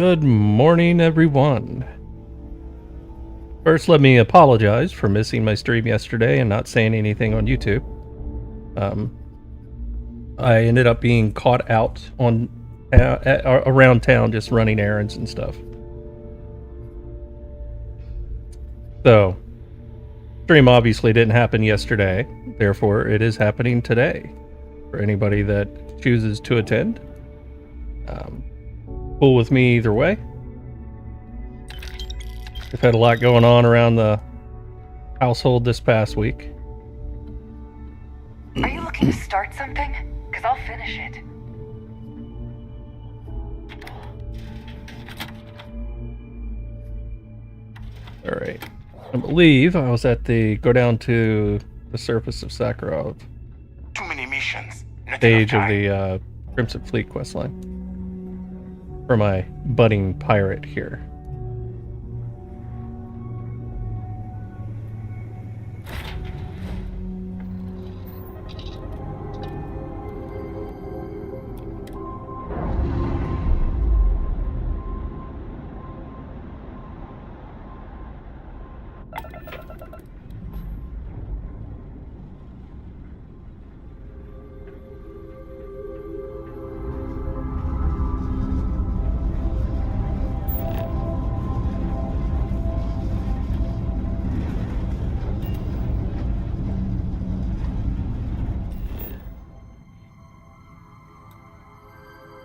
Good morning, everyone. First, let me apologize for missing my stream yesterday and not saying anything on YouTube. I ended up being caught out on around town just running errands and stuff. So, stream obviously didn't happen yesterday, therefore it is happening today for anybody that chooses to attend. Cool with me either way. We've had a lot going on around the household this past week. Are you looking to start something? Because I'll finish it. Alright. I believe I was at the go down to the surface of Sakharov. Too many missions. Stage of the Crimson Fleet questline. For my budding pirate here.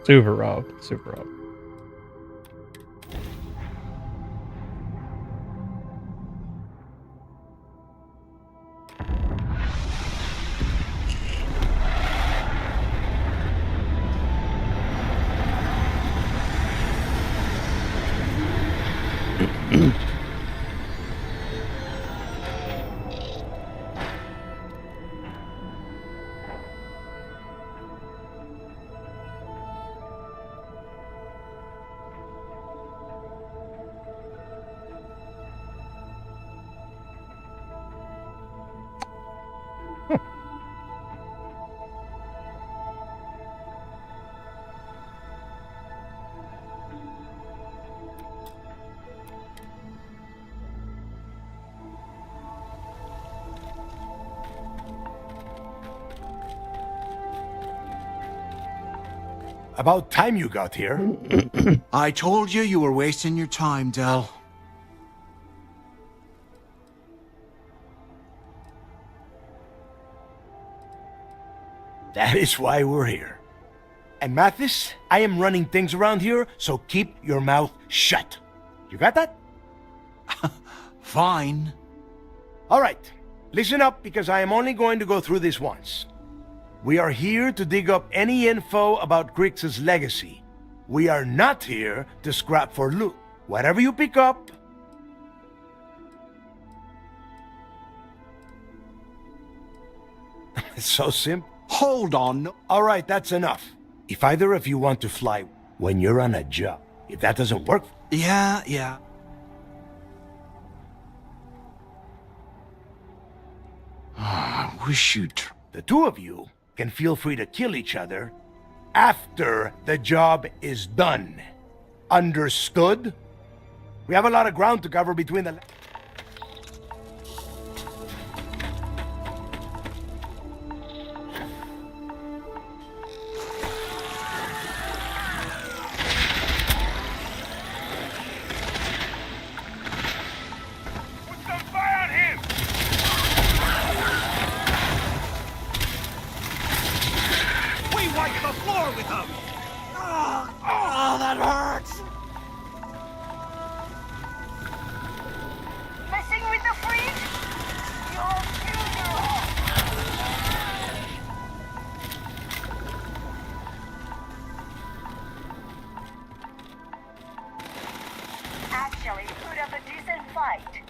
Suvorov. About time you got here. I told you you were wasting your time, Del. That is why we're here. And Mathis, I am running things around here, so keep your mouth shut. You got that? Fine. All right, listen up because I am only going to go through this once. We are here to dig up any info about Grix's legacy. We are not here to scrap for loot. Whatever you pick up... It's so simple. Hold on. All right, that's enough. If either of you want to fly when you're on a job, if that doesn't work... Yeah. I wish you'd... The two of you can feel free to kill each other after the job is done. Understood? We have a lot of ground to cover between the... that hurts! Messing with the freak? You'll kill your Actually, put up a decent fight.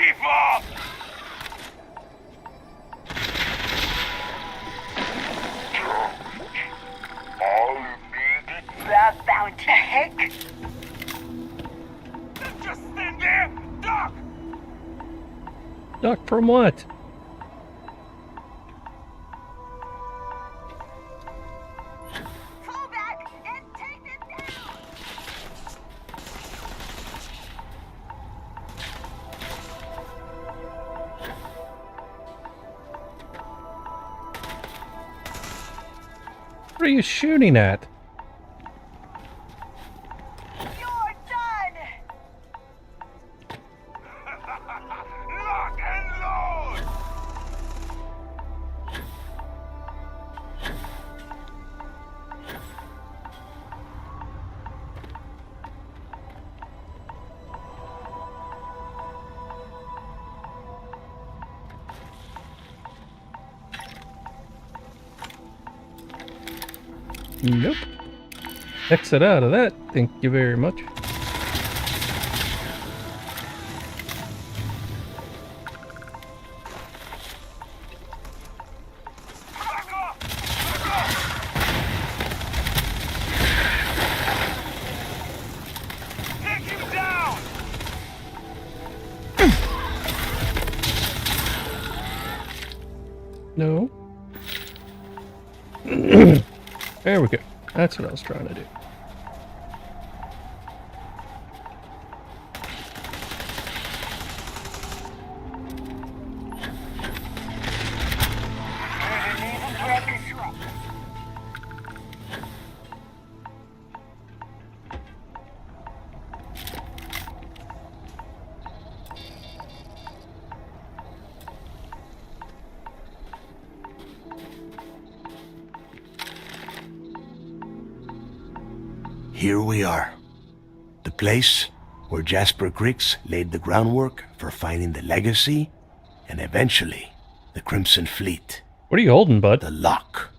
before! All you need The bounty. The heck? is just stand there, duck! Duck from what? Fall back and take them down! What are you shooting at? You're done! Lock and load! Nope. Exit out of that. Thank you very much. Back off! Back off! Take him down! No. There we go. That's what I was trying to do. Here we are. The place where Jasper Griggs laid the groundwork for finding the legacy and eventually the Crimson Fleet. What are you holding, bud? The lock.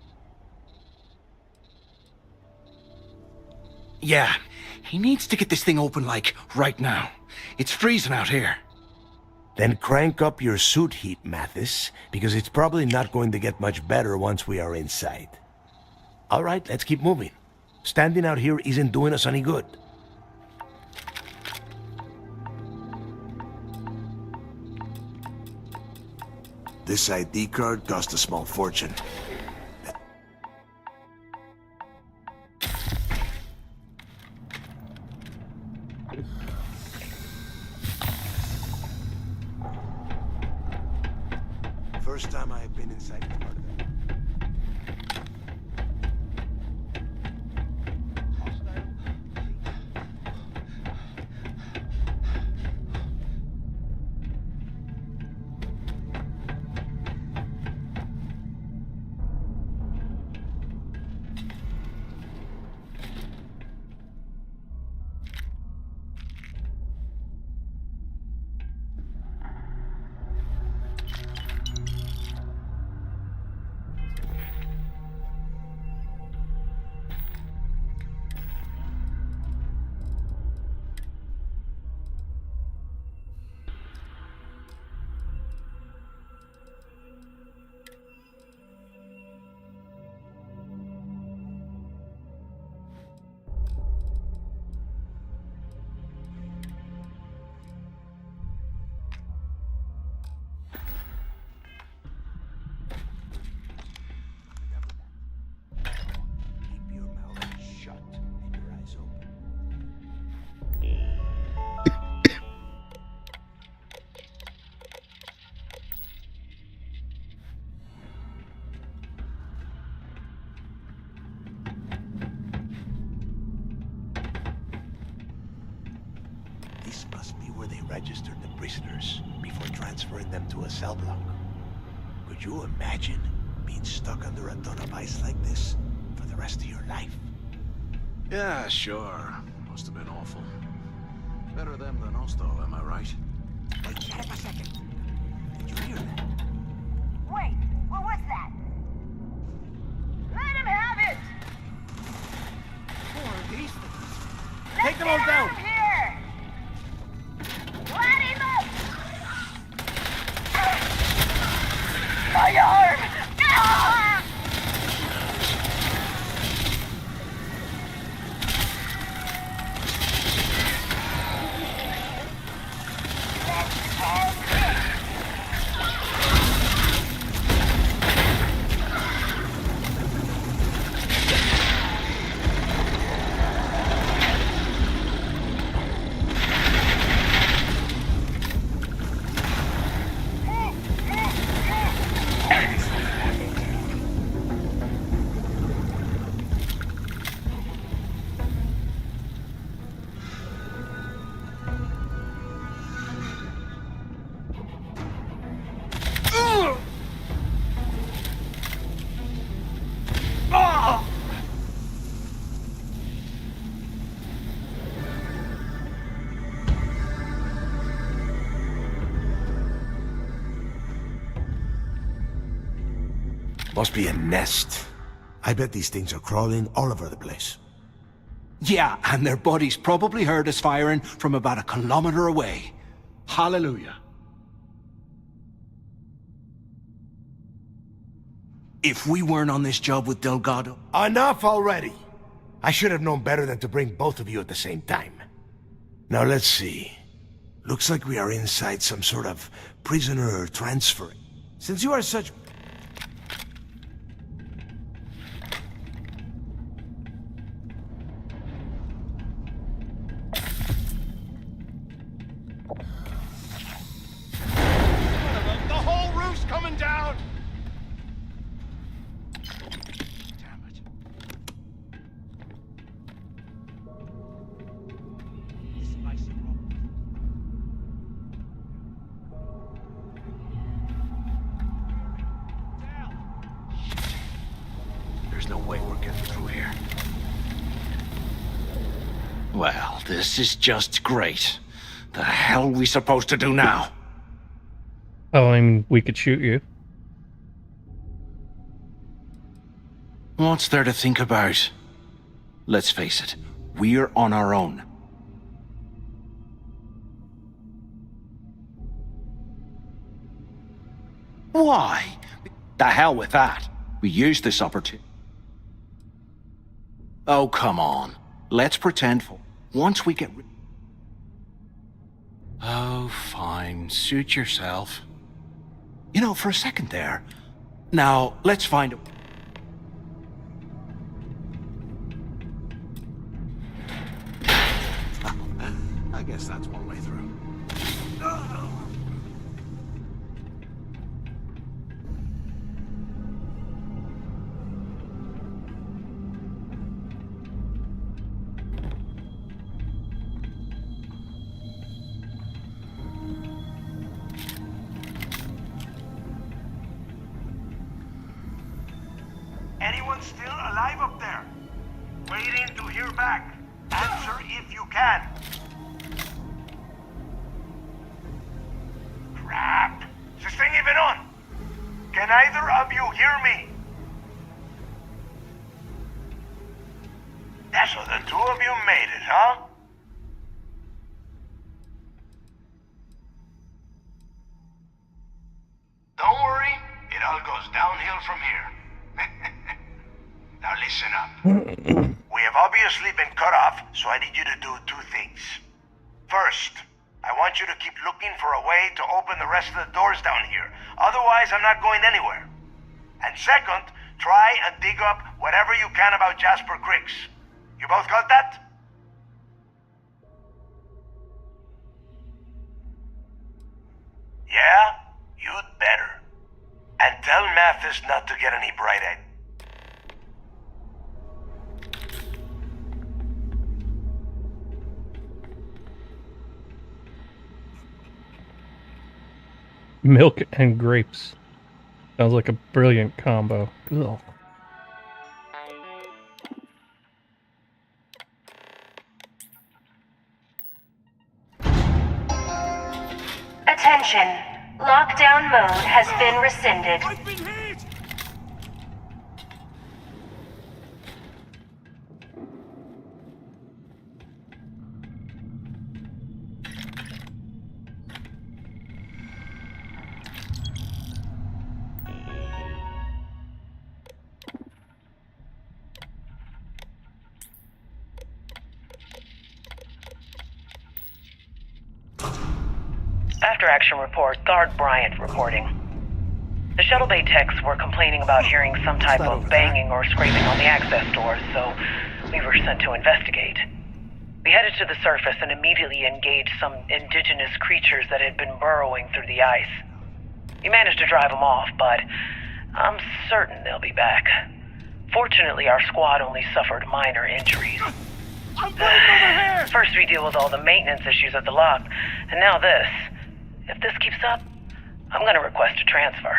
Yeah, he needs to get this thing open, like, right now. It's freezing out here. Then crank up your suit heat, Mathis, because it's probably not going to get much better once we are inside. All right, let's keep moving. Standing out here isn't doing us any good. This ID card cost a small fortune. First time I've been inside this part of it. This must be where they registered the prisoners before transferring them to a cell block. Could you imagine being stuck under a ton of ice like this for the rest of your life? Yeah, sure. Must have been awful. Better them than us, though, am I right? Hey, shut up a second. Did you hear that? Wait, what was that? Let him have it! Who are these things? Let's Take them get all out down. of here! Let him up! Must be a nest. I bet these things are crawling all over the place. Yeah, and their buddies probably heard us firing from about a kilometer away. Hallelujah. If we weren't on this job with Delgado... Enough already! I should have known better than to bring both of you at the same time. Now let's see. Looks like we are inside some sort of prisoner transfer. Since you are such... The whole roof's coming down! Damn it. There's no way we're getting through here. Well, this is just great. The hell are we supposed to do now? Oh, I mean, we could shoot you. What's there to think about? Let's face it, we're on our own. Why? The hell with that. We used this opportunity. Oh, come on. Let's pretend for once we get... Oh, fine. Suit yourself. You know, for a second there. Now, let's find a... I guess that's one way through. Anyone still alive up there? Waiting to hear back. Answer if you can. Crap! Is this thing even on? Can either of you hear me? Yeah, so the two of you made it, huh? Don't worry, it all goes downhill from here. Now listen up. We have obviously been cut off, so I need you to do two things. First, I want you to keep looking for a way to open the rest of the doors down here. Otherwise, I'm not going anywhere. And second, try and dig up whatever you can about Jasper Griggs. You both got that? Yeah? You'd better. And tell Mathis not to get any bright-eyed. Milk and grapes. Sounds like a brilliant combo. Ugh. Attention. Lockdown mode has been rescinded. I've been hit! After action report, Guard Bryant reporting. The shuttle bay techs were complaining about hearing some type of banging or scraping on the access doors, so we were sent to investigate. We headed to the surface and immediately engaged some indigenous creatures that had been burrowing through the ice. We managed to drive them off, but I'm certain they'll be back. Fortunately, our squad only suffered minor injuries. I'm bleeding over here! First we deal with all the maintenance issues at the lock, and now this. If this keeps up, I'm gonna request a transfer.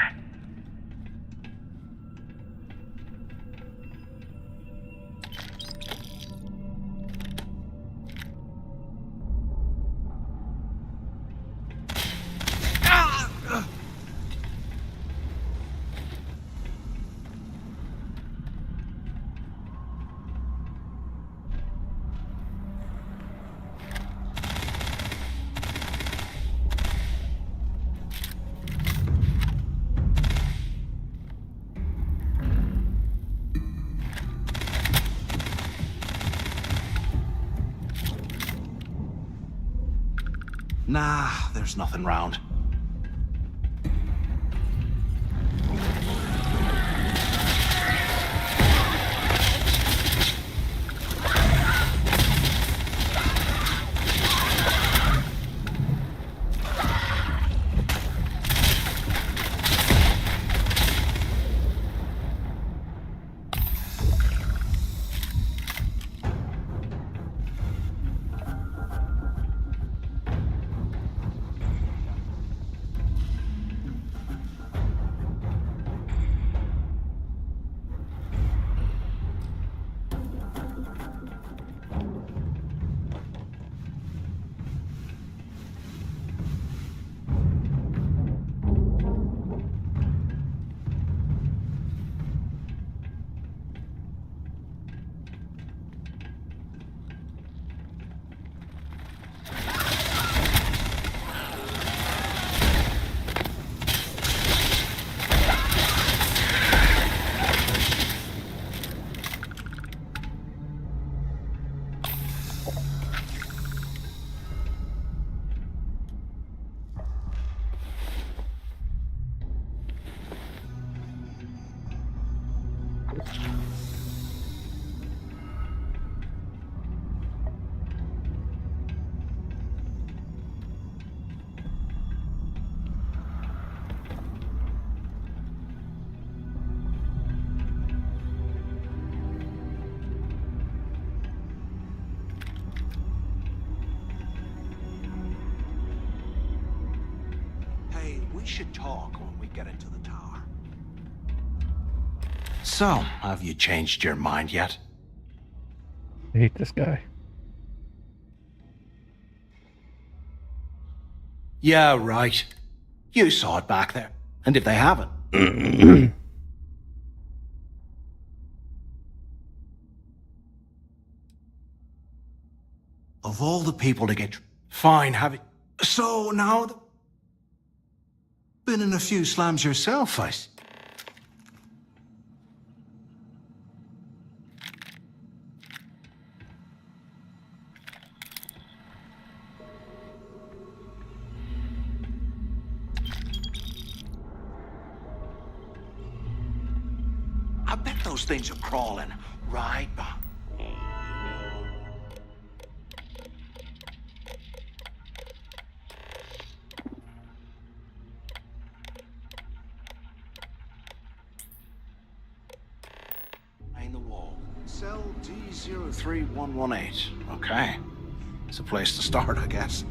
Nah, there's nothing round. We should talk when we get into the tower. So, have you changed your mind yet? I hate this guy. Yeah, right. You saw it back there. And if they haven't... Of all the people to get... Fine, have it... So, now... Been in a few slams yourself, I see. I bet those things are crawling right behind. The wall. Cell D03118. Okay. It's a place to start, I guess.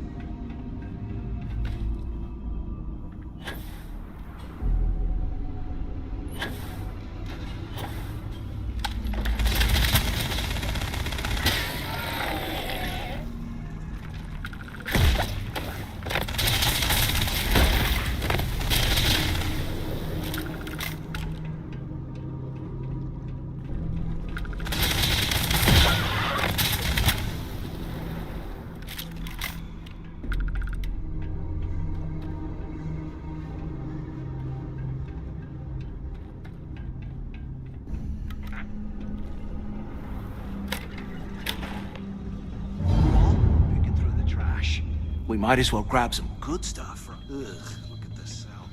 We might as well grab some good stuff. Ugh, look at this cell.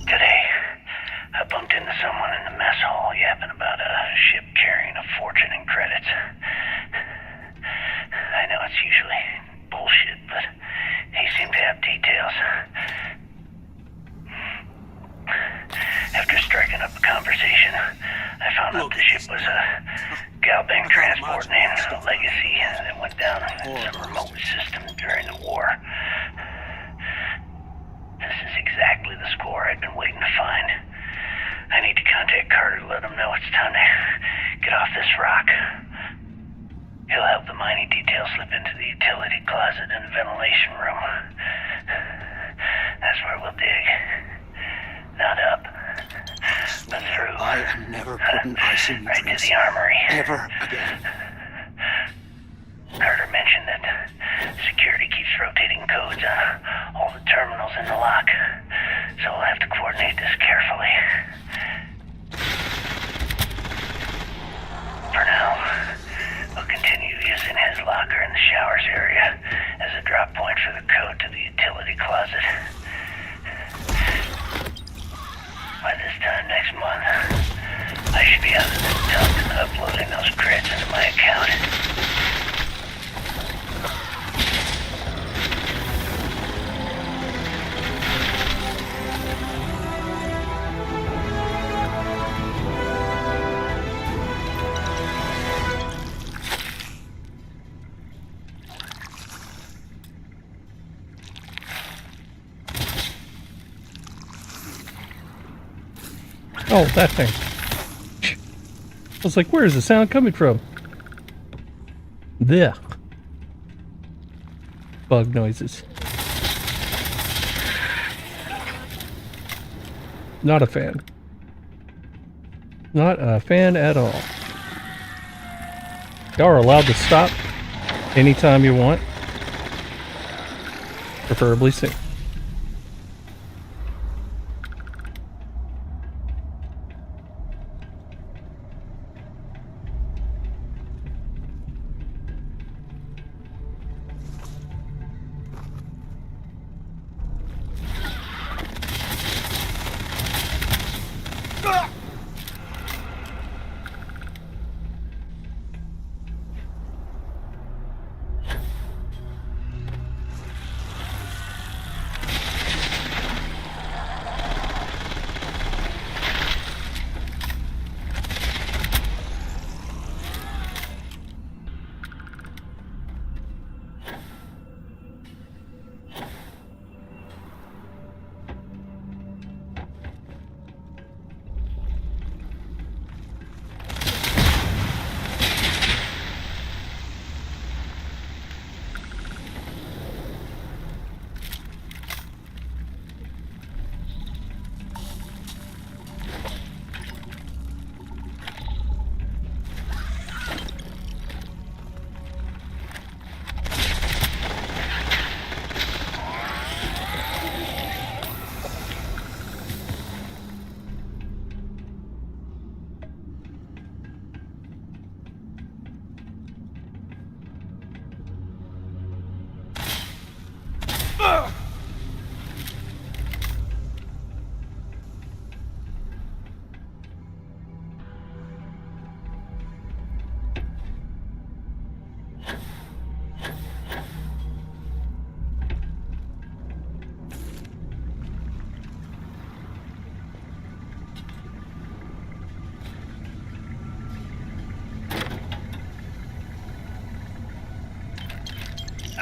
Today, I bumped into someone in the mess hall yapping about a ship carrying a fortune in credits. I know it's usually bullshit, but he seemed to have details. After striking up a conversation, I found out the ship was a Galbang transport named Legacy that went down in some remote system during the war. This is exactly the score I'd been waiting to find. I need to contact Carter to let him know it's time to get off this rock. He'll help the mining detail slip into the utility closet in the ventilation room. That's where we'll dig. Not up, but through. I am never putting ice in right to the armory. Ever again. Carter mentioned that security keeps rotating codes on all the terminals in the lock, so we'll have to coordinate this carefully. For now, we'll continue using bunker in the showers area as a drop point for the code to the utility closet. By this time next month, I should be out of this dump and uploading those crits into my account. Oh, that thing. I was like, where is the sound coming from? There. Bug noises. Not a fan. Not a fan at all. Y'all are allowed to stop anytime you want. Preferably soon.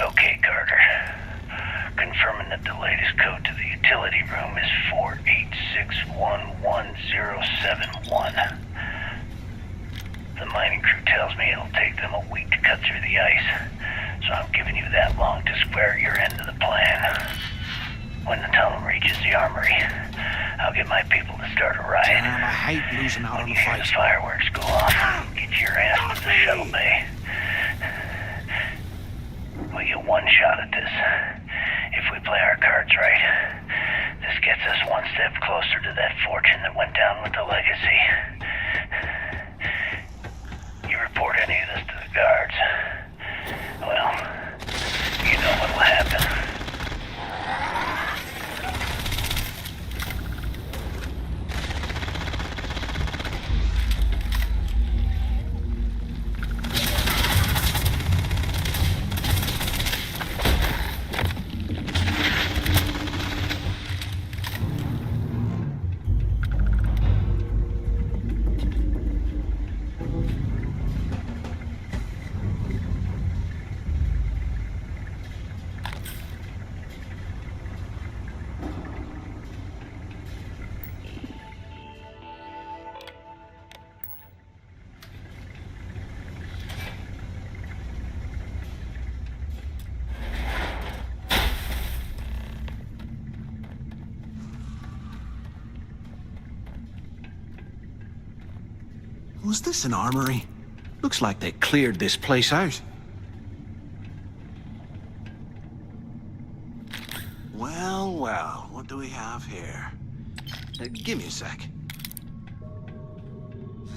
Okay, Carter. Confirming that the latest code to the utility room is 48611071. The mining crew tells me it'll take them a week to cut through the ice, so I'm giving you that long to square your end of the plan. When the tunnel reaches the armory, I'll get my people to start a riot. Damn, I hate losing out When on you the hear fight. the fireworks go off, get your ass to the shuttle bay. We get one shot at this. If we play our cards right, this gets us one step closer to that fortune that went down with the legacy. You report any of this to the guards, well, you know what'll happen. Was this an armory? Looks like they cleared this place out. Well, well, what do we have here? Give me a sec.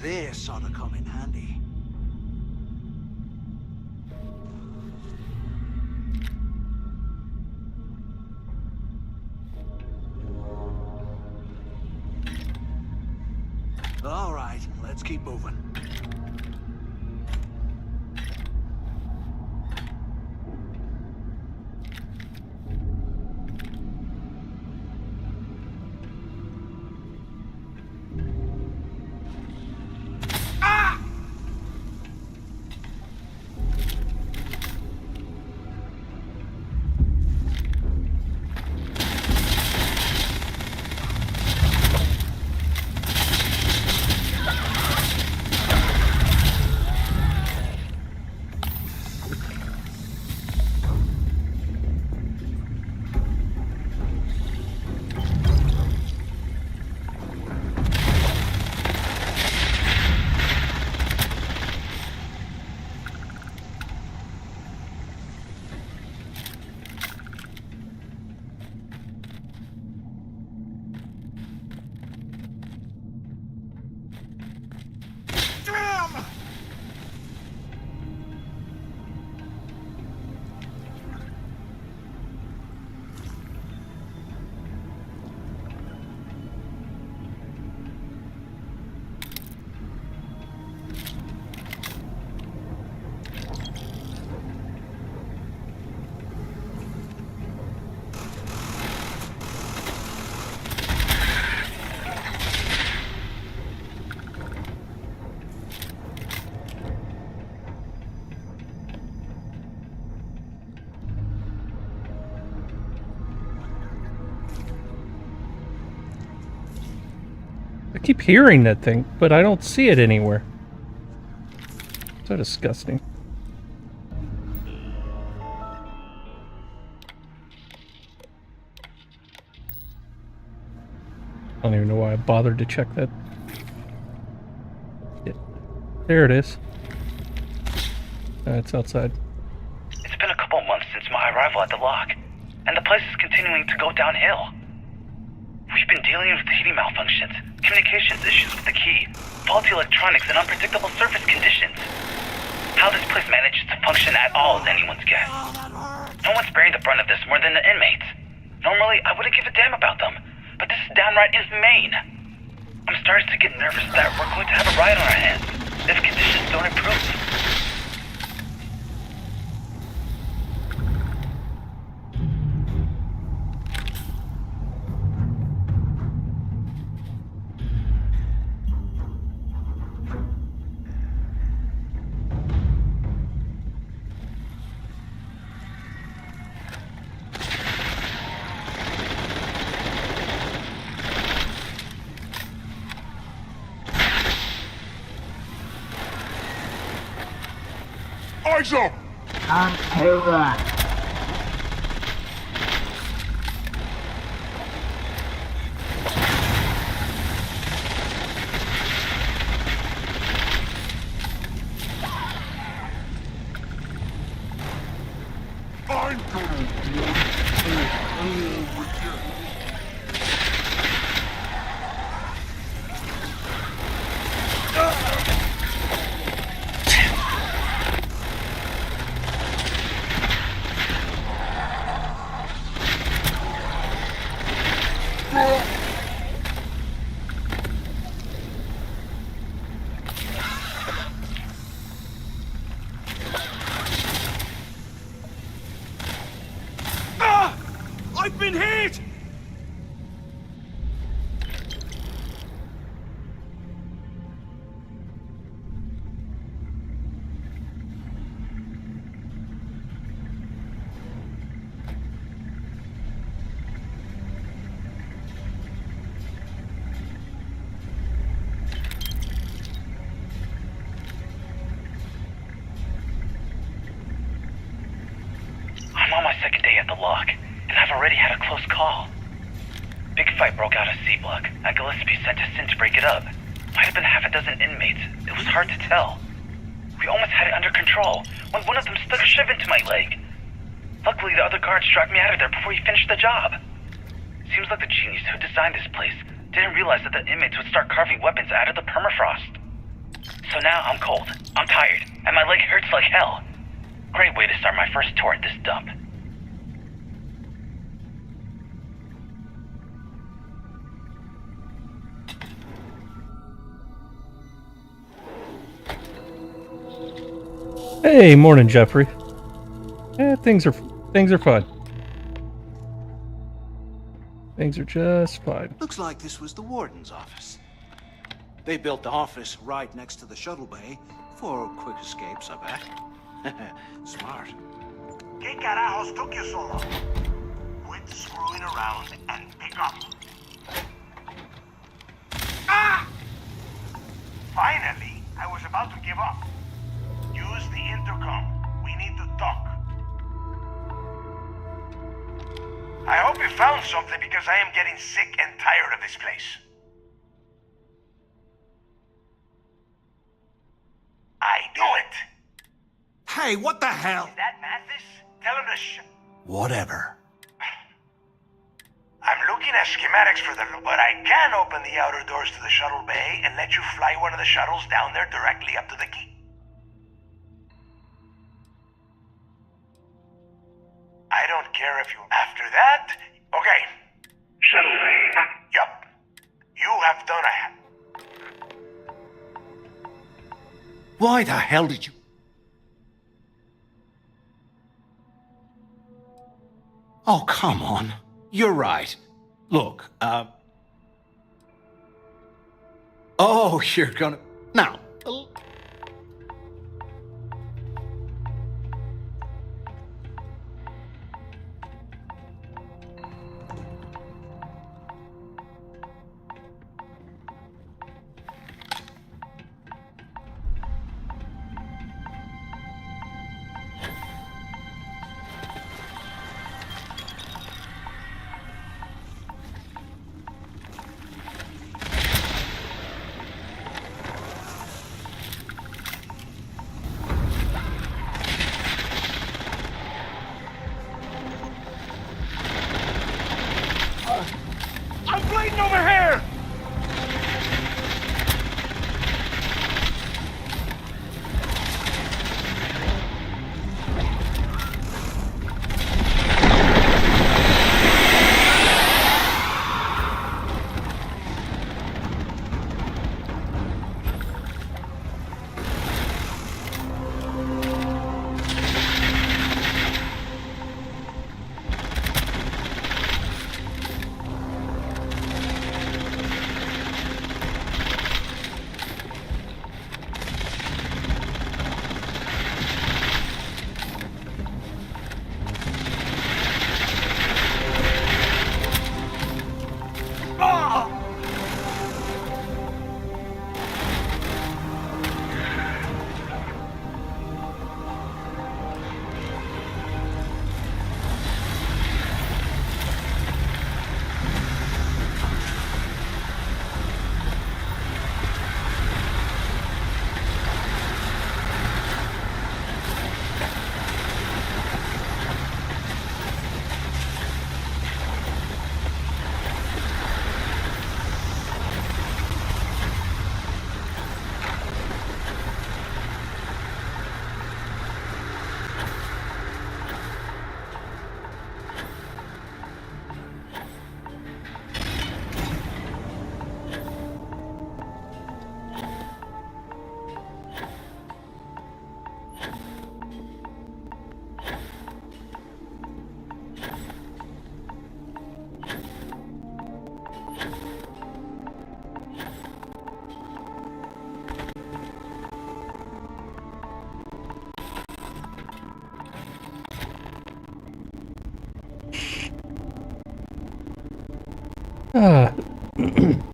This ought to come in handy. Let's keep moving. I keep hearing that thing, but I don't see it anywhere. So disgusting. I don't even know why I bothered to check that. Yeah. There it is. It's outside. It's been a couple months since my arrival at the lock, and the place is continuing to go downhill. We've been dealing with heating malfunctions, communications issues with the key, faulty electronics, and unpredictable surface conditions. How this place manages to function at all is anyone's guess. No one's bearing the brunt of this more than the inmates. Normally, I wouldn't give a damn about them, but this is downright inhumane. I'm starting to get nervous that we're going to have a riot on our hands if conditions don't improve. Eyes up! I'm I've been hit! I'm on my second day at the lock, and I've already had a close call. Big fight broke out at C-Block, and Gillespie sent us in to break it up. Might have been half a dozen inmates. It was hard to tell. We almost had it under control when one of them stuck a shiv into my leg. Luckily, the other guards dragged me out of there before he finished the job. Seems like the genius who designed this place didn't realize that the inmates would start carving weapons out of the permafrost. So now I'm cold, I'm tired, and my leg hurts like hell. Great way to start my first tour at this dump. Hey, morning, Jeffrey. Things are fine. Things are just fine. Looks like this was the warden's office. They built the office right next to the shuttle bay for quick escapes, I bet. Smart. ¿Qué carajos took you so long? Quit screwing around and pick up. Ah! Finally, I was about to give up. Use the intercom. We need to talk. I hope you found something because I am getting sick and tired of this place. I knew it. Hey, what the hell? Is that Mathis? Tell him to Whatever. I'm looking at schematics for the... But I can open the outer doors to the shuttle bay and let you fly one of the shuttles down there directly up to the key. I don't care if you... After that... Okay. Shuttle bay. Yup. You have done Why the hell did you... Oh, come on. You're right. Look, Oh, you're gonna... Now... I'm bleeding over here!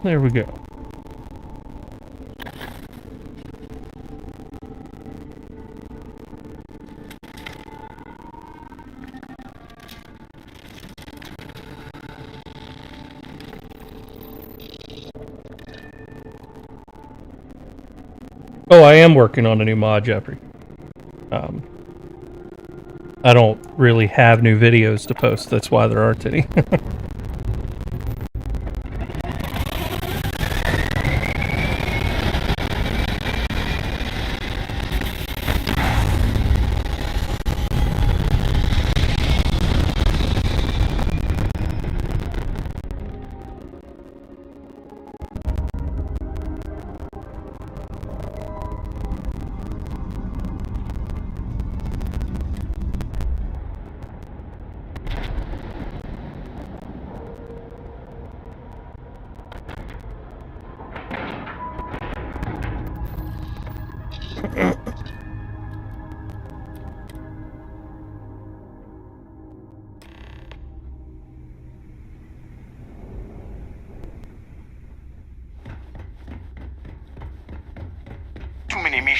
There we go. Oh, I am working on a new mod, Jeffrey. I don't really have new videos to post, that's why there aren't any.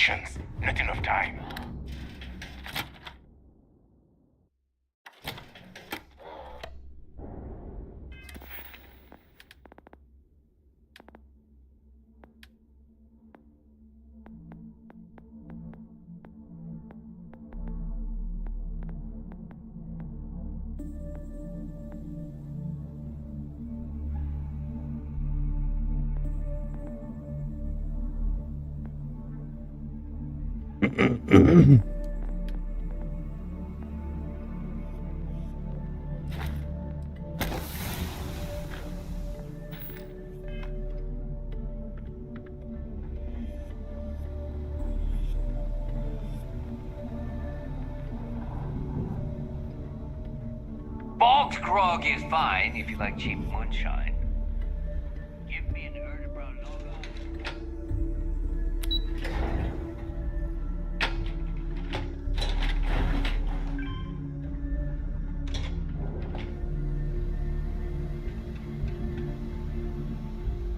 Patience, not enough time. Bog's grog is fine if you like cheap moonshine. Give me an Erdebrand logo.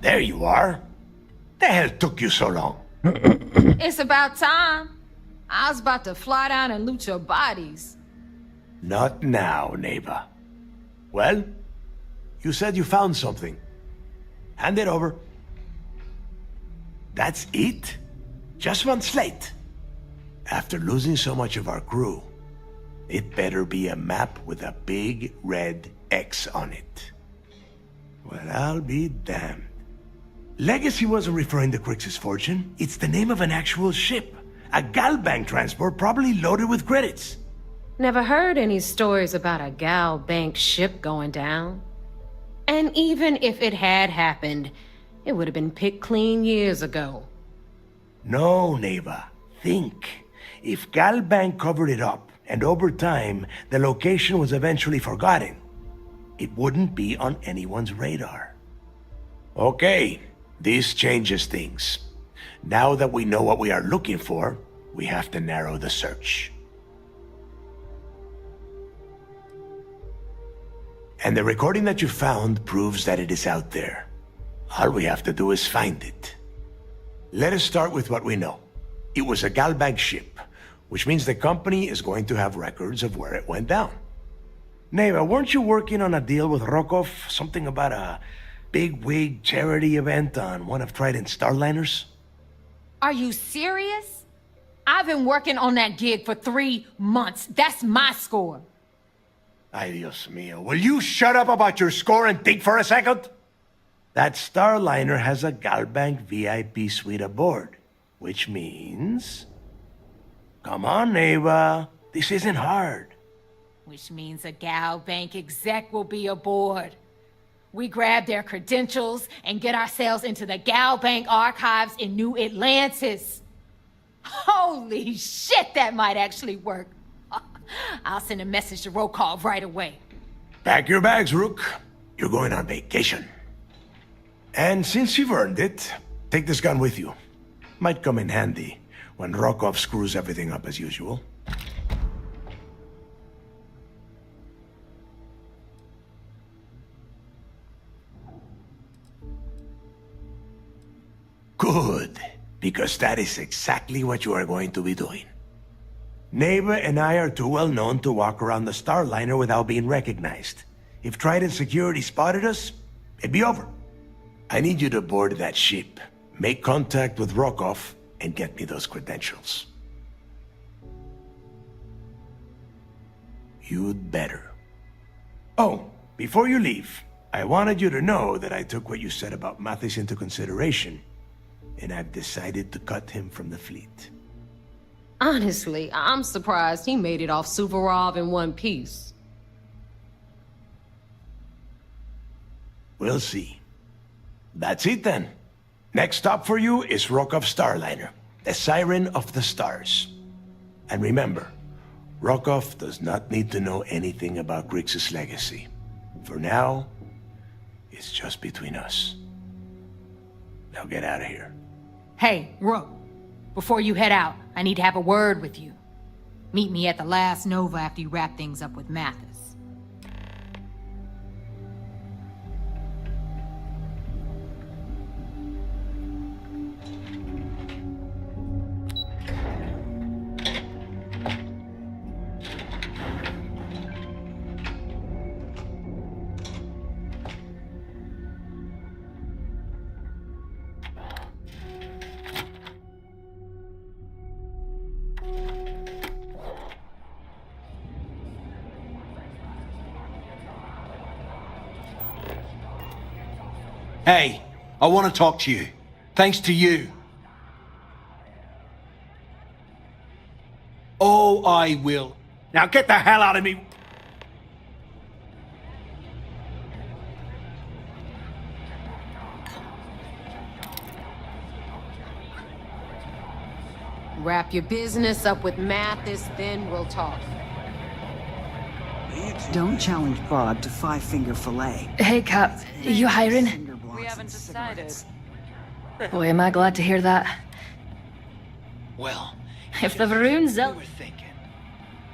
There you are. The hell took you so long? It's about time. I was about to fly down and loot your bodies. Not now, neighbor. Well, you said you found something. Hand it over. That's it? Just one slate? After losing so much of our crew, it better be a map with a big red X on it. Well, I'll be damned. Legacy wasn't referring to Crix's fortune. It's the name of an actual ship. A galbank transport probably loaded with credits. Never heard any stories about a gal bank ship going down. And even if it had happened, it would have been picked clean years ago. No, neighbor. Think. If Galbank covered it up, and over time, the location was eventually forgotten, it wouldn't be on anyone's radar. Okay, this changes things. Now that we know what we are looking for, we have to narrow the search. And the recording that you found proves that it is out there. All we have to do is find it. Let us start with what we know. It was a galbank ship, which means the company is going to have records of where it went down. Neighbor, weren't you working on a deal with Rokov? Something about a big-wig charity event on one of Trident's Starliners? Are you serious? I've been working on that gig for 3 months. That's my score. Ay, Dios mío. Will you shut up about your score and think for a second? That Starliner has a Galbank VIP suite aboard, which means... Come on, neighbor. This isn't hard. Which means a gal bank exec will be aboard. We grab their credentials and get ourselves into the gal bank archives in New Atlantis. Holy shit, that might actually work. I'll send a message to Rokov right away. Pack your bags, Rook. You're going on vacation. And since you've earned it, take this gun with you. Might come in handy when Rokov screws everything up as usual. Good, because that is exactly what you are going to be doing. Neighbor and I are too well known to walk around the Starliner without being recognized. If Trident Security spotted us, it'd be over. I need you to board that ship, make contact with Rokov, and get me those credentials. You'd better. Oh, before you leave, I wanted you to know that I took what you said about Mathis into consideration, and I've decided to cut him from the fleet. Honestly, I'm surprised he made it off Suvorov in one piece. We'll see. That's it then. Next stop for you is Rokov Starliner, the Siren of the Stars. And remember, Rokov does not need to know anything about Grix's legacy. For now, it's just between us. Now get out of here. Hey, Rook, before you head out, I need to have a word with you. Meet me at the last Nova after you wrap things up with Mathis. Hey, I want to talk to you. Thanks to you. Oh, I will. Now get the hell out of me. Wrap your business up with Mathis, then we'll talk. Don't challenge Bob to five-finger fillet. Hey, Cap, you hiring? We haven't decided. Boy, am I glad to hear that. Well, If the Varoons we don't... were thinking,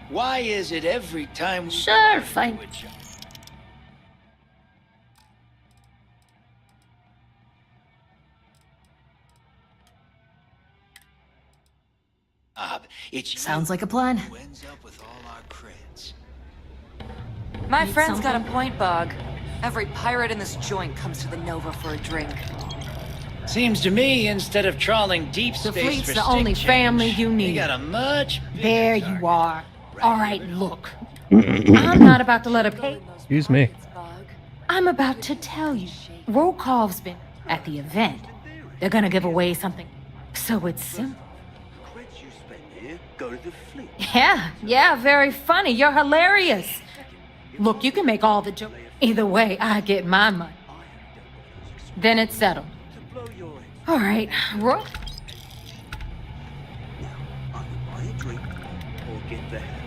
why is it every time we Sure, fine. do a job- It's Sounds like a plan. who ends up with all our creds. My Need friend's got a something? point, Bug. Every pirate in this joint comes to the Nova for a drink. Seems to me, instead of trawling deep The space fleet's for the stick only change, family you need. We got a much bigger There you target. are. All right, look. I'm not about to let her pay. Excuse me. I'm about to tell you. Rokov's been at the event. They're gonna give away something. So it's simple. Creds you spend here go to the fleet. Yeah, very funny. You're hilarious. Look, you can make all the jokes. Either way, I get my money. Then it's settled. All right, Rook. Now, either buy a drink or get the hell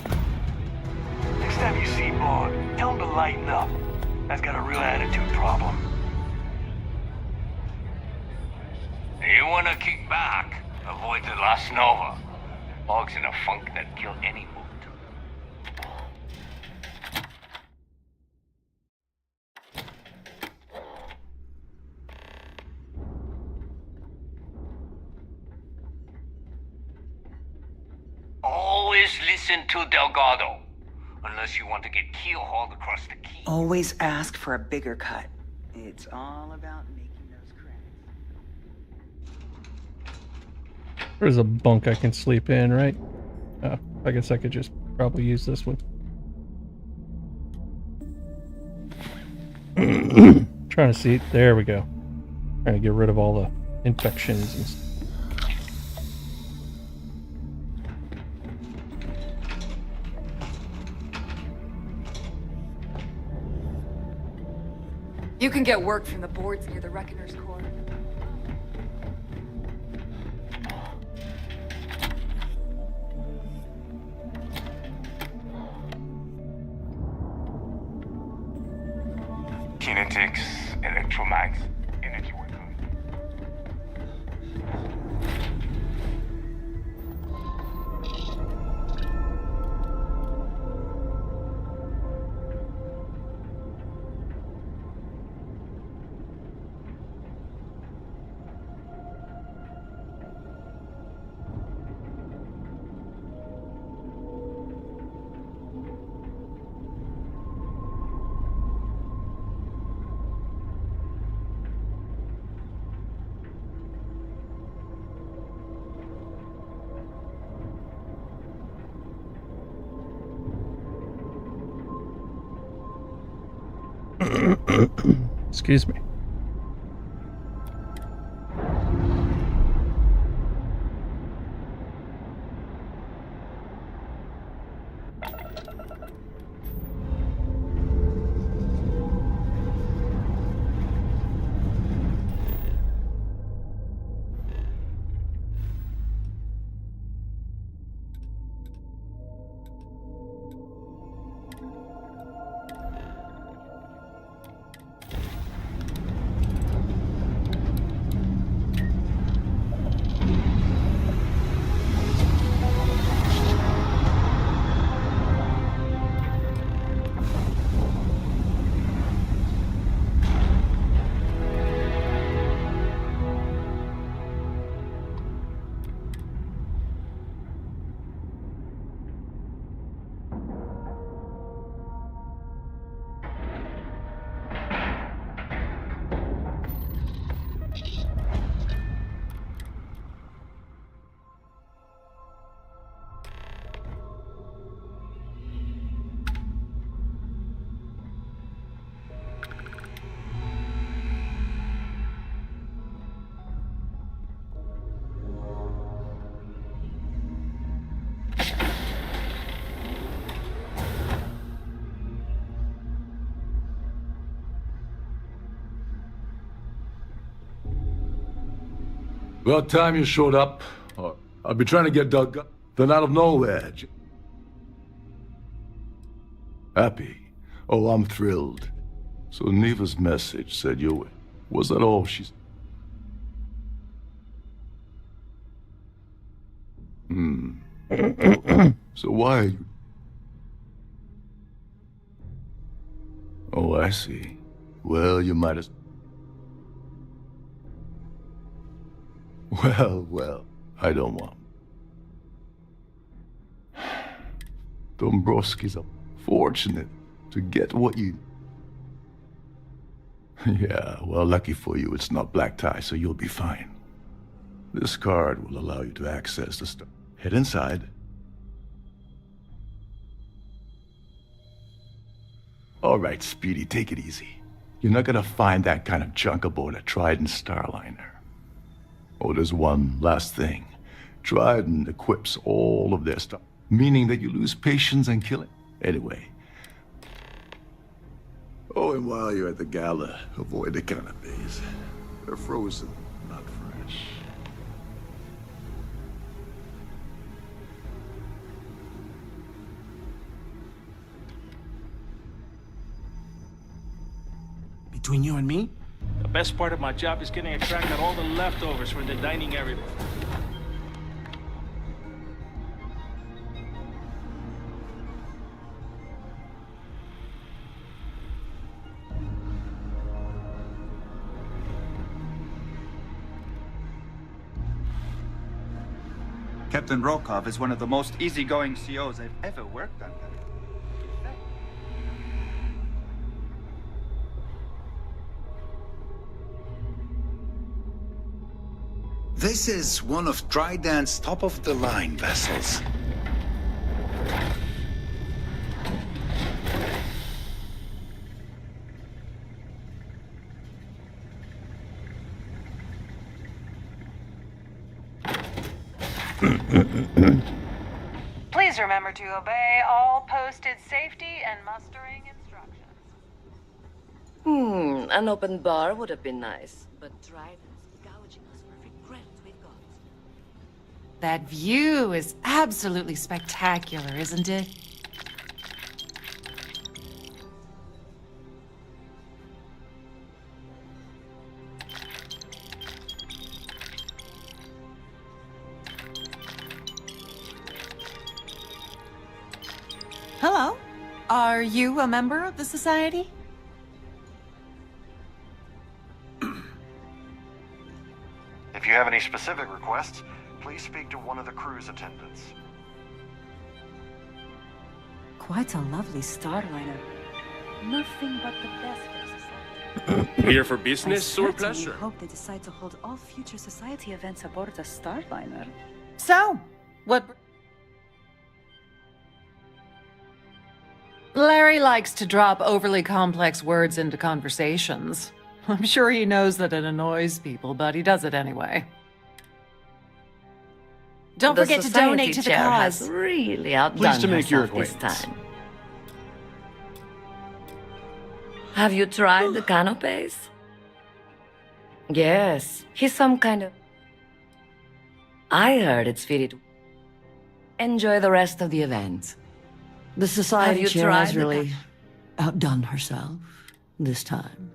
out. Next time you see Bond, tell him to lighten up. That's got a real attitude problem. You wanna kick back? Avoid the Las Nova. Bog's in a funk that'd kill any mood. Always listen to Delgado. Unless you want to get keel-hauled across the key. Always ask for a bigger cut. It's all about making those credits. There's a bunk I can sleep in, right? I guess I could just probably use this one. Trying to see. There we go. Trying to get rid of all the infections and stuff. You can get work from the boards near the Reckoner's Court. Kinetics, electromags, energy weapons. Excuse me. About time you showed up. I've been trying to get Doug, then out of nowhere. Happy? Oh, I'm thrilled. So Neva's message said you... Was that all she's... So why are you... Oh, I see. Well, you might as... Well, I don't want... Dombrowski's fortunate to get what you... Yeah, well, lucky for you, it's not black tie, so you'll be fine. This card will allow you to access the stuff. Head inside. All right, Speedy, take it easy. You're not gonna find that kind of junk aboard a Trident Starliner. Oh, there's one last thing. Trident equips all of their stuff, meaning that you lose patience and kill it. Anyway. Oh, and while you're at the gala, avoid the canapes. They're frozen, not fresh. Between you and me, the best part of my job is getting a crack at all the leftovers from the dining area. Captain Rokov is one of the most easygoing COs I've ever worked under. This is one of Trident's top-of-the-line vessels. Please remember to obey all posted safety and mustering instructions. An open bar would have been nice, but Trident's gouging us for every credit we've got. That view is absolutely spectacular, isn't it? Hello. Are you a member of the Society? If you have any specific requests, please speak to one of the cruise attendants. Quite a lovely Starliner. Nothing but the best for society. Here for business or I pleasure? hope they decide to hold all future society events aboard the Starliner. So, what... Larry likes to drop overly complex words into conversations. I'm sure he knows that it annoys people, but he does it anyway. Don't The forget to society donate to the chair cause. has really outdone Pleased to make your herself this acquaintance. time. Have you tried the canopies? Yes, he's some kind of... I heard it's fitted. Enjoy the rest of the event. The society Have you chair has tried the really outdone herself this time.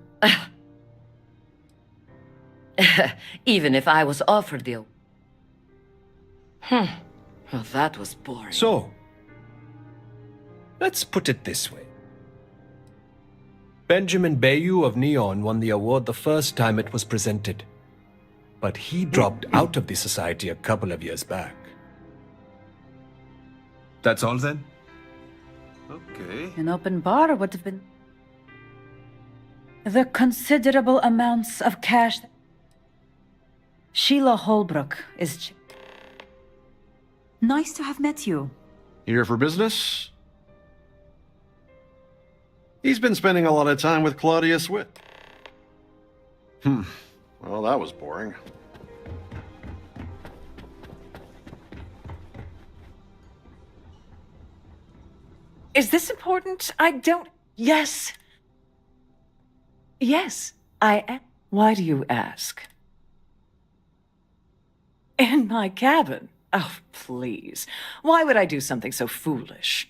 Even if I was offered the... Well, that was boring. So, let's put it this way. Benjamin Bayou of Neon won the award the first time it was presented. But he dropped out of the society a couple of years back. That's all then? Okay. An open bar would have been... The considerable amounts of cash... Sheila Holbrook is... Nice to have met you. Here for business? He's been spending a lot of time with Claudius Witt. Well, that was boring. Is this important? I don't... Yes. Yes, I am. Why do you ask? In my cabin? Oh, please. Why would I do something so foolish?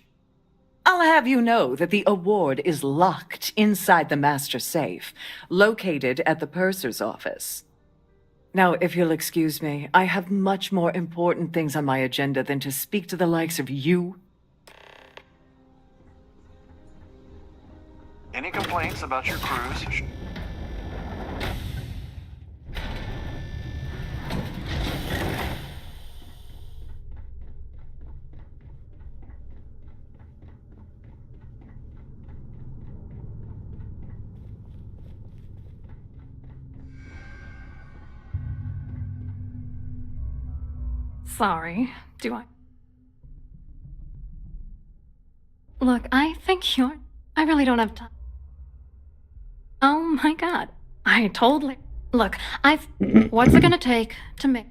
I'll have you know that the award is locked inside the master safe, located at the purser's office. Now, if you'll excuse me, I have much more important things on my agenda than to speak to the likes of you. Any complaints about your cruise? Sorry, do I? Look, I think you're... I really don't have time. Oh my god. I totally... Look, what's it gonna take to make...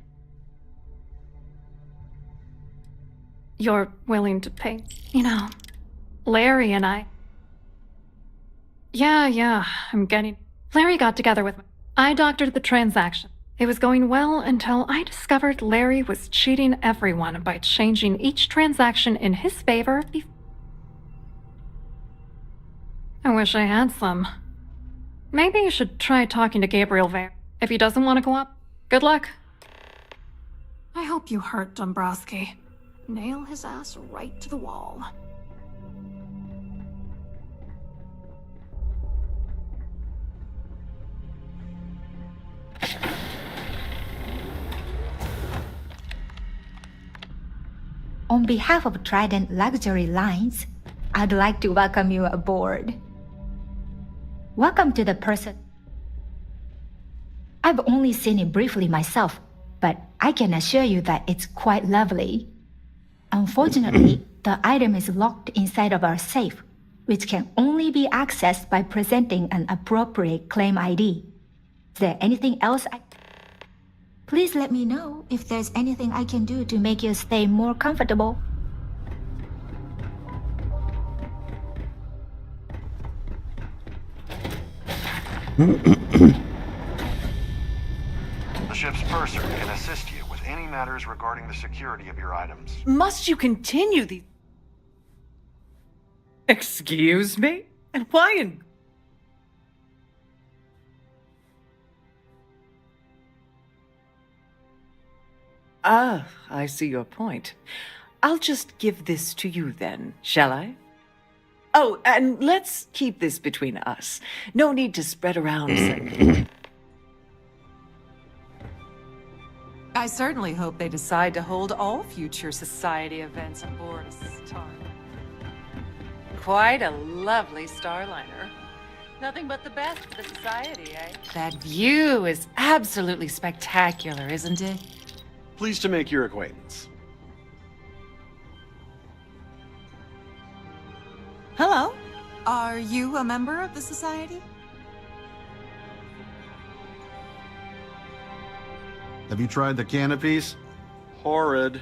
You're willing to pay, you know, Larry and I... Yeah, I'm getting... Larry got together with me. I doctored the transaction. It was going well until I discovered Larry was cheating everyone by changing each transaction in his favor. I wish I had some. Maybe you should try talking to Gabriel Vare. If he doesn't want to go up, good luck. I hope you hurt Dombrowski. Nail his ass right to the wall. On behalf of Trident Luxury Lines, I'd like to welcome you aboard. Welcome to the person. I've only seen it briefly myself, but I can assure you that it's quite lovely. Unfortunately, the item is locked inside of our safe, which can only be accessed by presenting an appropriate claim ID. Is there anything else Please let me know if there's anything I can do to make your stay more comfortable. The ship's purser can assist you with any matters regarding the security of your items. Must you continue the... Excuse me? And why in... Ah, I see your point. I'll just give this to you then, shall I? Oh, and let's keep this between us. No need to spread around. I certainly hope they decide to hold all future society events aboard a Star. Quite a lovely Starliner. Nothing but the best for the society, eh? That view is absolutely spectacular, isn't it? Pleased to make your acquaintance. Hello. Are you a member of the society? Have you tried the canopies? Horrid.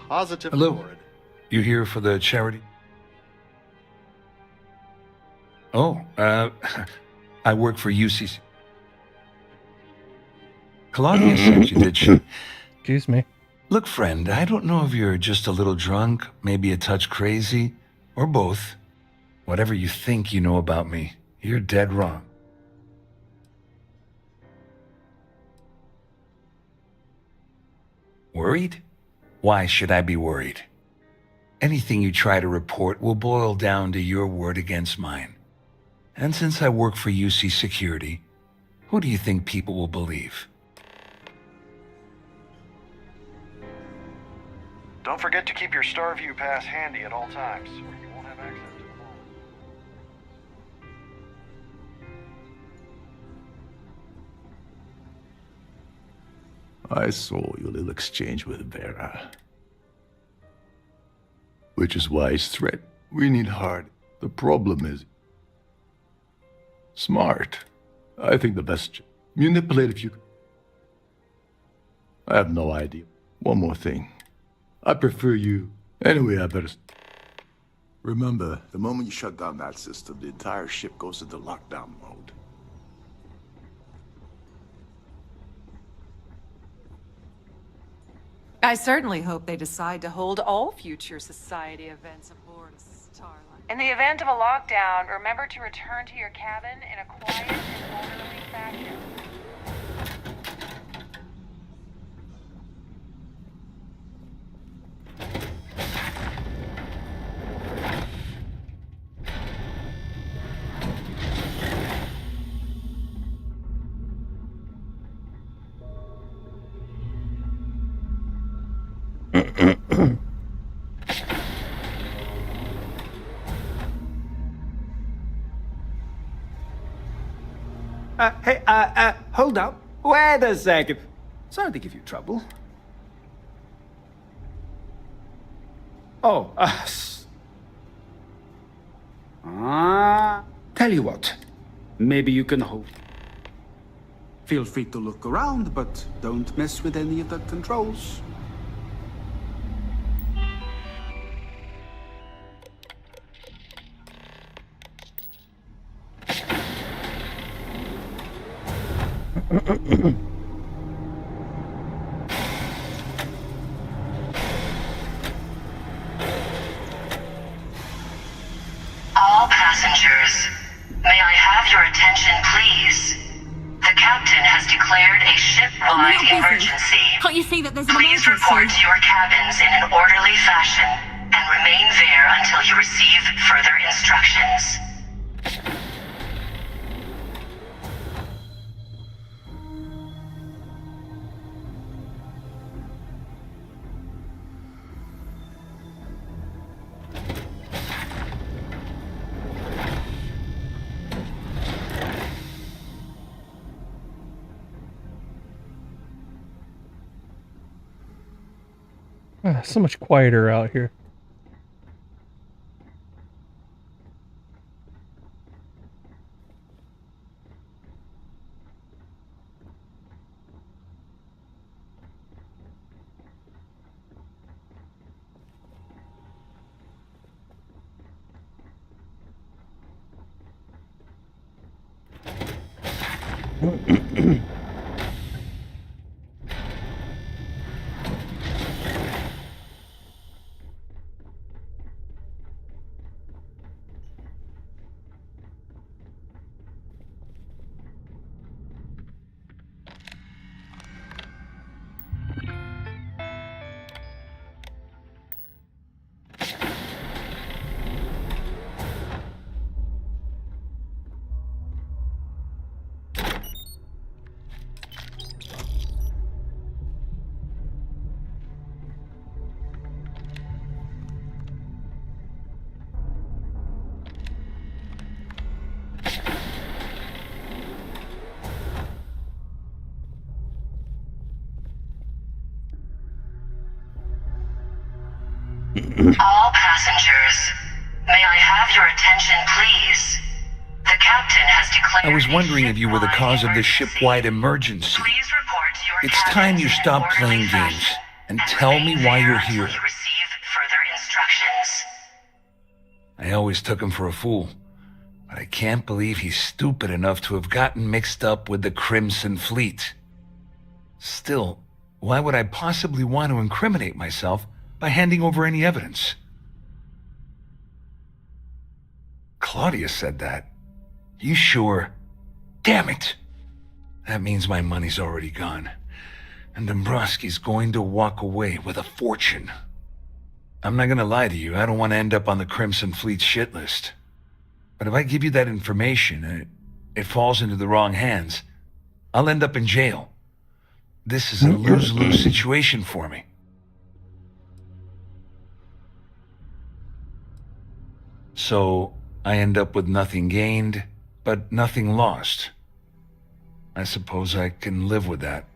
Positively Hello. horrid. You here for the charity? Oh, I work for UCC. Claudia sent you, did she? Excuse me. Look, friend, I don't know if you're just a little drunk, maybe a touch crazy, or both. Whatever you think you know about me, you're dead wrong. Worried? Why should I be worried? Anything you try to report will boil down to your word against mine. And since I work for UC Security, who do you think people will believe? Don't forget to keep your Starview pass handy at all times, or you won't have access to the phone. I saw your little exchange with Vera. Which is why his threat. We need hard. The problem is... smart. I think the best... manipulate if you... I have no idea. One more thing. I prefer you. Anyway, I better... Remember, the moment you shut down that system, the entire ship goes into lockdown mode. I certainly hope they decide to hold all future society events aboard Starlight. In the event of a lockdown, remember to return to your cabin in a quiet and orderly fashion. Hey, hold up. Wait a second. Sorry to give you trouble. Oh, tell you what. Maybe you can hold. Feel free to look around, but don't mess with any of the controls. All passengers, may I have your attention, please? The captain has declared a ship-wide emergency. Can't you see that there's an Please emergency? report to your cabins in an orderly fashion and remain there until you receive further instructions. So much quieter out here. All passengers, may I have your attention, please? The captain has declared I was wondering if you were the cause of this ship-wide emergency. It's time you stop playing games and tell me why you're here. further instructions. I always took him for a fool, but I can't believe he's stupid enough to have gotten mixed up with the Crimson Fleet. Still, why would I possibly want to incriminate myself by handing over any evidence? Claudia said that. You sure? Damn it! That means my money's already gone, and Dombrowski's going to walk away with a fortune. I'm not gonna lie to you, I don't want to end up on the Crimson Fleet shit list. But if I give you that information and it falls into the wrong hands, I'll end up in jail. This is a lose-lose situation for me. So, I end up with nothing gained, but nothing lost. I suppose I can live with that.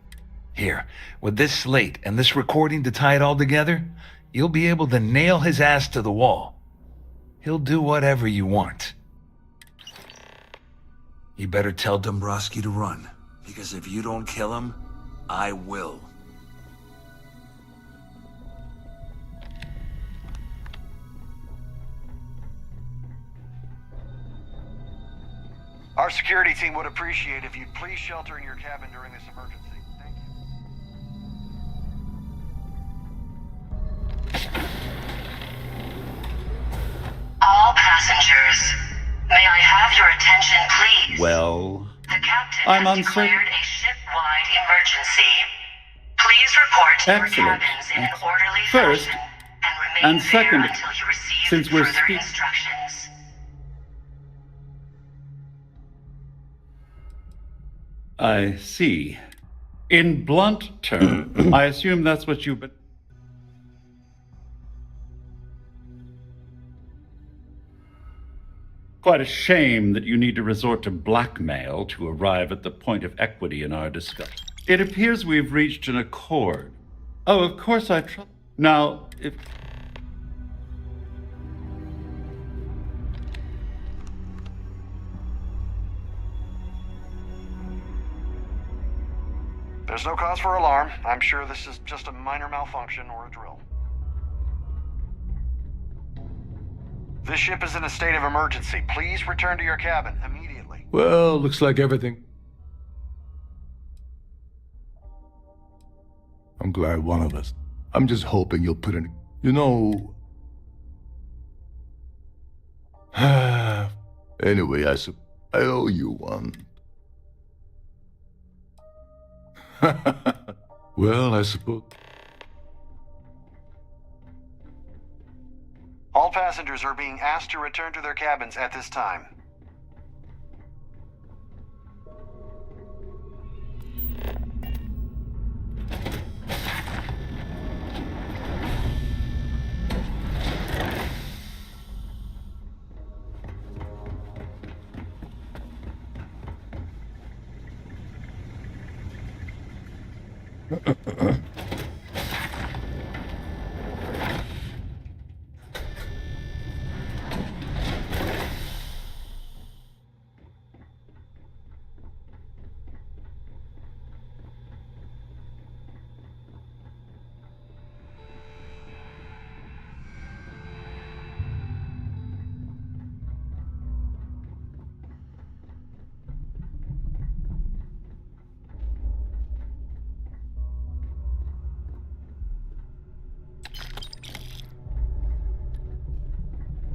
Here, with this slate and this recording to tie it all together, you'll be able to nail his ass to the wall. He'll do whatever you want. You better tell Dombrowski to run, because if you don't kill him, I will. Our security team would appreciate if you'd please shelter in your cabin during this emergency. Thank you. I have your attention, please? Well, The captain I'm has uncertain. declared a ship-wide emergency. Please report to your Excellent. cabins in an orderly First, fashion and remain and there second, until you receive since we're further instructions. I see. In blunt terms, I assume that's what you've been... Quite a shame that you need to resort to blackmail to arrive at the point of equity in our discussion. It appears we've reached an accord. Oh, of course I trust... Now, if... There's no cause for alarm. I'm sure this is just a minor malfunction or a drill. This ship is in a state of emergency. Please return to your cabin immediately. Well, looks like everything... I'm glad one of us. I'm just hoping you'll put in... You know... Anyway, I owe you one. Well, I suppose... All passengers are being asked to return to their cabins at this time.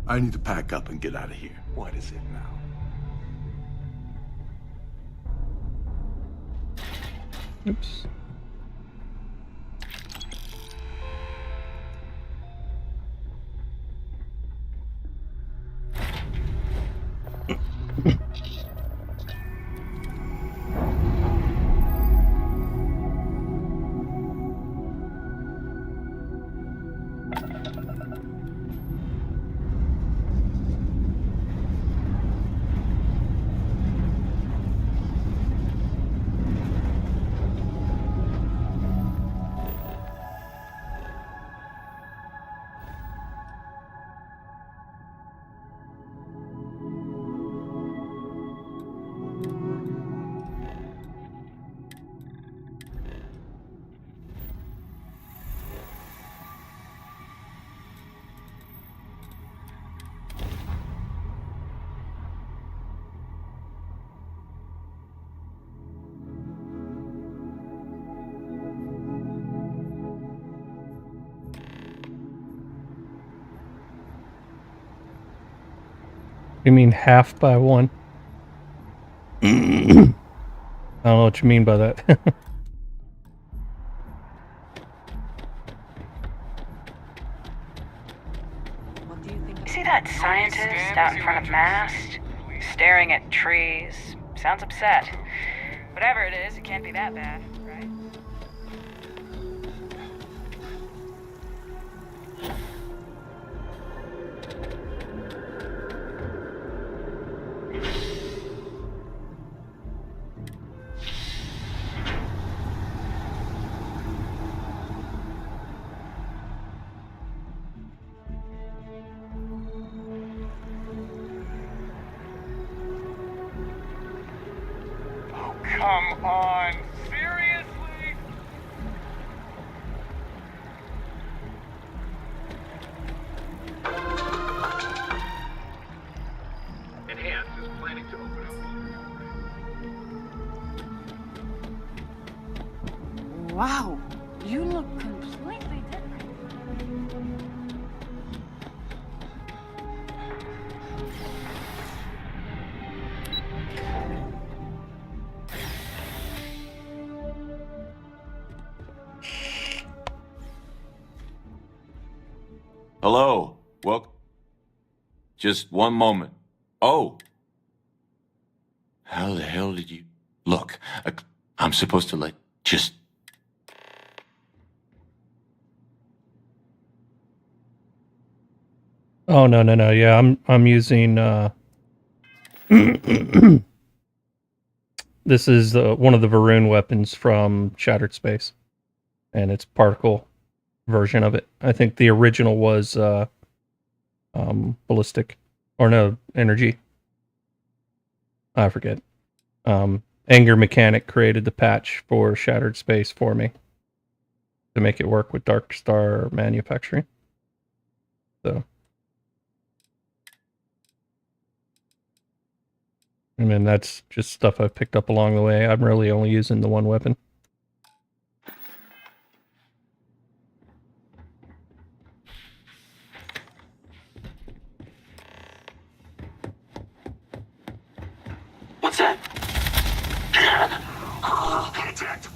I need to pack up and get out of here. What is it now? Oops. You mean half by one? I don't know what you mean by that. See that scientist out in front of mast? Staring at trees. Sounds upset. Whatever it is, it can't be that bad, right? Come on, seriously? Enhance is planning to open up. Wow, you look completely different. Well, just one moment. Oh. How the hell did you... Look, I'm supposed to just... Oh, no. Yeah, I'm using this is one of the Varun weapons from Shattered Space, and it's particle version of it. I think the original was ballistic, or no, energy. I forget. Anger Mechanic created the patch for Shattered Space for me to make it work with DarkStar manufacturing. So, I mean, that's just stuff I've picked up along the way. I'm really only using the one weapon. What's that? Contact.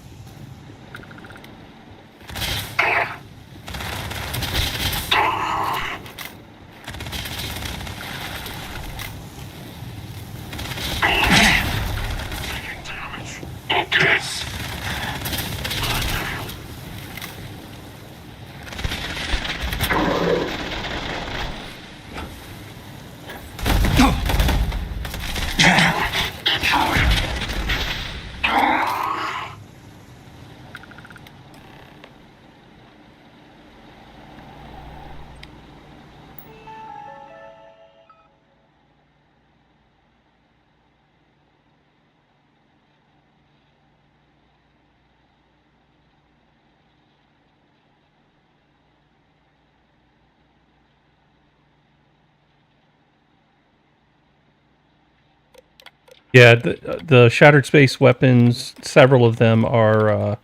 Yeah, the Shattered Space weapons, several of them are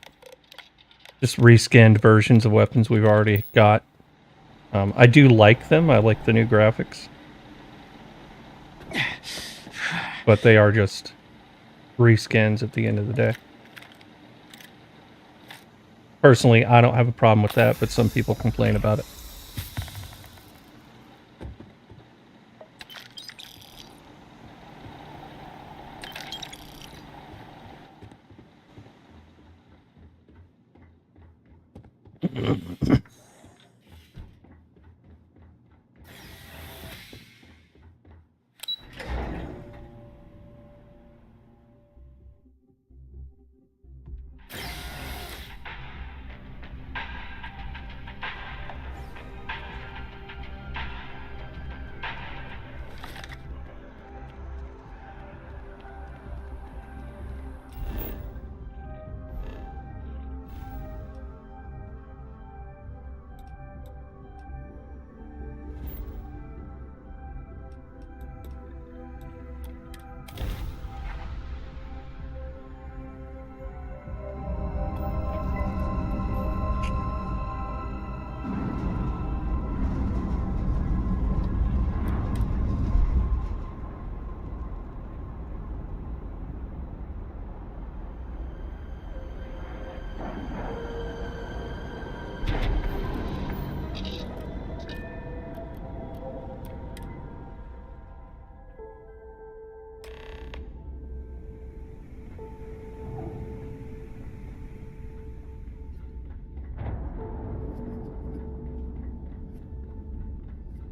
just reskinned versions of weapons we've already got. I do like them. I like the new graphics. But they are just reskins at the end of the day. Personally, I don't have a problem with that, but some people complain about it.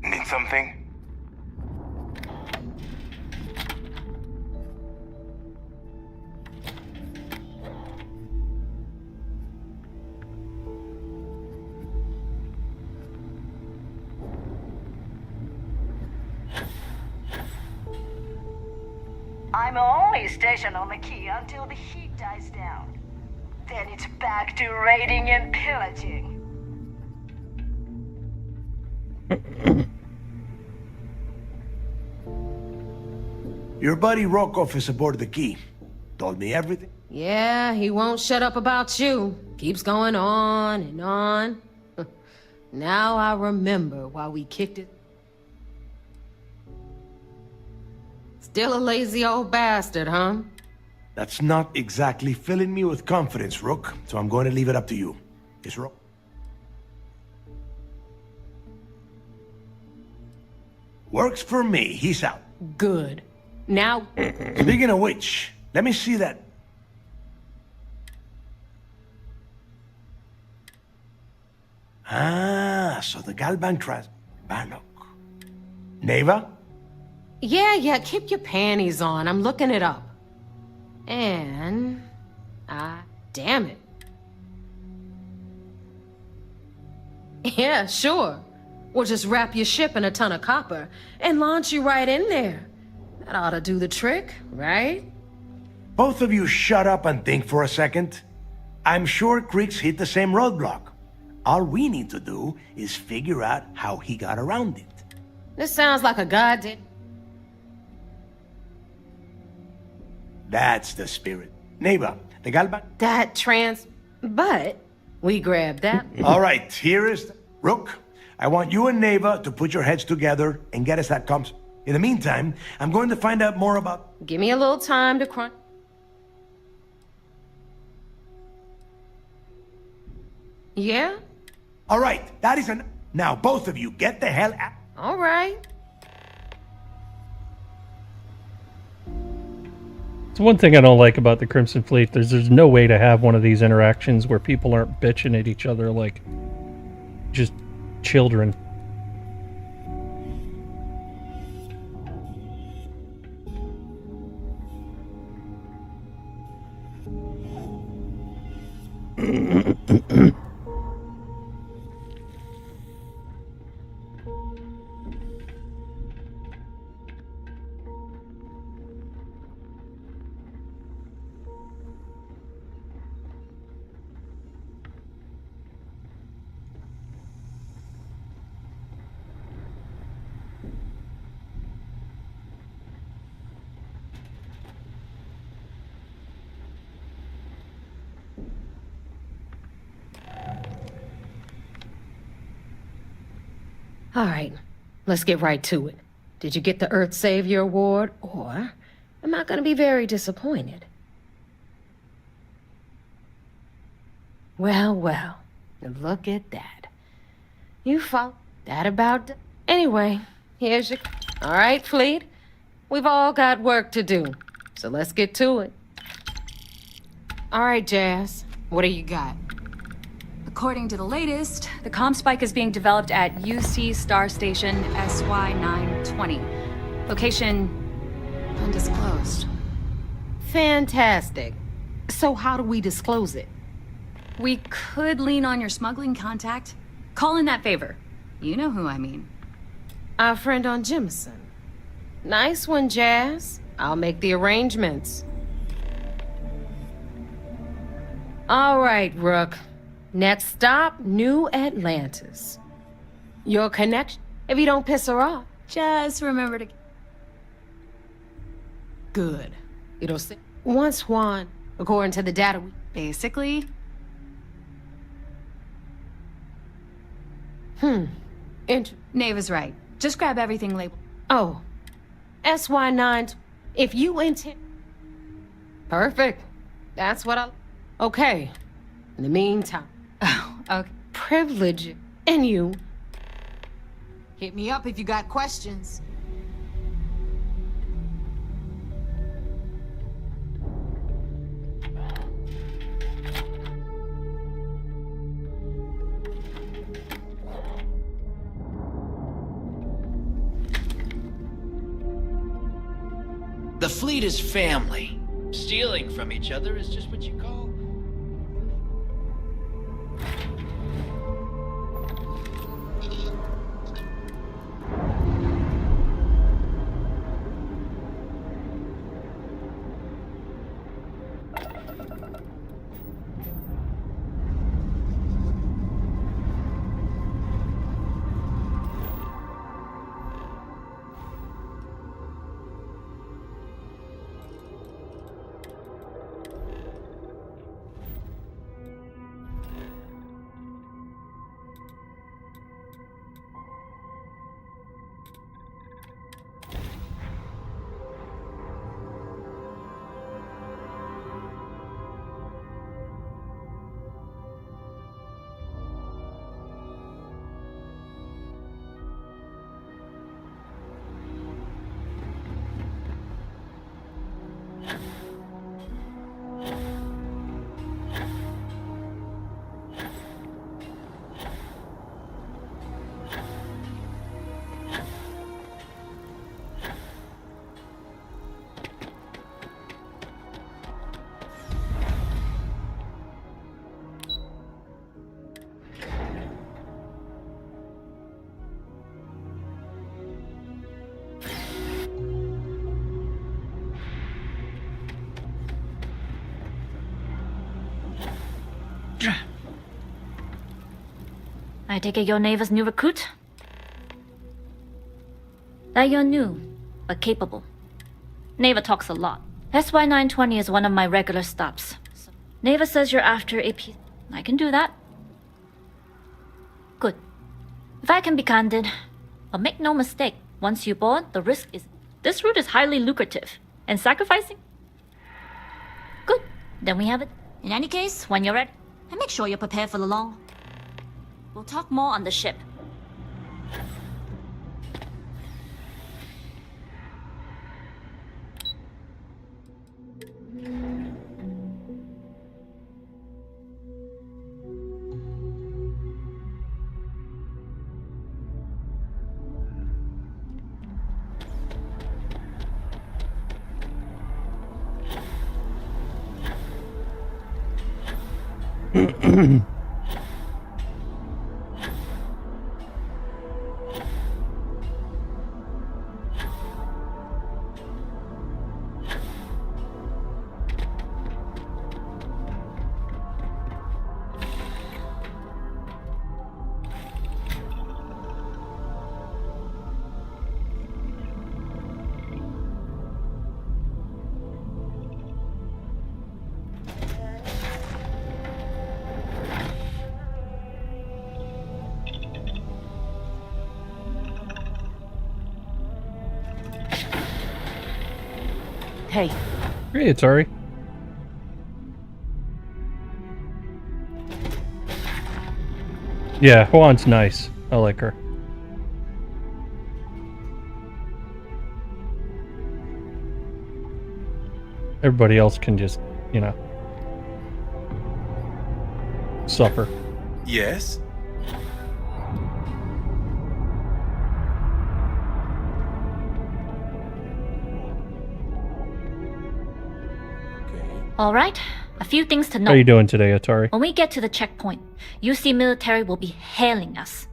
Need something? I'm only stationed on the key until the heat dies down. Then it's back to raiding and pillaging. Your buddy Rokov is aboard the key. Told me everything. Yeah, he won't shut up about you. Keeps going on and on. Now I remember why we kicked it. Still a lazy old bastard, huh? That's not exactly filling me with confidence, Rook, so I'm going to leave it up to you. Is Rook? Works for me. He's out. Good. Now... Speaking of which, let me see that. Ah, so the Galban Bannock. Neva? Yeah, keep your panties on. I'm looking it up. And... damn it. Yeah, sure. We'll just wrap your ship in a ton of copper and launch you right in there. That ought to do the trick, right? Both of you shut up and think for a second. I'm sure Creeks hit the same roadblock. All we need to do is figure out how he got around it. This sounds like a goddamn... That's the spirit. Neighbor, the Galban... But we grabbed that. All right, here is... Rook, I want you and Neva to put your heads together and get us that comps. In the meantime, I'm going to find out more about... Give me a little time to crunch. Yeah? All right, that is an... Now, both of you, get the hell out. All right. It's one thing I don't like about the Crimson Fleet. There's no way to have one of these interactions where people aren't bitching at each other like just children. All right, let's get right to it. Did you get the Earth Savior Award, or am I going to be very disappointed? Well, look at that. You followed that about... Anyway, here's your... All right, Fleet. We've all got work to do, so let's get to it. All right, Jazz, what do you got? According to the latest, the comm spike is being developed at UC Star Station SY-920. Location undisclosed. Fantastic. So how do we disclose it? We could lean on your smuggling contact. Call in that favor. You know who I mean. Our friend on Jemison. Nice one, Jazz. I'll make the arrangements. All right, Rook. Next stop, New Atlantis. Your connection, if you don't piss her off. Just remember to... Good. It'll say... Once one, according to the data we... Basically... Neva's right. Just grab everything labeled. Oh. SY9... If you intend... Perfect. That's what I... Okay. In the meantime... Oh, okay. Privilege. And you. Hit me up if you got questions. The fleet is family. Stealing from each other is just what you call... I take it you're Neva's new recruit? That you're new, but capable. Neva talks a lot. SY-920 is one of my regular stops. So Neva says you're after a piece. I can do that. Good. If I can be candid, but make no mistake, once you board, the risk is... This route is highly lucrative. And sacrificing? Good. Then we have it. In any case, when you're ready, and make sure you're prepared for the long... We'll talk more on the ship. Hey. Hey, Atari. Yeah, Juan's nice. I like her. Everybody else can just, you know, suffer. Yes? All right, a few things to note. How you doing today, Atari? When we get to the checkpoint, UC military will be hailing us.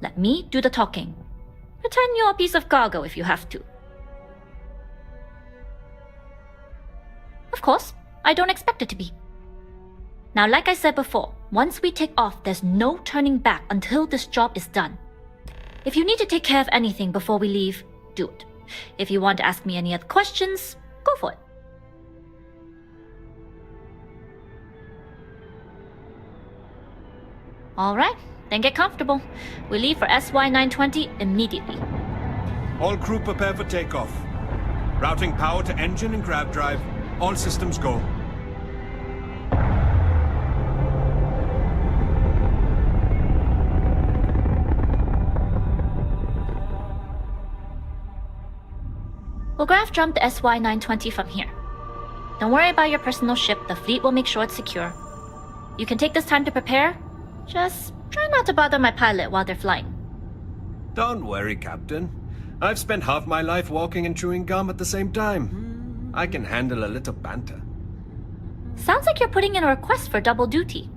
Let me do the talking. Pretend you're a piece of cargo if you have to. Of course, I don't expect it to be. Now, like I said before, once we take off, there's no turning back until this job is done. If you need to take care of anything before we leave, do it. If you want to ask me any other questions, go for it. Alright, then get comfortable. We leave for SY-920 immediately. All crew prepare for takeoff. Routing power to engine and grab drive. All systems go. We'll graph jump the SY-920 from here. Don't worry about your personal ship, the fleet will make sure it's secure. You can take this time to prepare. Just try not to bother my pilot while they're flying. Don't worry, Captain. I've spent half my life walking and chewing gum at the same time. I can handle a little banter. Sounds like you're putting in a request for double duty.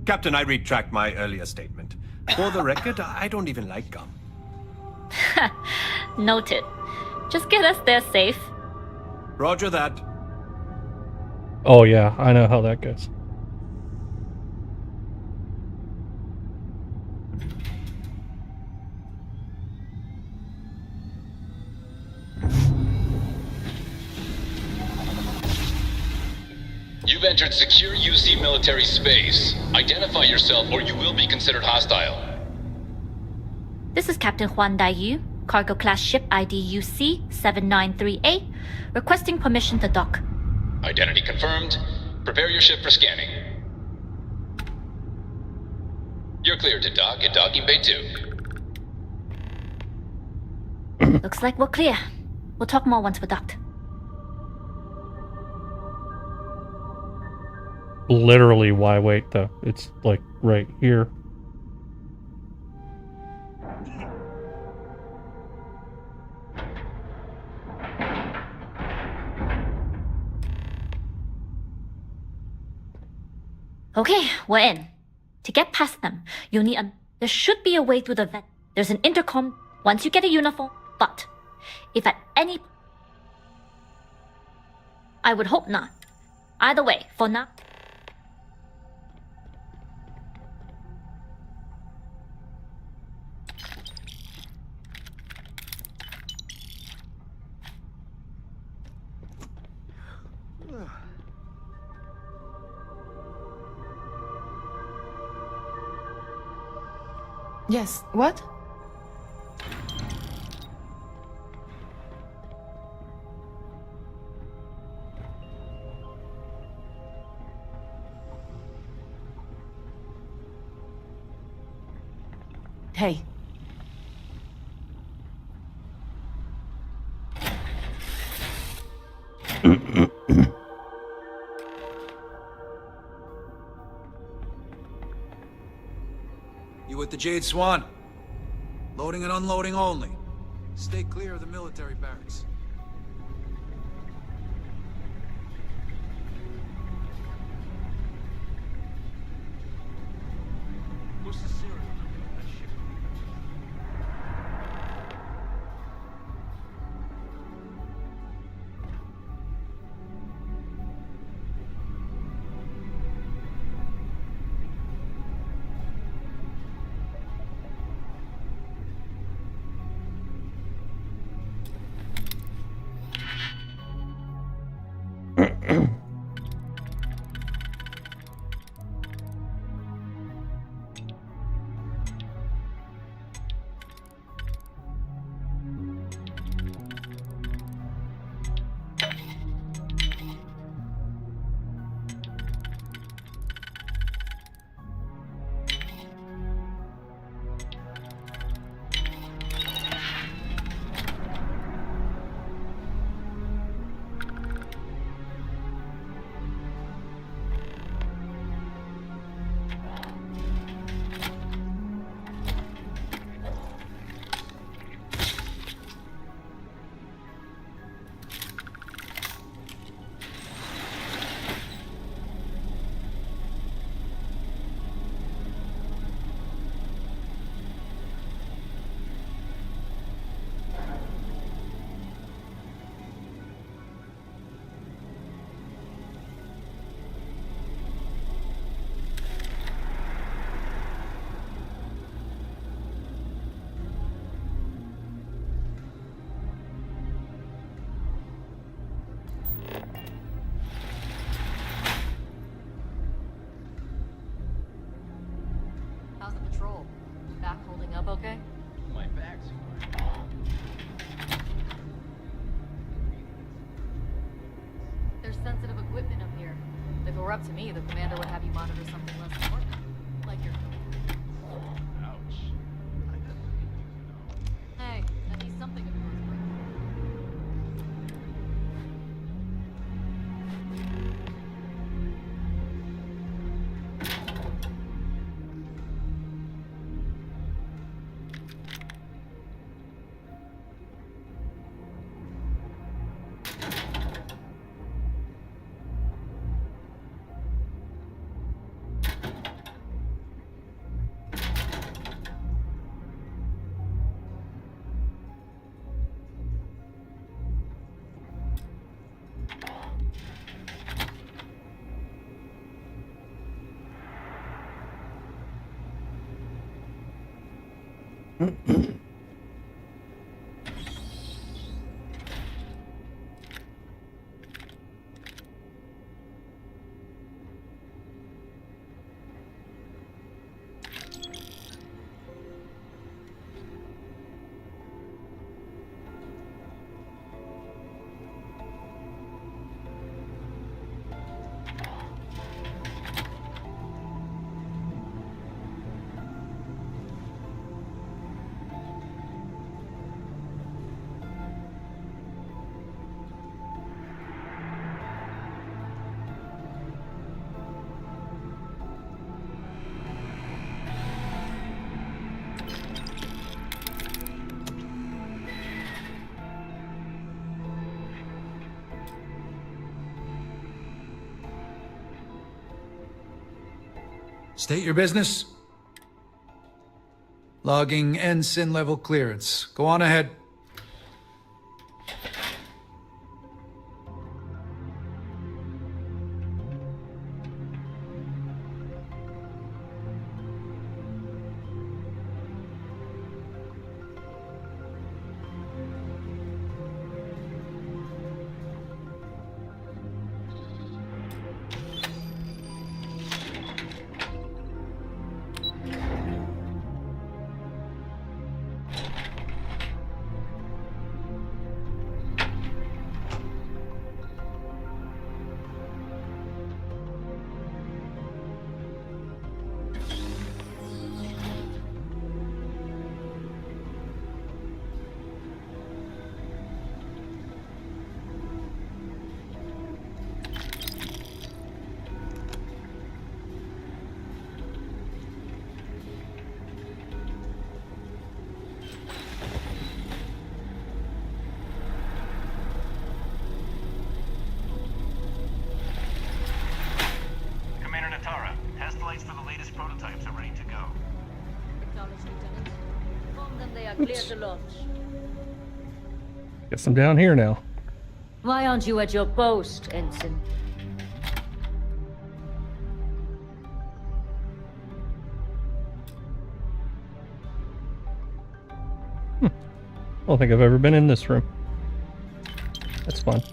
Captain, I retract my earlier statement. For the record, I don't even like gum. Noted. Just get us there safe. Roger that. Oh yeah, I know how that goes. You've entered secure UC military space. Identify yourself or you will be considered hostile. This is Captain Huan Daiyu, cargo class ship ID UC 793A, requesting permission to dock. Identity confirmed. Prepare your ship for scanning. You're cleared to dock at docking bay 2. Looks like we're clear. We'll talk more once we're docked. Literally, why wait though? It's like right here. Okay, we're in. To get past them, you'll need a... There should be a way through the vent. There's an intercom once you get a uniform, but if at any... I would hope not. Either way, for now... Yes, what? Hey. You with the Jade Swan? Loading and unloading only. Stay clear of the military barracks. What's the serial number of that ship? How's the patrol? Back holding up okay? My back's There's sensitive equipment up here. If it were up to me, the commander would have you monitor something less important. Like your... Ouch. Hey, at least something of yours breaks. State your business. Logging ensign level clearance. Go on ahead. clear the loft. Guess I'm down here now. Why aren't you at your post, Ensign? I don't think I've ever been in this room. That's fun.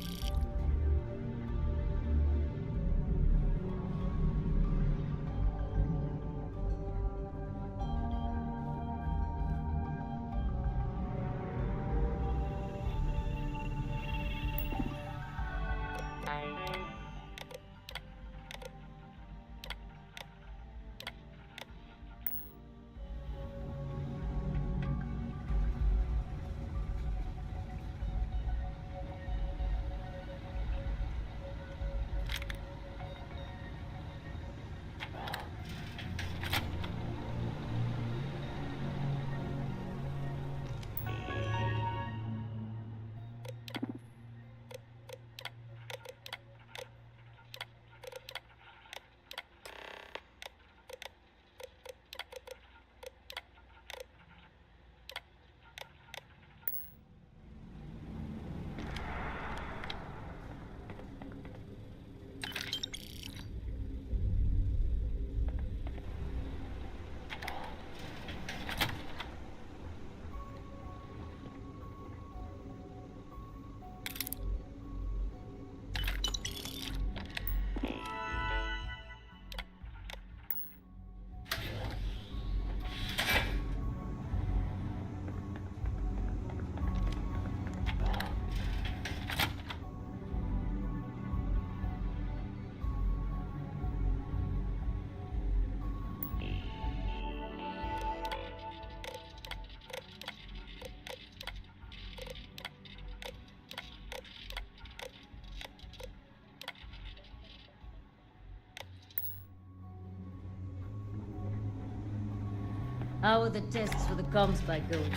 How are the tests for the comms spike going?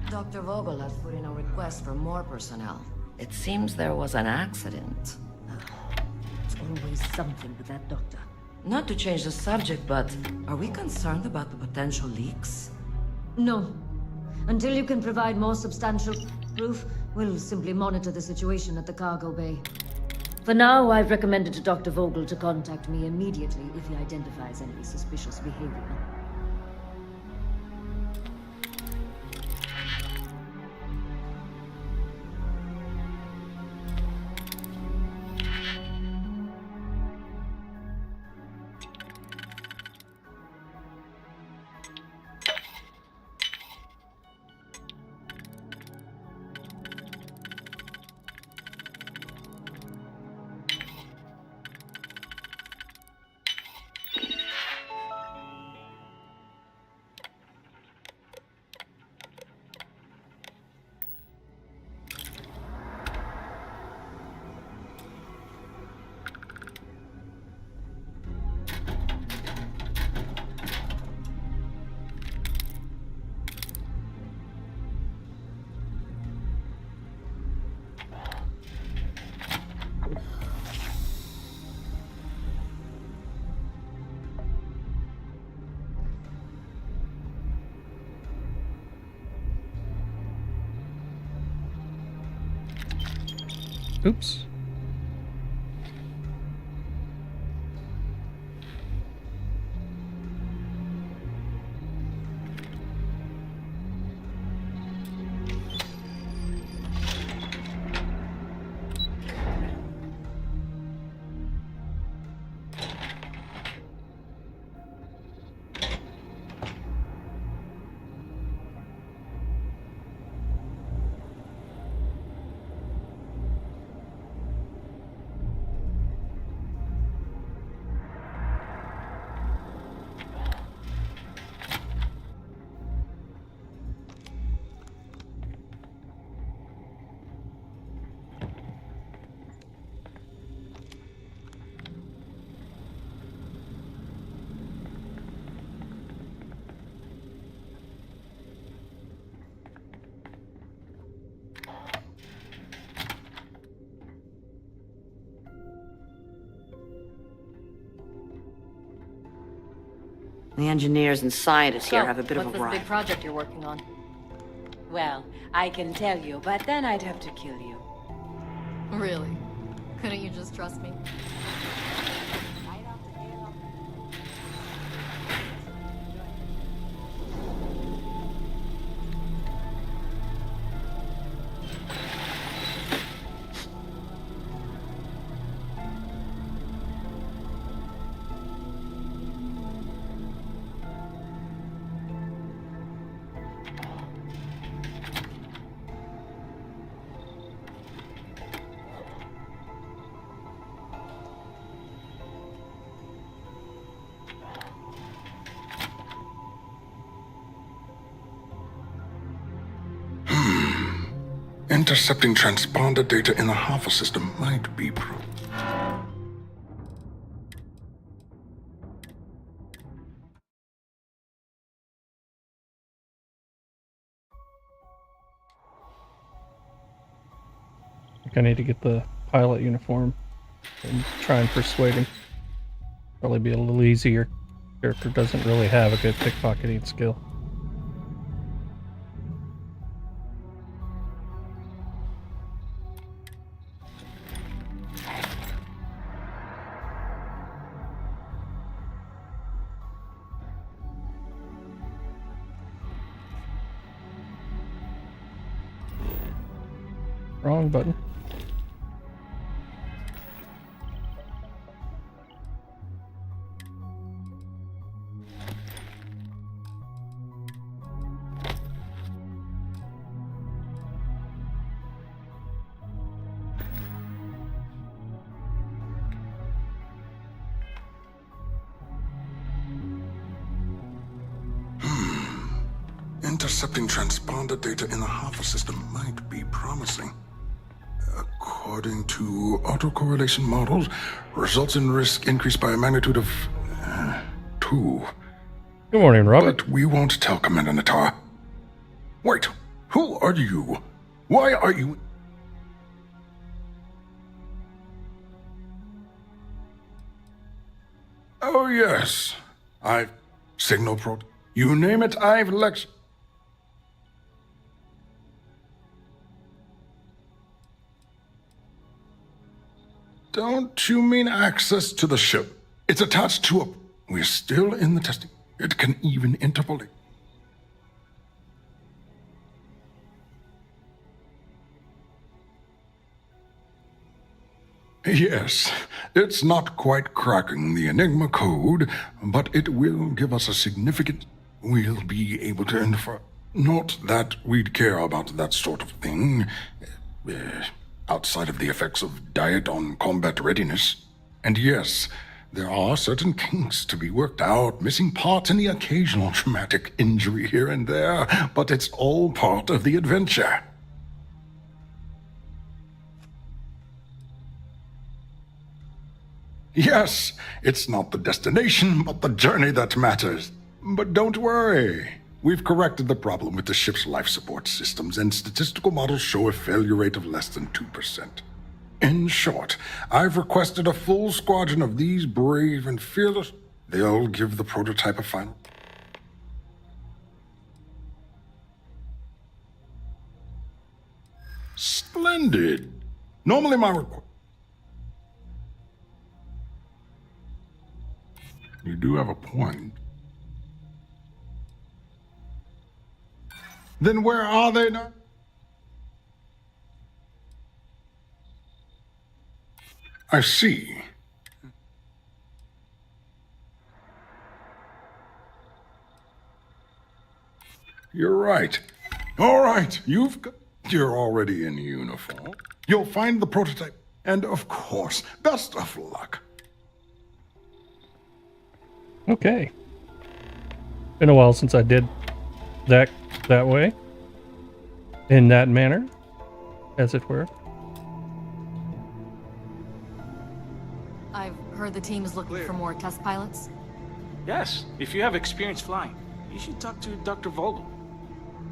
Dr. Vogel has put in a request for more personnel. It seems there was an accident. It's always something with that doctor. Not to change the subject, but are we concerned about the potential leaks? No. Until you can provide more substantial proof, we'll simply monitor the situation at the cargo bay. For now, I've recommended to Dr. Vogel to contact me immediately if he identifies any suspicious behavior. Oops. The engineers and scientists here have a bit of a what's this rival. big project you're working on? Well, I can tell you, but then I'd have to kill you. Really? Couldn't you just trust me? Intercepting transponder data in the Hoffa system might be I think I need to get the pilot uniform and try and persuade him. Probably be a little easier. Character doesn't really have a good pickpocketing skill. Wrong button. Intercepting transponder data in the Hoffa system might be promising. According to autocorrelation models, results in risk increased by a magnitude of 2. Good morning, Robert. But we won't tell Commander Natar. Wait, who are you? Why are you... Oh yes, I've... Signal Prot... You name it, I've lectured... Don't you mean access to the ship? It's attached to a... We're still in the testing. It can even interpolate. Yes, it's not quite cracking the Enigma code, but it will give us a significant... We'll be able to infer... Not that we'd care about that sort of thing. Outside of the effects of diet on combat readiness. And yes, there are certain kinks to be worked out, missing parts and the occasional traumatic injury here and there, but it's all part of the adventure. Yes, it's not the destination, but the journey that matters. But don't worry. We've corrected the problem with the ship's life support systems, and statistical models show a failure rate of less than 2%. In short, I've requested a full squadron of these brave and fearless... They'll give the prototype a final... Splendid. Normally my request... You do have a point. Then where are they now? I see. You're right. All right, you're already in uniform. You'll find the prototype. And of course, best of luck. Okay. Been a while since I did that way. In that manner, as it were. I've heard the team is looking for more test pilots. Yes, if you have experience flying, you should talk to Dr. Vogel.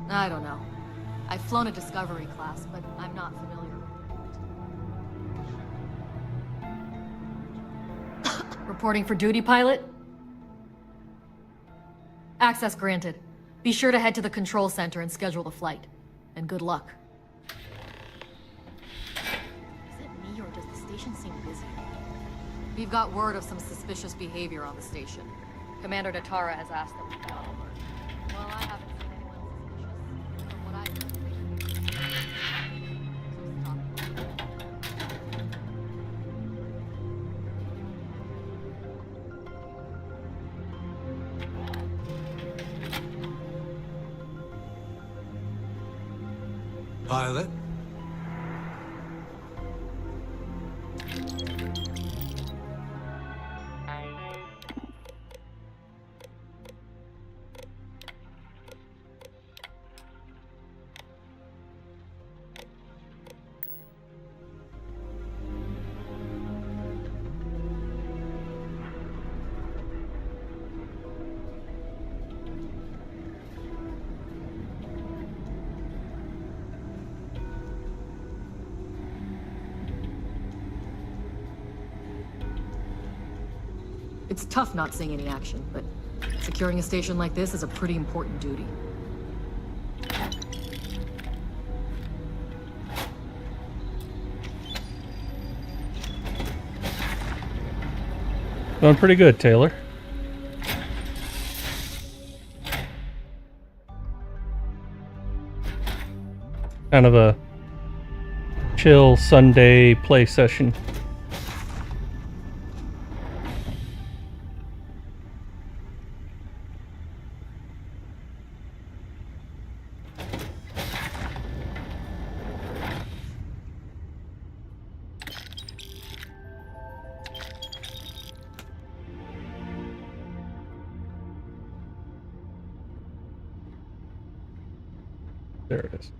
I don't know. I've flown a Discovery class, but I'm not familiar. Reporting for duty, pilot? Access granted. Be sure to head to the control center and schedule the flight. And good luck. Is it me or does the station seem busy? We've got word of some suspicious behavior on the station. Commander Natara has asked that we get on alert. Well, I haven't seen anyone suspicious. From what I've heard, Pilot? it's tough not seeing any action, but securing a station like this is a pretty important duty. Doing pretty good, Taylor. Kind of a chill Sunday play session. There it is.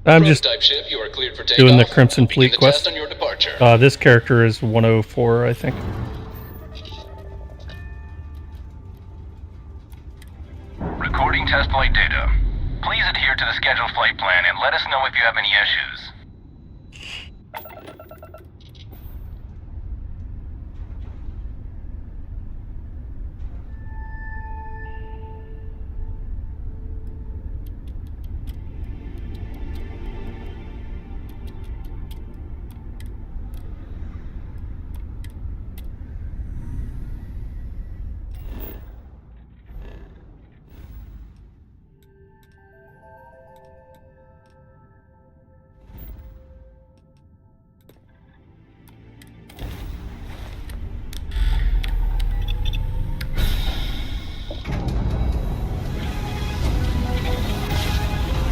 I'm just Prototype ship, you are cleared for doing the takeoff. Crimson Begin Fleet the quest. test on your departure. This character is 104, I think. Recording test flight data. Please adhere to the scheduled flight plan and let us know if you have any issues.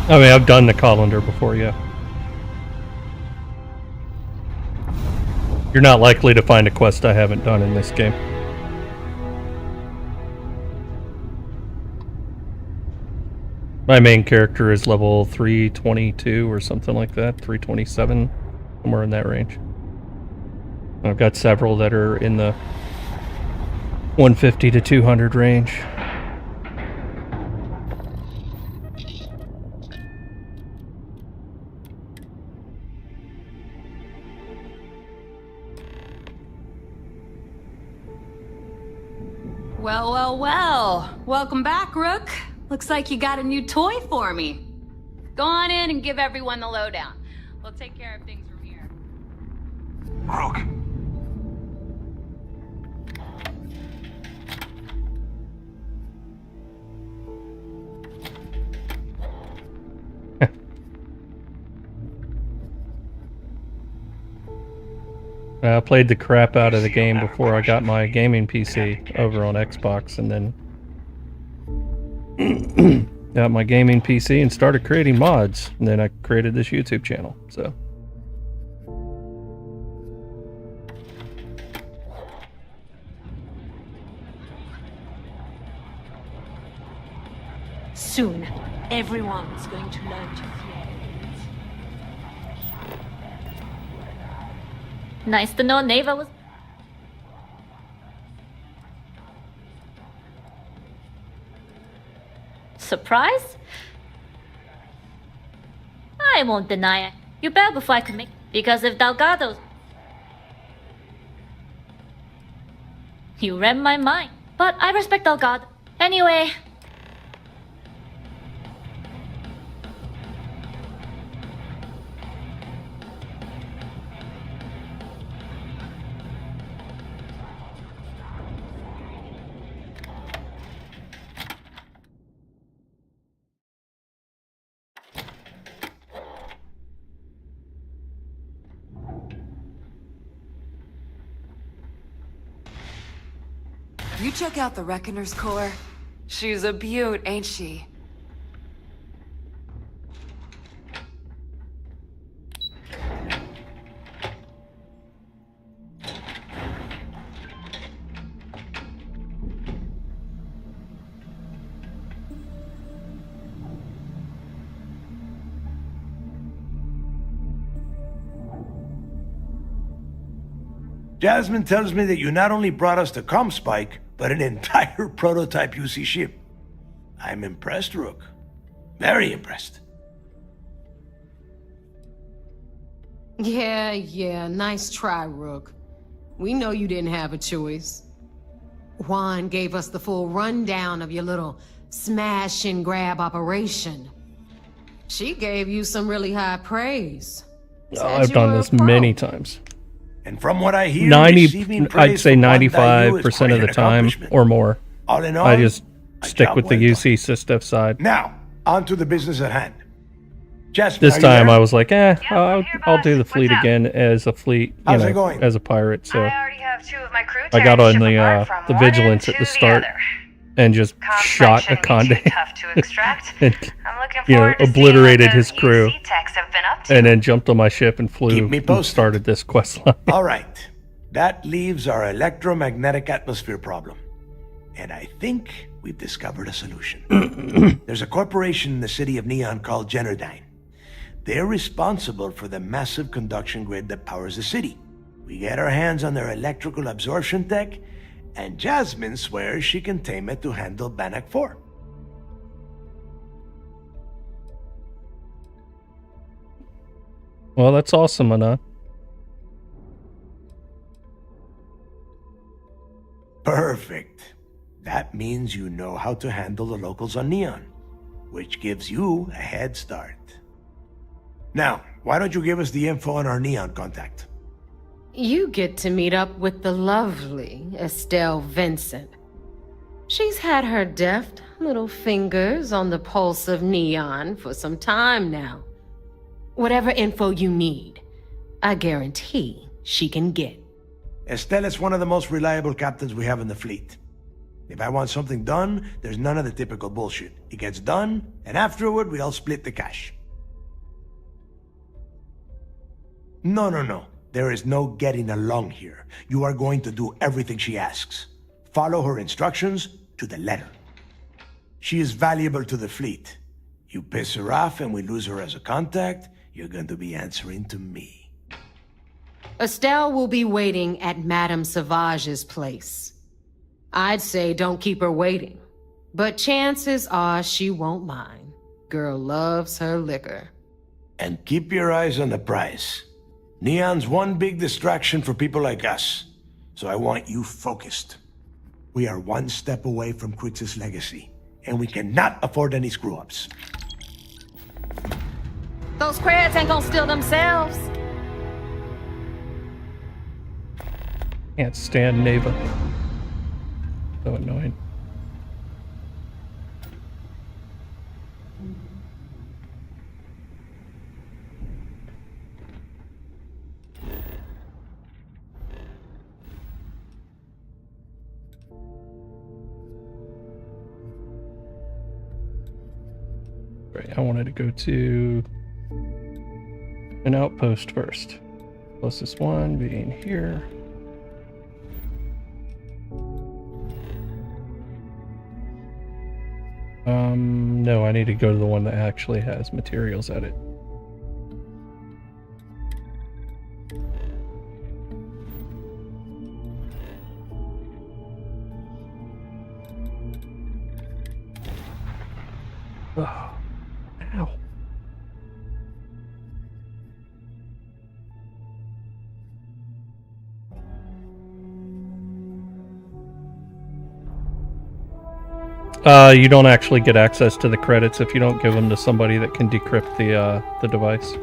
I mean, I've done the Colander before, yeah. You're not likely to find a quest I haven't done in this game. My main character is level 322 or something like that, 327, somewhere in that range. I've got several that are in the 150 to 200 range. Well, well, well. Welcome back, Rook. Looks like you got a new toy for me. Go on in and give everyone the lowdown. We'll take care of things from here. Rook. I played the crap out of the game before I got my gaming PC over on Xbox, and then got my gaming PC and started creating mods, and then I created this YouTube channel, so. Soon, everyone's going to learn to fear. Nice to know Neva was... Surprise? I won't deny it. You better before I can make... Because if Delgado's... You read my mind. But I respect Delgado. Anyway, You check out the Reckoner's core. She's a beaut, ain't she? Jasmine tells me that you not only brought us the Comspike, but an entire prototype UC ship. I'm impressed, Rook. Very impressed. Yeah, nice try, Rook. We know you didn't have a choice. Juan gave us the full rundown of your little smash and grab operation. She gave you some really high praise. I've done this many times. And from what I hear, 90, I'd say 95% of the time or more. All in all, I just stick job with the well UC Sysdev side. Now, on to the business at hand. Jasmine, This are you time there? I was like, I'll do the fleet again as a fleet, How's it going? as a pirate. So already have 2 of my crew I got tearing on the ship apart the from one vigilance end at the to start other. and just shot a shouldn't be Conde too tough to extract. and I'm looking forward to seeing obliterated what his those crew, UC techs have been up to. and then jumped on my ship and flew Keep me and posted. started this quest line. All right. That leaves our electromagnetic atmosphere problem. And I think we've discovered a solution. There's a corporation in the city of Neon called Generdyne. They're responsible for the massive conduction grid that powers the city. We get our hands on their electrical absorption tech, and Jasmine swears she can tame it to handle Bannock 4. Well, that's awesome, Anna. Perfect. That means you know how to handle the locals on Neon, which gives you a head start. Now, why don't you give us the info on our Neon contact? You get to meet up with the lovely Estelle Vincent. She's had her deft little fingers on the pulse of Neon for some time now. Whatever info you need, I guarantee she can get. Estelle is one of the most reliable captains we have in the fleet. If I want something done, there's none of the typical bullshit. It gets done, and afterward we all split the cash. No. There is no getting along here. You are going to do everything she asks. Follow her instructions to the letter. She is valuable to the fleet. You piss her off and we lose her as a contact, you're going to be answering to me. Estelle will be waiting at Madame Savage's place. I'd say don't keep her waiting, but chances are she won't mind. Girl loves her liquor. And keep your eyes on the prize. Neon's one big distraction for people like us, so I want you focused. We are one step away from Crix's legacy, and we cannot afford any screw-ups. Those crabs ain't gonna steal themselves. Can't stand Neva. So annoying. Right, I wanted to go to an outpost first. Closest one being here. No, I need to go to the one that actually has materials at it. Oh, ow. You don't actually get access to the credits if you don't give them to somebody that can decrypt the device.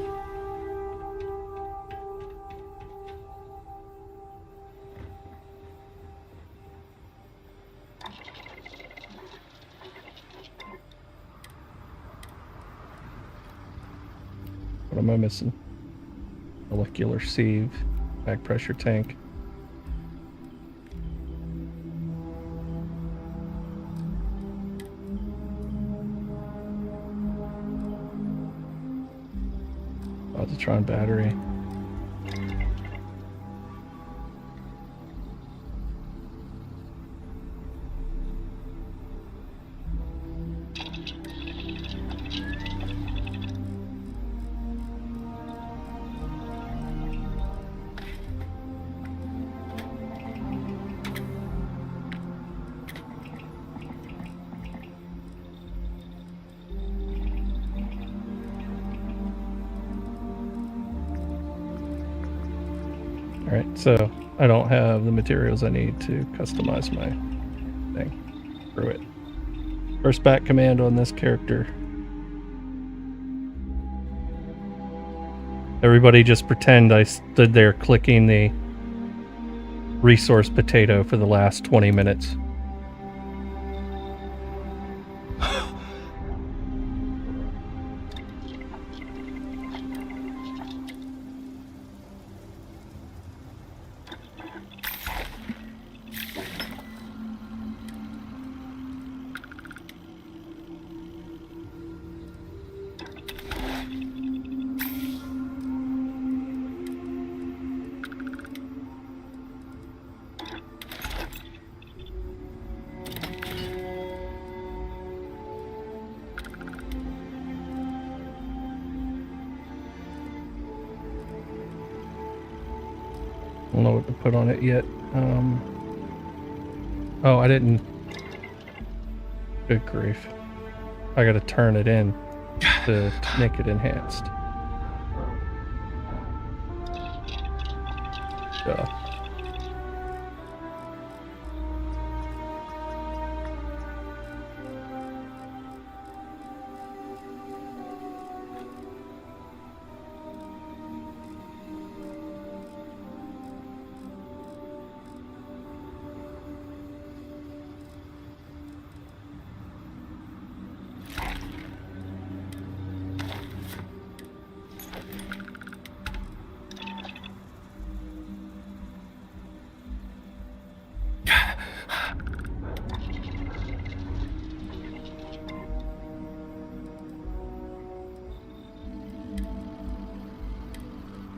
What am I missing? Molecular sieve, back pressure tank. Positron battery. Alright, so I don't have the materials I need to customize my thing. Screw it. First back command on this character. Everybody just pretend I stood there clicking the resource potato for the last 20 minutes. I don't know what to put on it yet. Oh, I didn't. Good grief. I gotta turn it in to make it enhanced. Duh.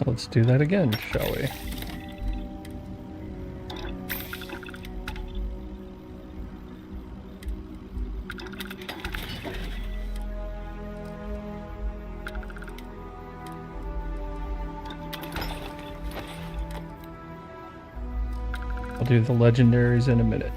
Let's do that again, shall we? I'll do the legendaries in a minute.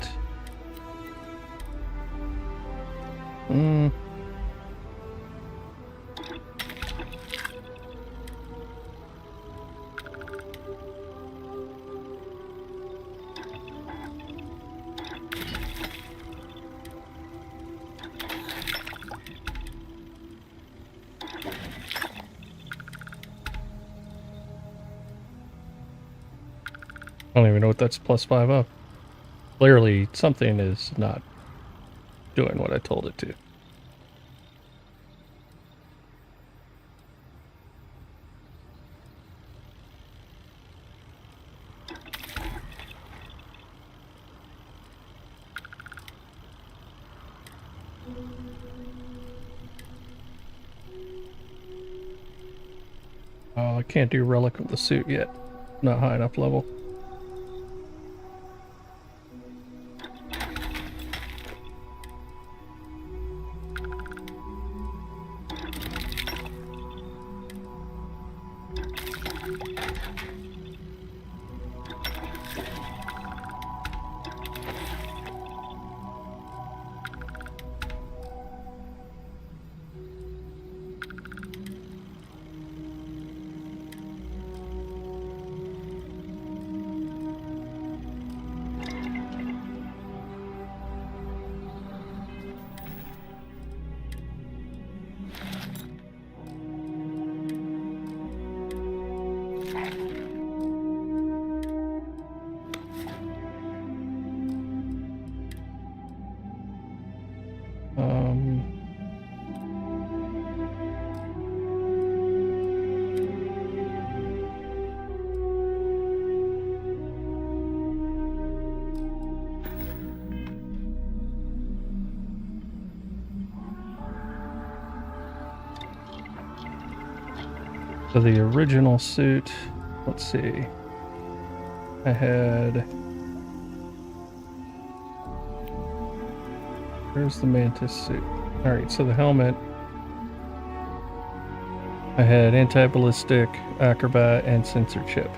I don't even know what that's +5 of. Clearly, something is not doing what I told it to. Oh, I can't do Relic of the Suit yet. Not high enough level. So the original suit, let's see. I had... Where's the Mantis suit? Alright, so the helmet. I had anti-ballistic, acrobat, and sensor chip.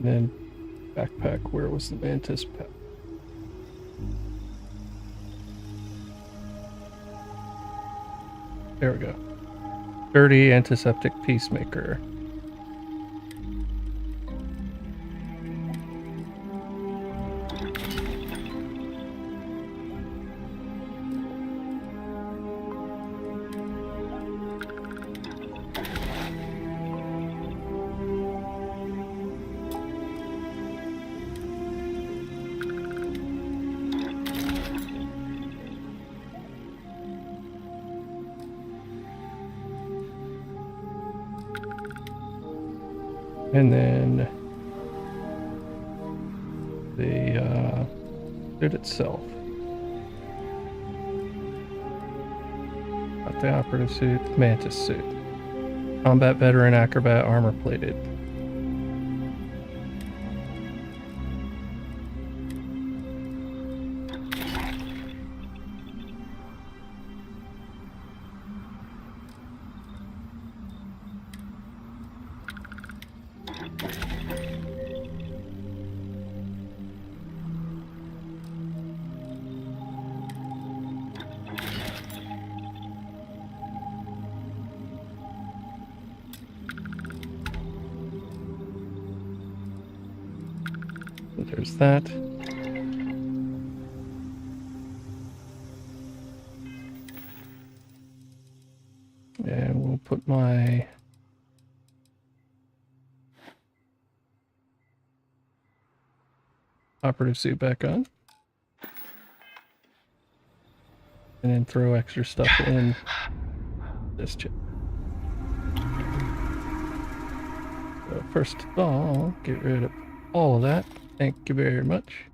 And then backpack, where was the Mantis pack? There we go. Dirty antiseptic peacemaker. And then the suit itself. Not the operative suit, the Mantis suit. Combat veteran, acrobat, armor plated. So there's that. And we'll put my operative suit back on. And then throw extra stuff in this chip. So first of all, get rid of all of that. Thank you very much.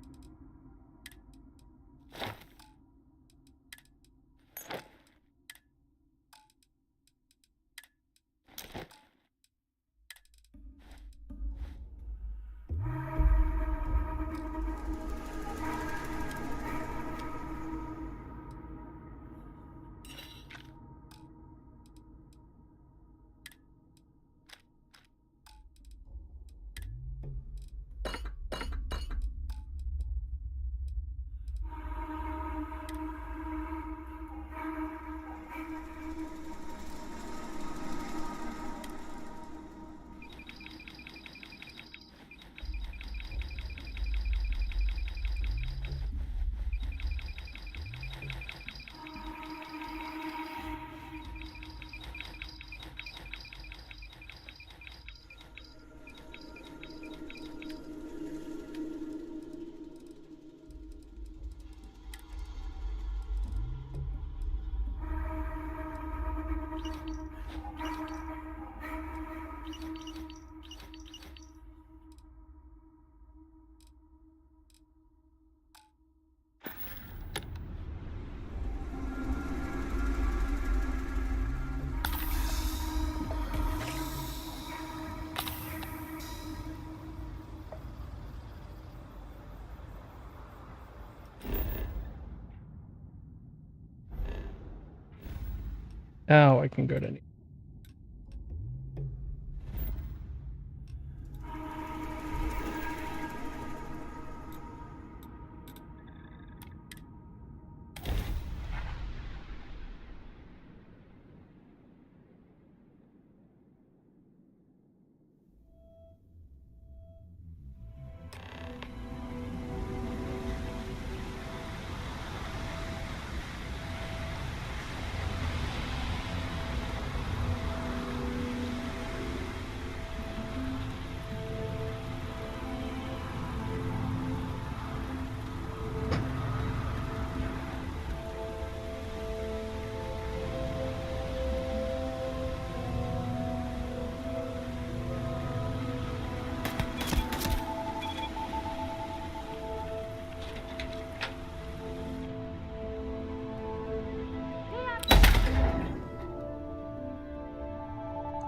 Now I can go to...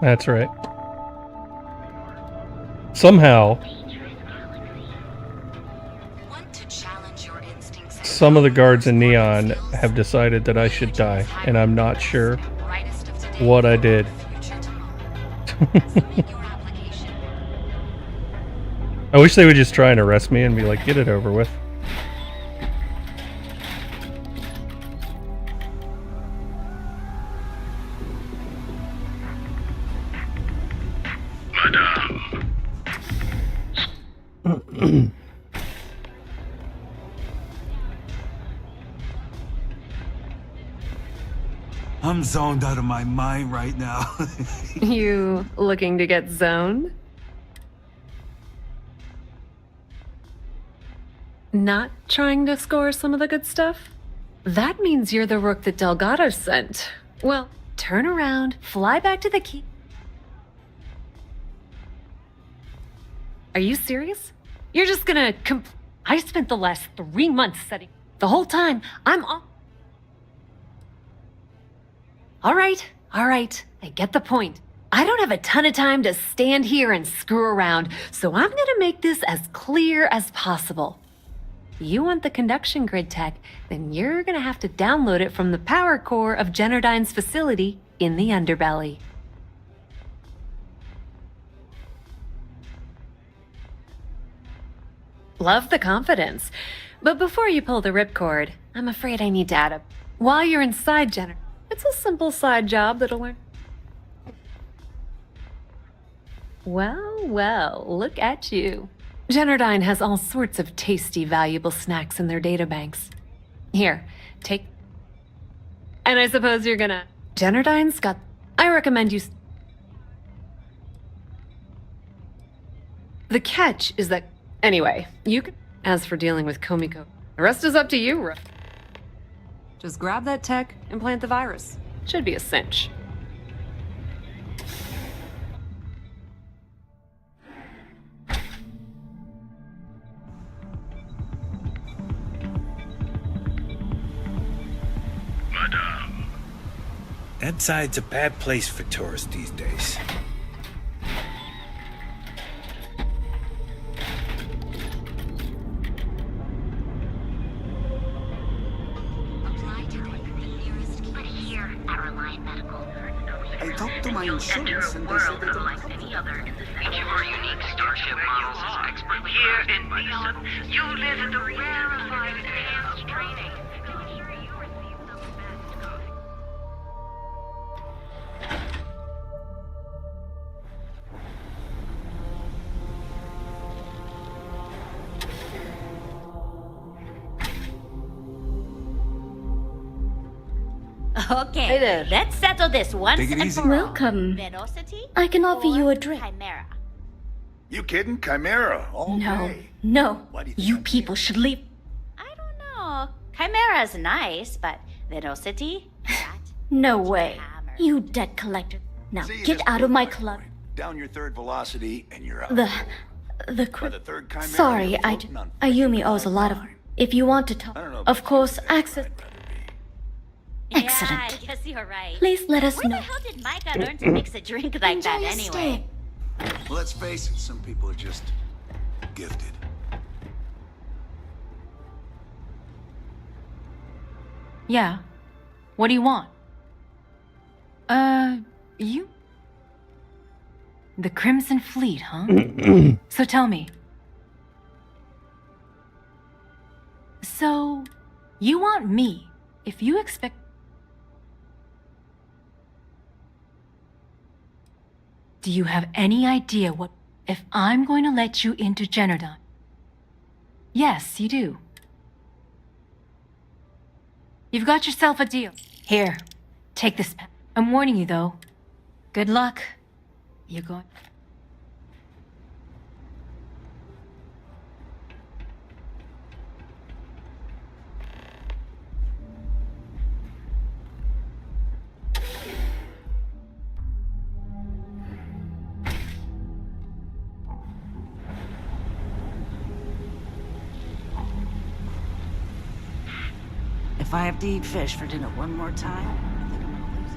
That's right. Somehow, some of the guards in Neon have decided that I should die, and I'm not sure what I did. I wish they would just try and arrest me and be like, get it over with. I'm zoned out of my mind right now. You looking to get zoned? Not trying to score some of the good stuff? That means you're the rook that Delgado sent. Well, turn around, fly back to the key. Are you serious? You're just gonna I spent the last 3 months setting. The whole time, I'm on. All right. I get the point. I don't have a ton of time to stand here and screw around, so I'm gonna make this as clear as possible. You want the conduction grid tech, then you're gonna have to download it from the power core of Generdyne's facility in the underbelly. Love the confidence. But before you pull the ripcord, I'm afraid I need to add while you're inside Generdyne, it's a simple side job that'll learn. Well, look at you. Generdyne has all sorts of tasty, valuable snacks in their databanks. Here, take. And I suppose you're gonna. Generdyne's got. I recommend you. The catch is that. Anyway, you can. As for dealing with Komiko, the rest is up to you, Rook. Just grab that tech and plant the virus. Should be a cinch. Madame. That side's a bad place for tourists these days. I talked to my insurance and they said they don't cover it. Each of our unique starship models is expertly here in Neon. You live in the rarefied advanced training. Okay, let's settle this once Take it and easy. for all. Welcome. Velocity I can offer you a drink. Chimera. You kidding? Chimera? No. You people should leave. No, Chimera's nice, but Velocity? No way. You debt collector. Now get out of my club. Down your third velocity and you're out. The By the third chimera, Sorry, you're floating on Ayumi owes a lot of. If you want to talk, of course, access. Excellent. Yeah, I guess you're right. Please let us Where know. the hell did Micah learn to mix a drink like that anyway? Well, let's face it, some people are just gifted. Yeah. What do you want? You? The Crimson Fleet, huh? So tell me. So, you want me, if you expect... Do you have any idea what... if I'm going to let you into Generdyne? Yes, you do. You've got yourself a deal. Here, take this pen. I'm warning you, though. Good luck. You're going... If I have to eat fish for dinner one more time, I think I'm gonna lose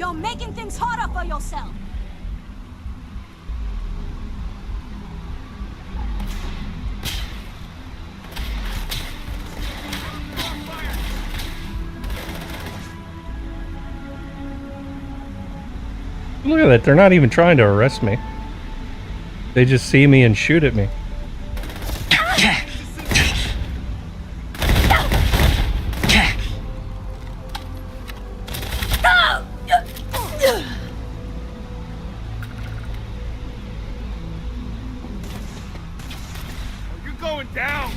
You're making things harder for yourself. Look at that, they're not even trying to arrest me. They just see me and shoot at me. You're going down!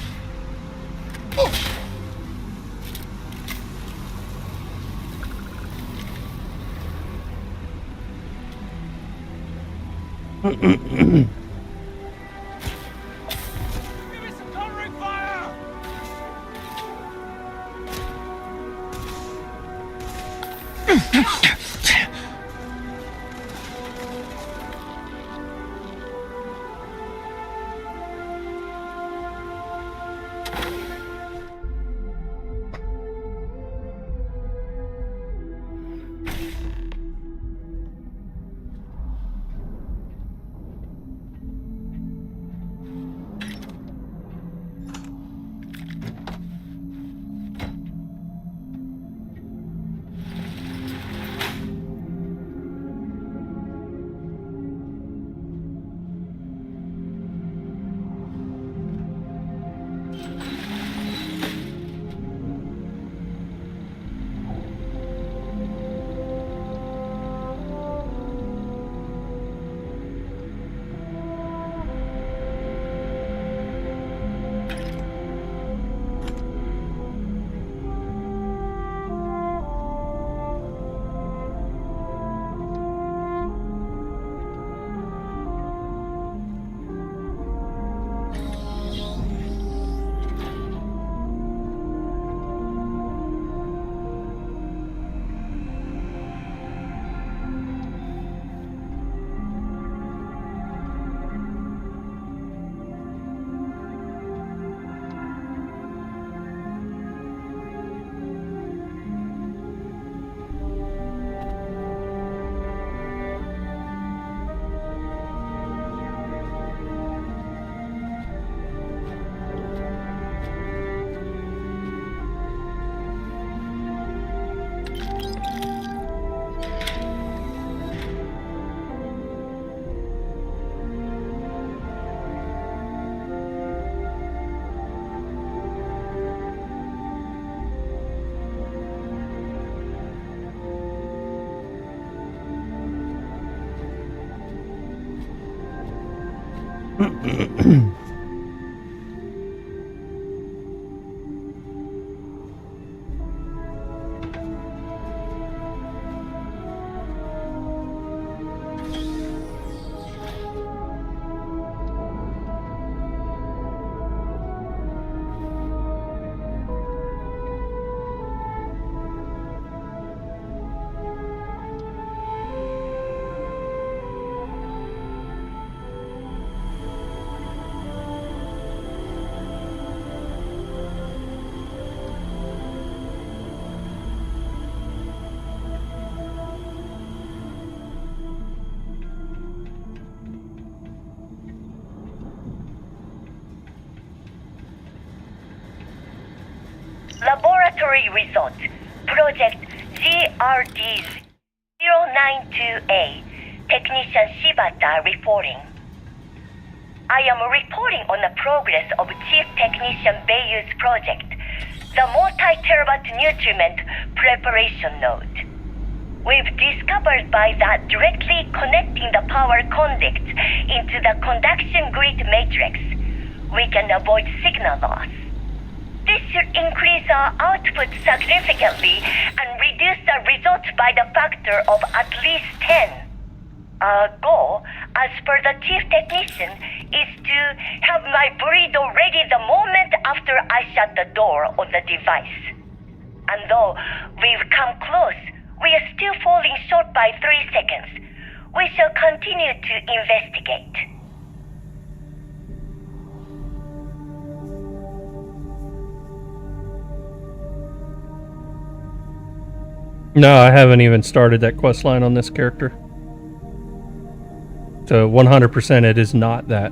Laboratory result. Project GRD-092A. Technician Shibata reporting. I am reporting on the progress of Chief Technician Beiyu's project, the multi-terabyte nutriment preparation node. We've discovered by that directly connecting the power conducts into the conduction grid matrix, we can avoid signal loss. This should increase our output significantly and reduce the results by the factor of at least 10. Our goal, as per the chief technician, is to have my burrito ready the moment after I shut the door on the device. And though we've come close, we are still falling short by 3 seconds. We shall continue to investigate. No, I haven't even started that quest line on this character. So 100% it is not that.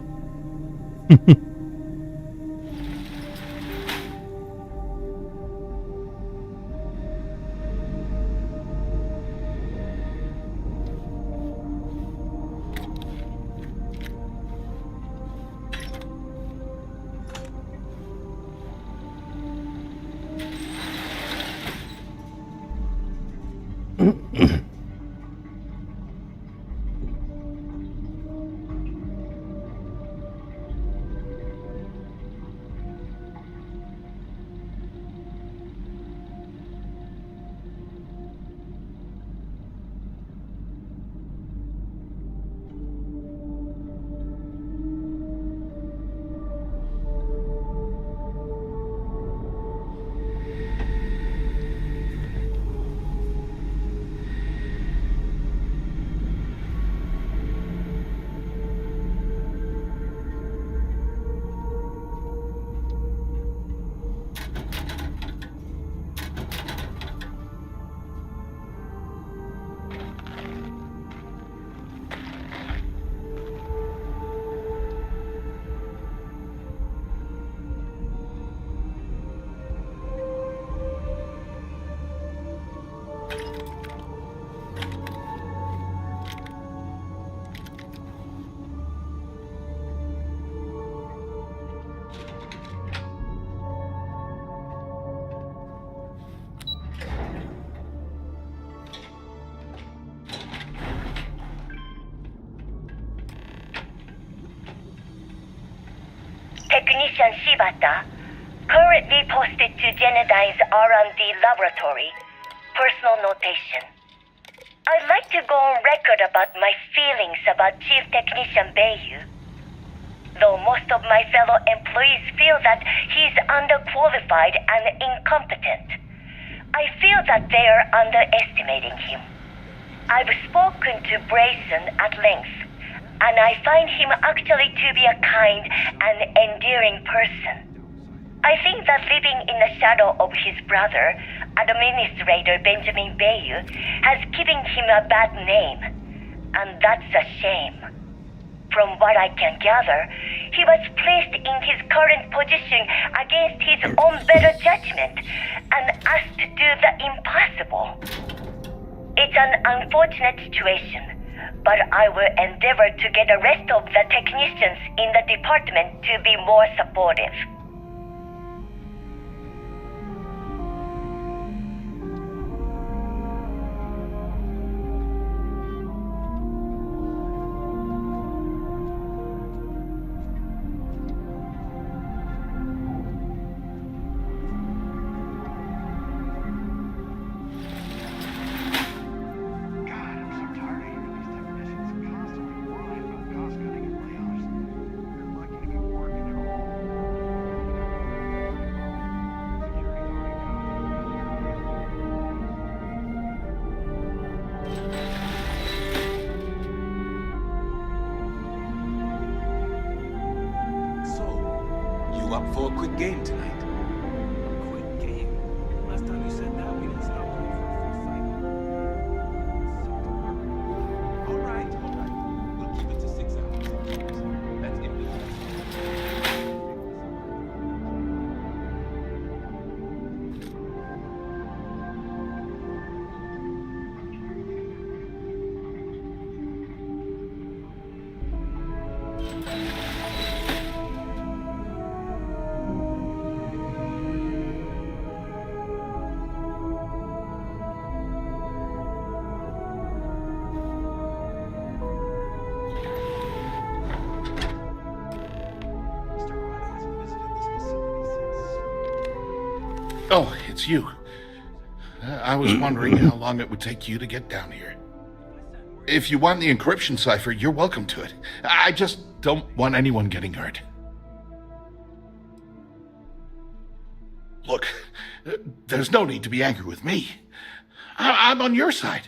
Technician Shibata, currently posted to Genodyne's R&D laboratory. Personal notation. I'd like to go on record about my feelings about Chief Technician Bayu. Though most of my fellow employees feel that he's underqualified and incompetent, I feel that they are underestimating him. I've spoken to Brayson at length, and I find him actually to be a kind and endearing person. I think that living in the shadow of his brother, Administrator Benjamin Bayu, has given him a bad name, and that's a shame. From what I can gather, he was placed in his current position against his own better judgment and asked to do the impossible. It's an unfortunate situation, but I will endeavor to get the rest of the technicians in the department to be more supportive. Up for a quick game tonight. Quick game? Last time you said that, we didn't stop going for a full fight. All right. We'll keep it to 6 hours. That's if we Oh, it's you. I was wondering how long it would take you to get down here. If you want the encryption cipher, you're welcome to it. I just don't want anyone getting hurt. Look, there's no need to be angry with me. I'm on your side.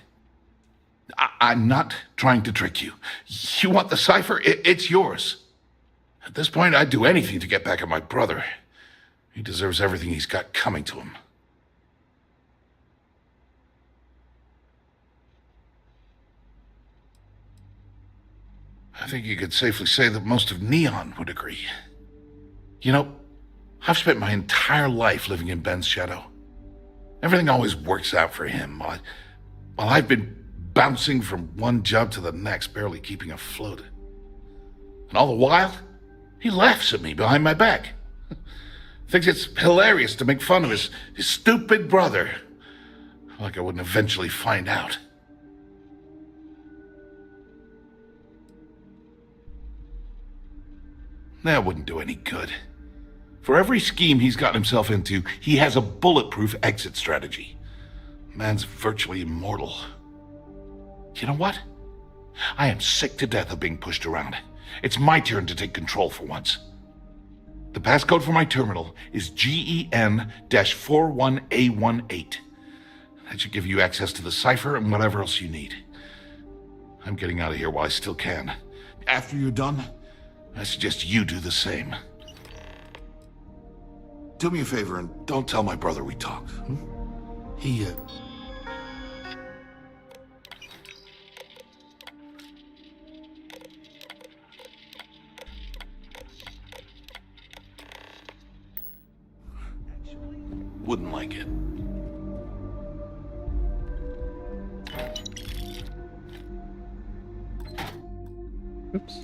I'm not trying to trick you. You want the cipher? It's yours. At this point, I'd do anything to get back at my brother. He deserves everything he's got coming to him. I think you could safely say that most of Neon would agree. You know, I've spent my entire life living in Ben's shadow. Everything always works out for him, while I've been bouncing from one job to the next, barely keeping afloat. And all the while, he laughs at me behind my back. Thinks it's hilarious to make fun of his stupid brother. Like I wouldn't eventually find out. That wouldn't do any good. For every scheme he's gotten himself into, he has a bulletproof exit strategy. Man's virtually immortal. You know what? I am sick to death of being pushed around. It's my turn to take control for once. The passcode for my terminal is GEN-41A18. That should give you access to the cipher and whatever else you need. I'm getting out of here while I still can. After you're done, I suggest you do the same. Do me a favor and don't tell my brother we talked. He, wouldn't like it. Oops.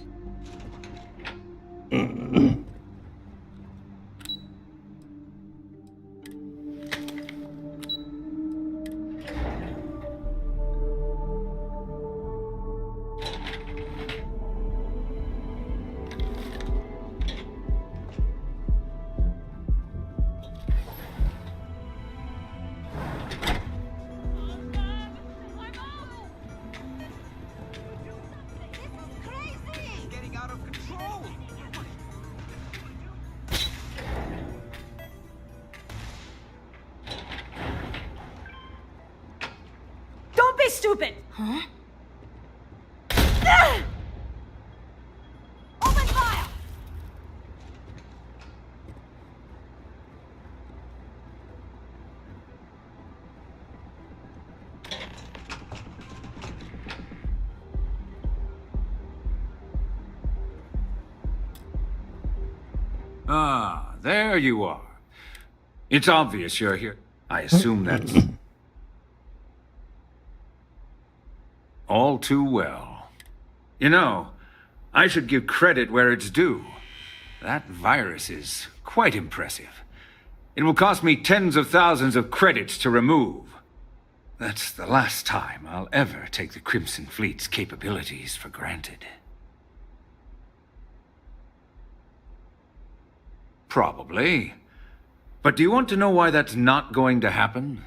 Don't be stupid! Huh? Open fire! Ah, there you are. It's obvious you're here. I assume that's all too well. You know, I should give credit where it's due. That virus is quite impressive. It will cost me tens of thousands of credits to remove. That's the last time I'll ever take the Crimson Fleet's capabilities for granted. Probably. But do you want to know why that's not going to happen?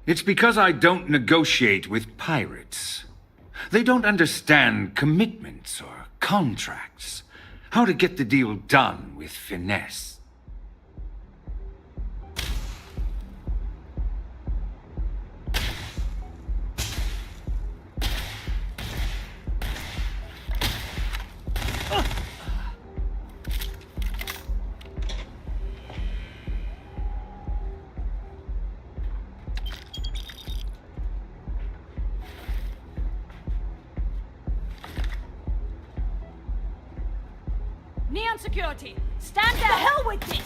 It's because I don't negotiate with pirates. They don't understand commitments or contracts. How to get the deal done with finesse. Neon security, stand down! The hell with this!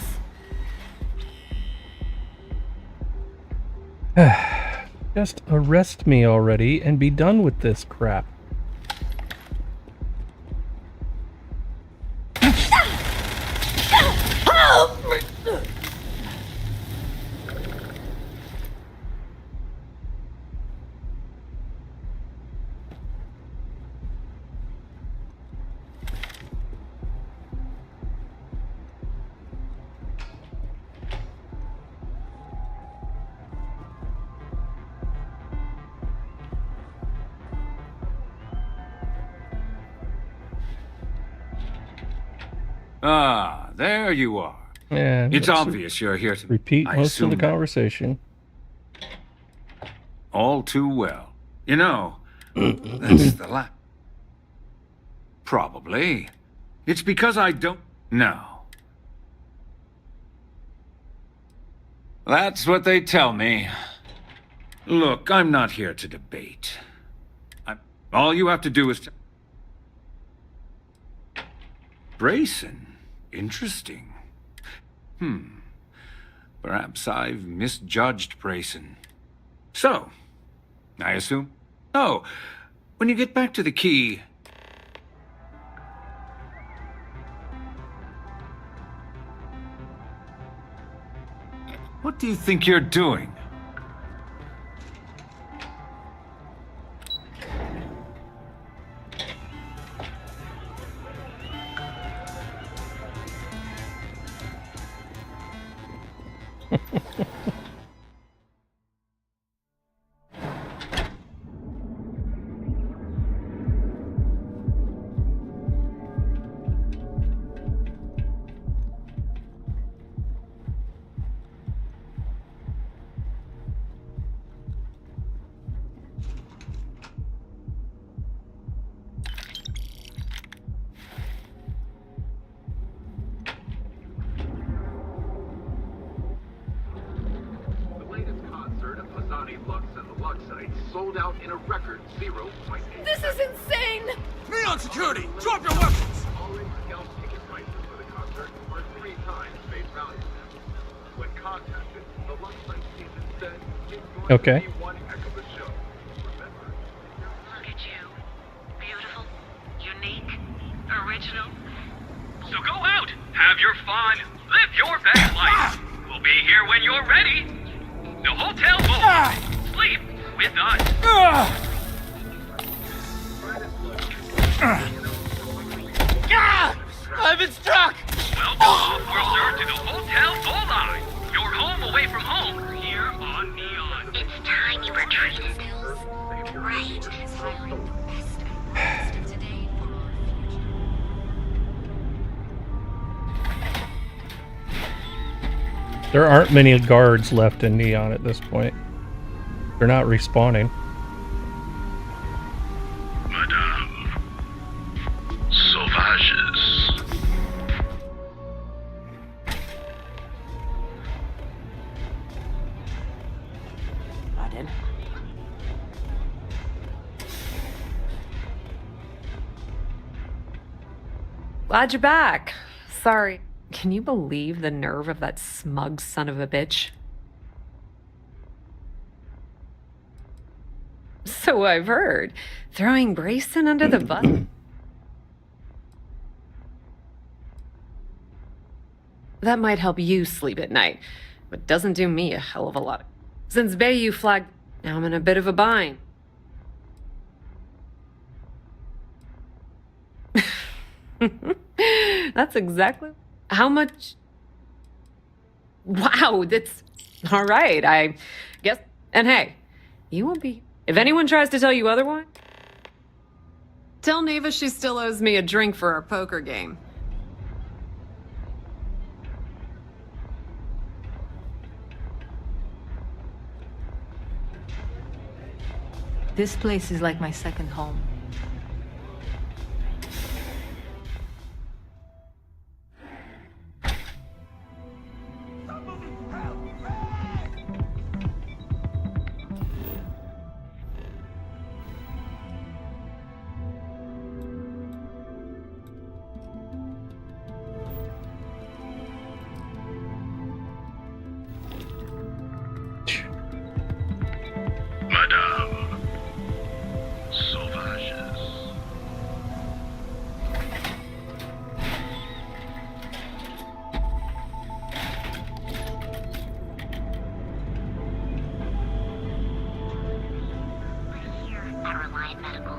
Just arrest me already and be done with this crap. Ah, there you are. Yeah, it's obvious you're here to repeat most of the conversation. All too well. You know, that's the last. Probably. It's because I don't know. That's what they tell me. Look, I'm not here to debate. All you have to do is Brayson. Interesting. Perhaps I've misjudged Brayson. So, I assume? Oh, when you get back to the key... What do you think you're doing? Sold out in a record 0.8. This is insane! Neon security, drop your weapons! Already scalped ticket prices for the concert are 3 times face value. When contacted, the Lux Light season said it's going to be one heck of a show. Remember, look at you. Beautiful, unique, original. So go out, have your fun, live your best life. We'll be here when you're ready. The hotel will sleep with us. I've been struck! Welcome, worlder, to the Hotel Volai. Your home away from home, here on Neon. It's time you were treated right. There aren't many guards left in Neon at this point. They're not respawning. Madame. Sauvages. Pardon? Glad you're back. Sorry. Can you believe the nerve of that smug son of a bitch? So I've heard. Throwing Brayson under the bus. That might help you sleep at night, but doesn't do me a hell of a lot. Since Bayou flagged, now I'm in a bit of a bind. That's exactly... How much... Wow, that's... All right, I guess... And hey, you won't be... If anyone tries to tell you otherwise... Tell Neva she still owes me a drink for our poker game. This place is like my second home. Madame. Sauvages. At Reliant Medical,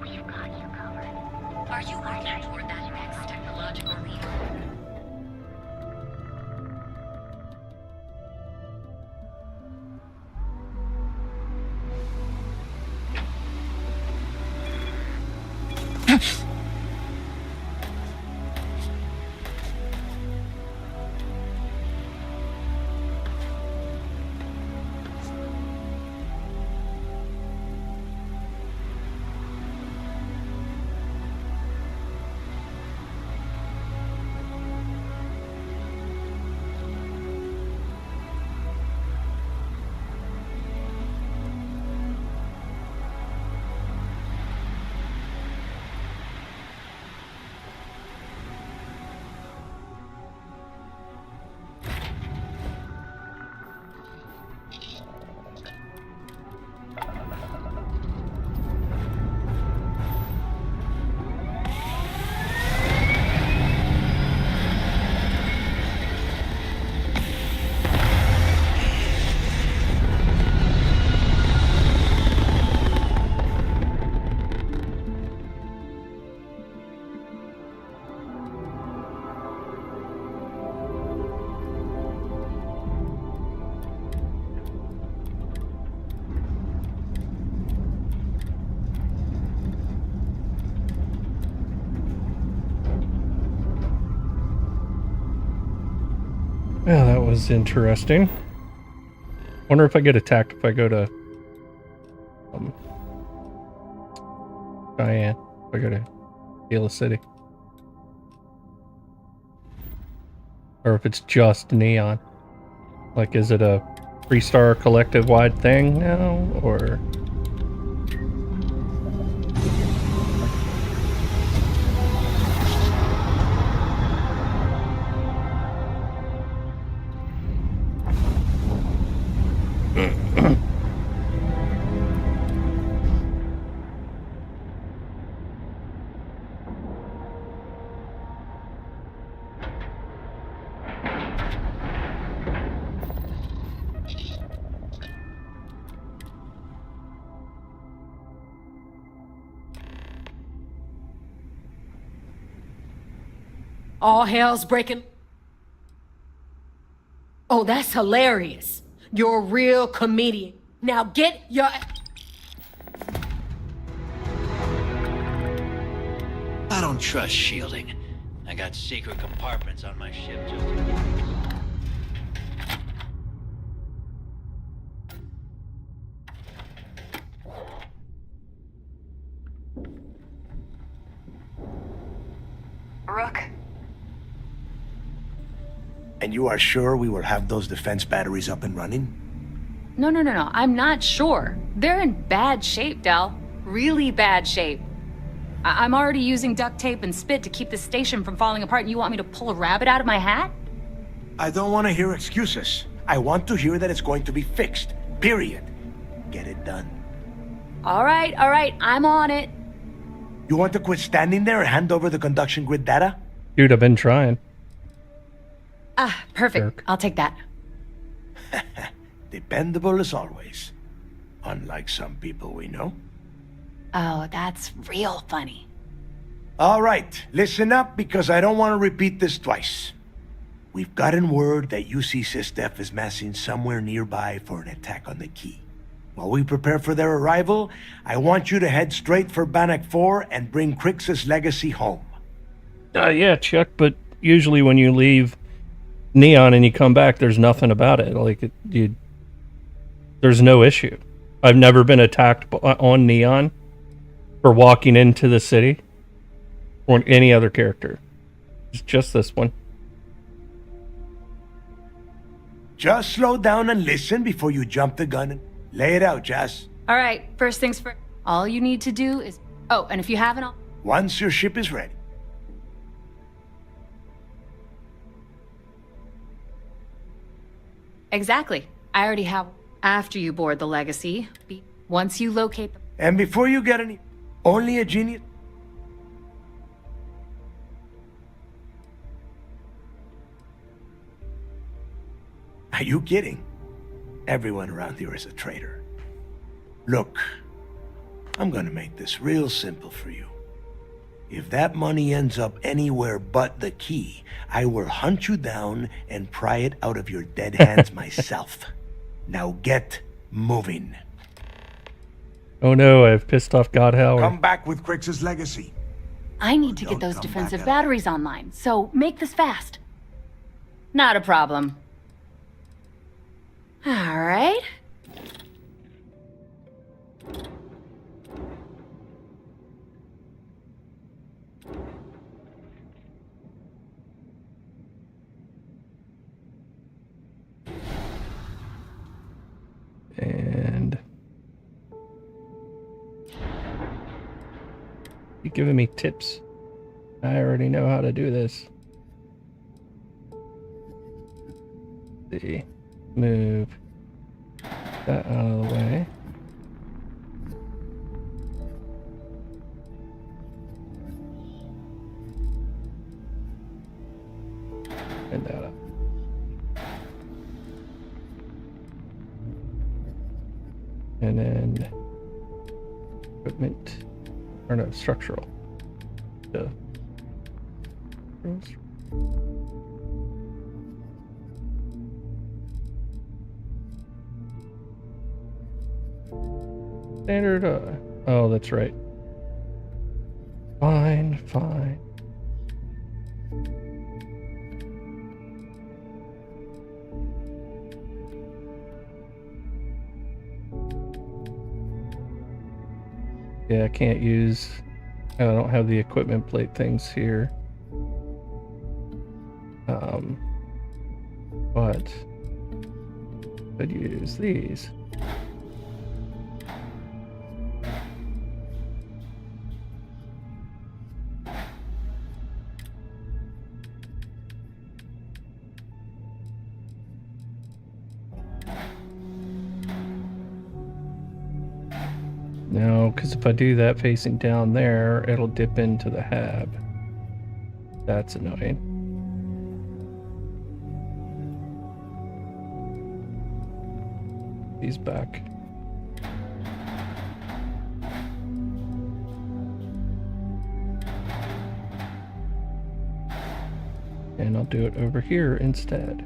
we've got you covered. Are you headed toward that next technological leap? Well, that was interesting. Wonder if I get attacked if I go to Cheyenne. If I go to Gila City. Or if it's just Neon. Like, is it a Freestar collective-wide thing now, or... All hell's breaking. Oh, that's hilarious. You're a real comedian. Now get your... I don't trust shielding. I got secret compartments on my ship just in case. Rook. And you are sure we will have those defense batteries up and running? No. I'm not sure. They're in bad shape, Del. Really bad shape. I'm already using duct tape and spit to keep the station from falling apart, and you want me to pull a rabbit out of my hat? I don't want to hear excuses. I want to hear that it's going to be fixed. Period. Get it done. All right. I'm on it. You want to quit standing there and hand over the conduction grid data? Dude, I've been trying. Ah, perfect. Jerk. I'll take that. Dependable as always. Unlike some people we know. Oh, that's real funny. All right, listen up because I don't want to repeat this twice. We've gotten word that UC SysDef is massing somewhere nearby for an attack on the key. While we prepare for their arrival, I want you to head straight for Bannock 4 and bring Crix's legacy home. Yeah, Chuck, but usually when you leave Neon and you come back, there's nothing about it. Like, there's no issue. I've never been attacked on Neon for walking into the city or any other character. It's just this one. Just slow down and listen before you jump the gun and lay it out, Jazz. All right, first things first. All you need to do is... Oh, and if you haven't... Once your ship is ready. Exactly. I already have... After you board the Legacy, once you locate... And before you get any... Only a genius... Are you kidding? Everyone around here is a traitor. Look, I'm gonna make this real simple for you. If that money ends up anywhere but the key, I will hunt you down and pry it out of your dead hands myself. Now get moving. Oh no, I've pissed off God Howard. Come back with Crix's legacy. I need to get those defensive batteries online, so make this fast. Not a problem. All right. And you giving me tips? I already know how to do this. Let's see. Move that out of the way. And that up. And then equipment, or no, structural. Standard, oh, that's right. Fine. Yeah, I can't use... I don't have the equipment plate things here. But could use these. No, because if I do that facing down there, it'll dip into the hab. That's annoying. He's back. And I'll do it over here instead.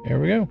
There we go.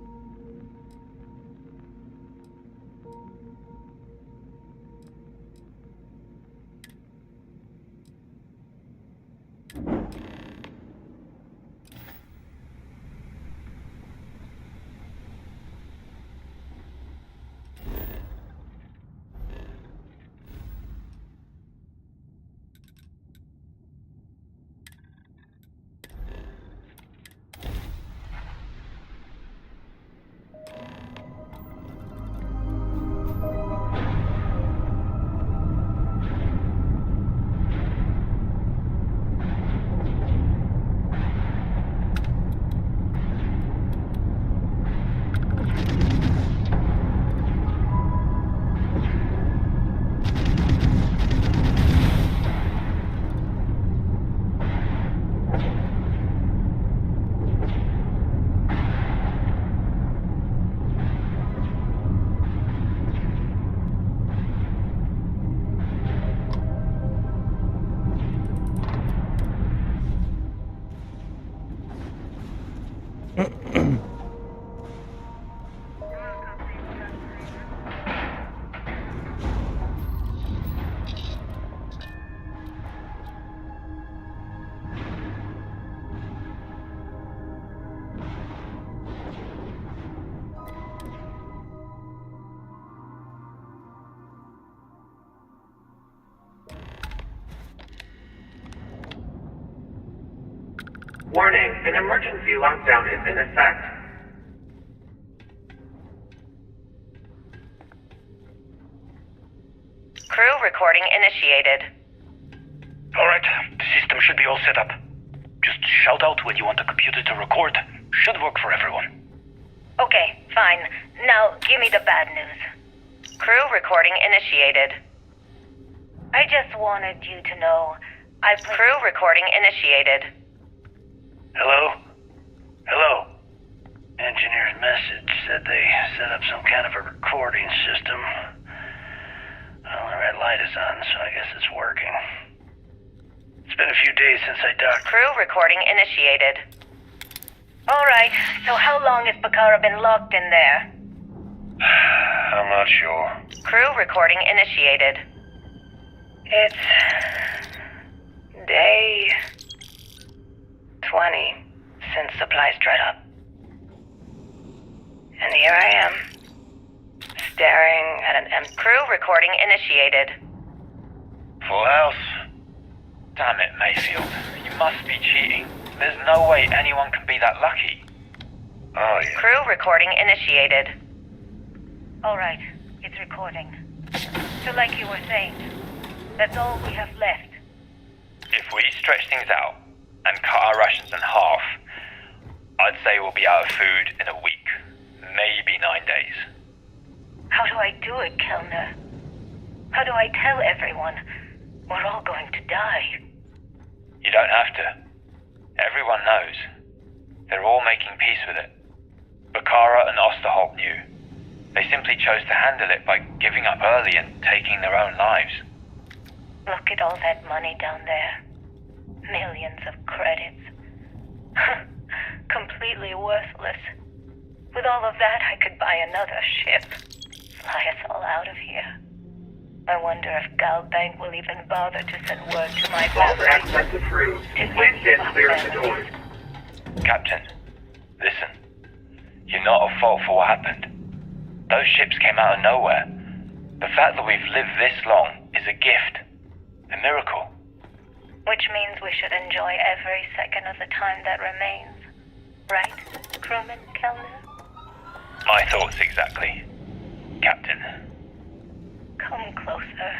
Warning, an emergency lockdown is in effect. Crew recording initiated. Alright, the system should be all set up. Just shout out when you want the computer to record. Should work for everyone. Okay, fine. Now, give me the bad news. Crew recording initiated. I just wanted you to know Crew recording initiated. Hello? Hello? Engineer's message said they set up some kind of a recording system. Well, the red light is on, so I guess it's working. It's been a few days since I docked. Crew recording initiated. Alright, so how long has Bakara been locked in there? I'm not sure. Crew recording initiated. It's day 20 since supplies dried up. And here I am, staring at an empty... Crew recording initiated. Full house? Damn it, Mayfield. You must be cheating. There's no way anyone can be that lucky. Oh, yeah. Crew recording initiated. All right, it's recording. So like you were saying, that's all we have left. If we stretch things out and cut our rations in half, I'd say we'll be out of food in a week, maybe 9 days. How do I do it, Kellner? How do I tell everyone we're all going to die? You don't have to. Everyone knows. They're all making peace with it. Bakara and Osterholt knew. They simply chose to handle it by giving up early and taking their own lives. Look at all that money down there. Millions of credits. Completely worthless. With all of that, I could buy another ship. Fly us all out of here. I wonder if Galbank will even bother to send word to my family. Access approved. Please clear the doors. Captain, listen. You're not at fault for what happened. Those ships came out of nowhere. The fact that we've lived this long is a gift. A miracle. Which means we should enjoy every second of the time that remains. Right, crewman Kellner? My thoughts exactly, Captain. Come closer.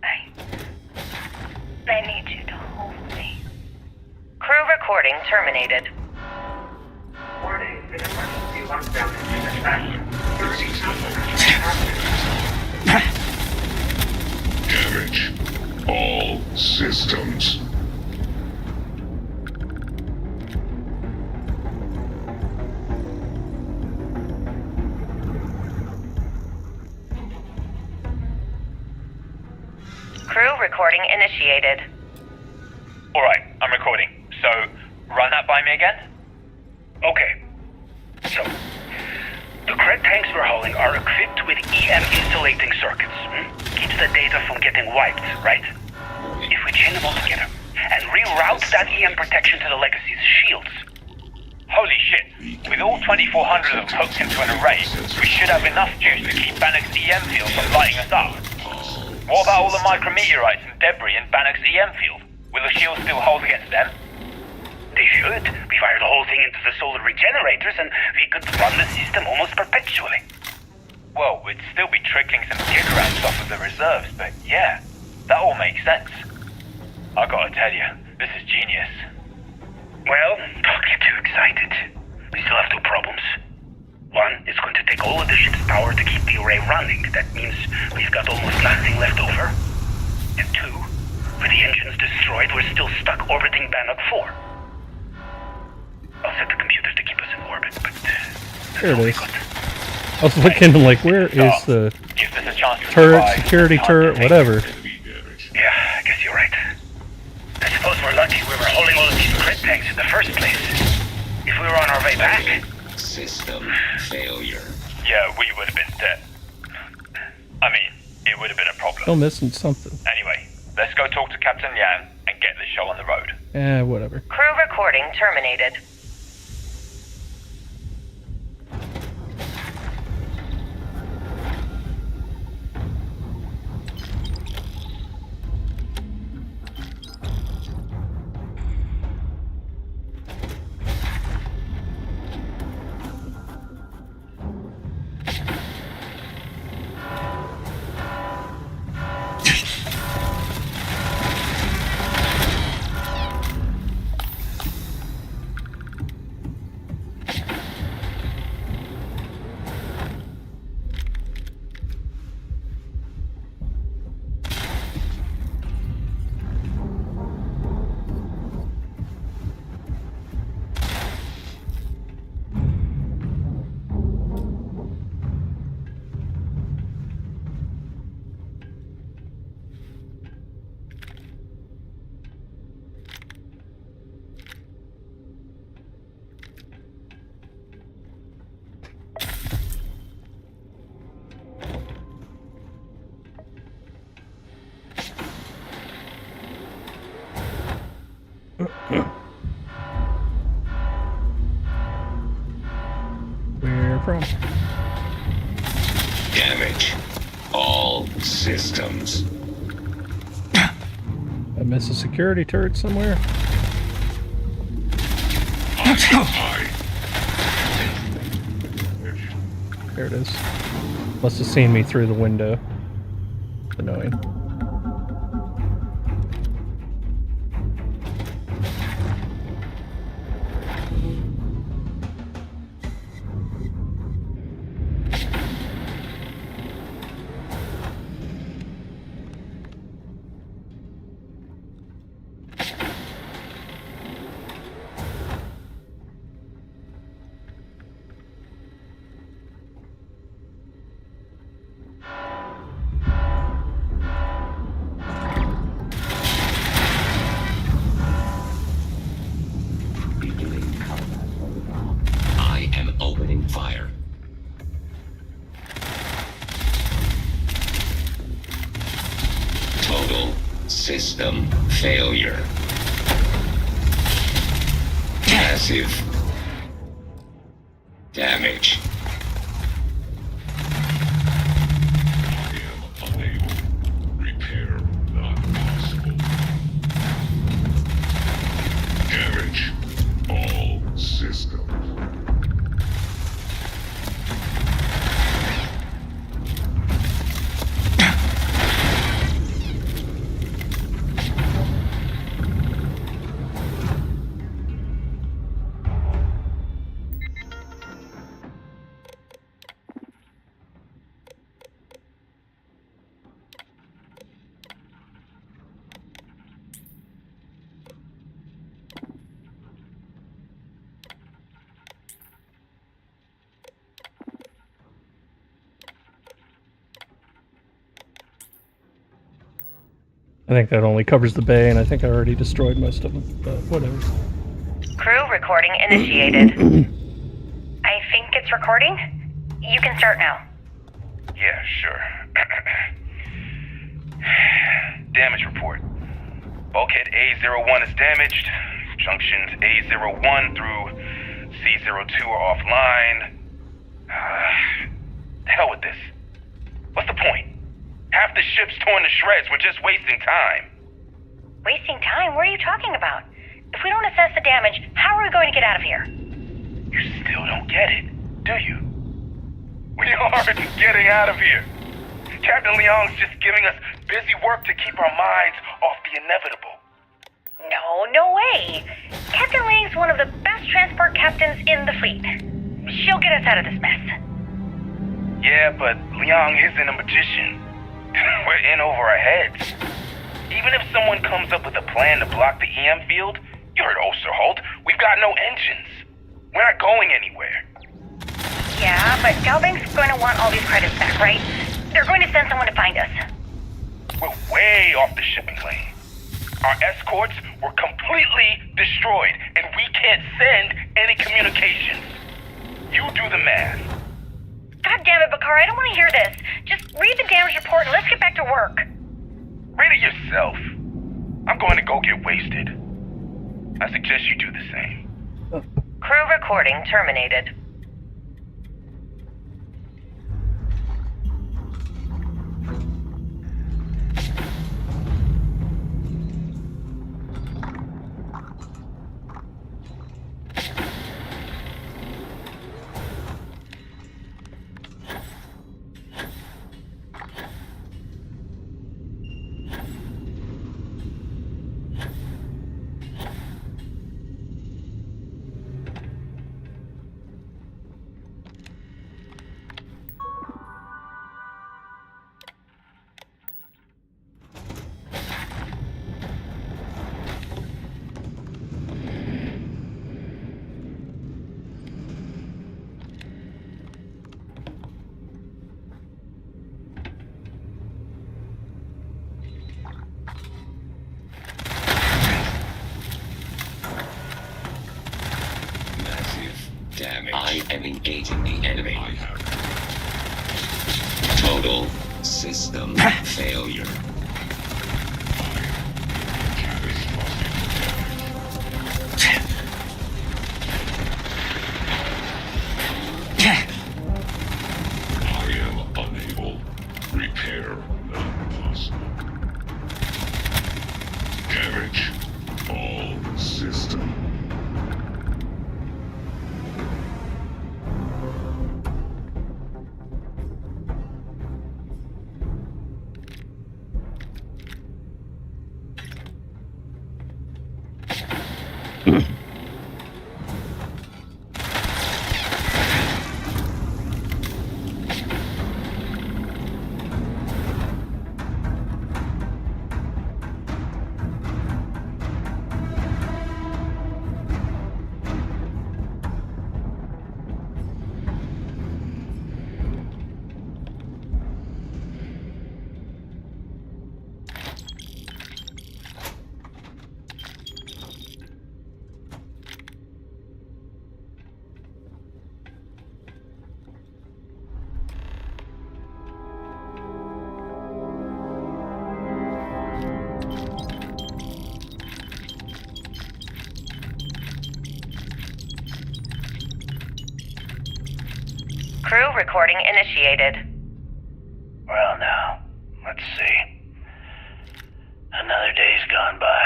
I need you to hold me. Crew recording terminated. Warning, an emergency lockdown has been established. Damage. All systems. Crew recording initiated. Alright, I'm recording. So, run that by me again? Okay. So, the cred tanks we're hauling are equipped with EM insulating circuits. Keeps the data from getting wiped, right? If we chain them all together and reroute that EM protection to the Legacy's shields. Holy shit. With all 2,400 of them hooked into an array, we should have enough juice to keep Bannock's EM field from lighting us up. What about all the micrometeorites and debris in Bannock's EM field? Will the shield still hold against them? They should. We fire the whole thing into the solar regenerators and we could run the system almost perpetually. Well, we'd still be trickling some gigawatts off of the reserves, but yeah, that all makes sense. I gotta tell you, this is genius. Well, don't get too excited. We still have two problems. One, it's going to take all of the ship's power to keep the array running. That means we've got almost nothing left over. And two, with the engines destroyed, we're still stuck orbiting Bannock 4. I'll set the computers to keep us in orbit, but There it is. I was looking like, where is the turret, security turret, whatever? Yeah, I guess you're right. I suppose we're lucky we were holding all of these crit tanks in the first place. If we were on our way back... System failure. Yeah, we would have been dead. I mean, it would have been a problem. Still missing something. Anyway, let's go talk to Captain Yan and get this show on the road. Whatever. Crew recording terminated. Where from? Damage. All systems. I miss a security turret somewhere. There it is. Must have seen me through the window. Annoying. I am opening fire. Total system failure. Massive damage. Damage all systems. I think that only covers the bay, and I think I already destroyed most of them, but whatever. Crew recording initiated. I think it's recording. You can start now. Yeah, sure. Damage report. Bulkhead A01 is damaged. Junctions A01 through C02 are offline. The hell with this. What's the point? Half the ship's torn to shreds. We're just wasting time. Wasting time? What are you talking about? If we don't assess the damage, how are we going to get out of here? You still don't get it, do you? We aren't getting out of here. Captain Leong's just giving us busy work to keep our minds off the inevitable. No way. Captain Leong's one of the best transport captains in the fleet. She'll get us out of this mess. Yeah, but Leong isn't a magician. We're in over our heads. Even if someone comes up with a plan to block the EM field, you heard Osterholt, we've got no engines. We're not going anywhere. Yeah, but Galbank's going to want all these credits back, right? They're going to send someone to find us. We're way off the shipping lane. Our escorts were completely destroyed, and we can't send any communications. You do the math. God damn it, Bakar, I don't want to hear this. Just read the damage report and let's get back to work. Read it yourself. I'm going to go get wasted. I suggest you do the same. Crew recording terminated. Damage. I am engaging the enemy. Total system failure. I am unable. Repair not possible. Damage all system. Crew recording initiated. Well, now, let's see. Another day's gone by.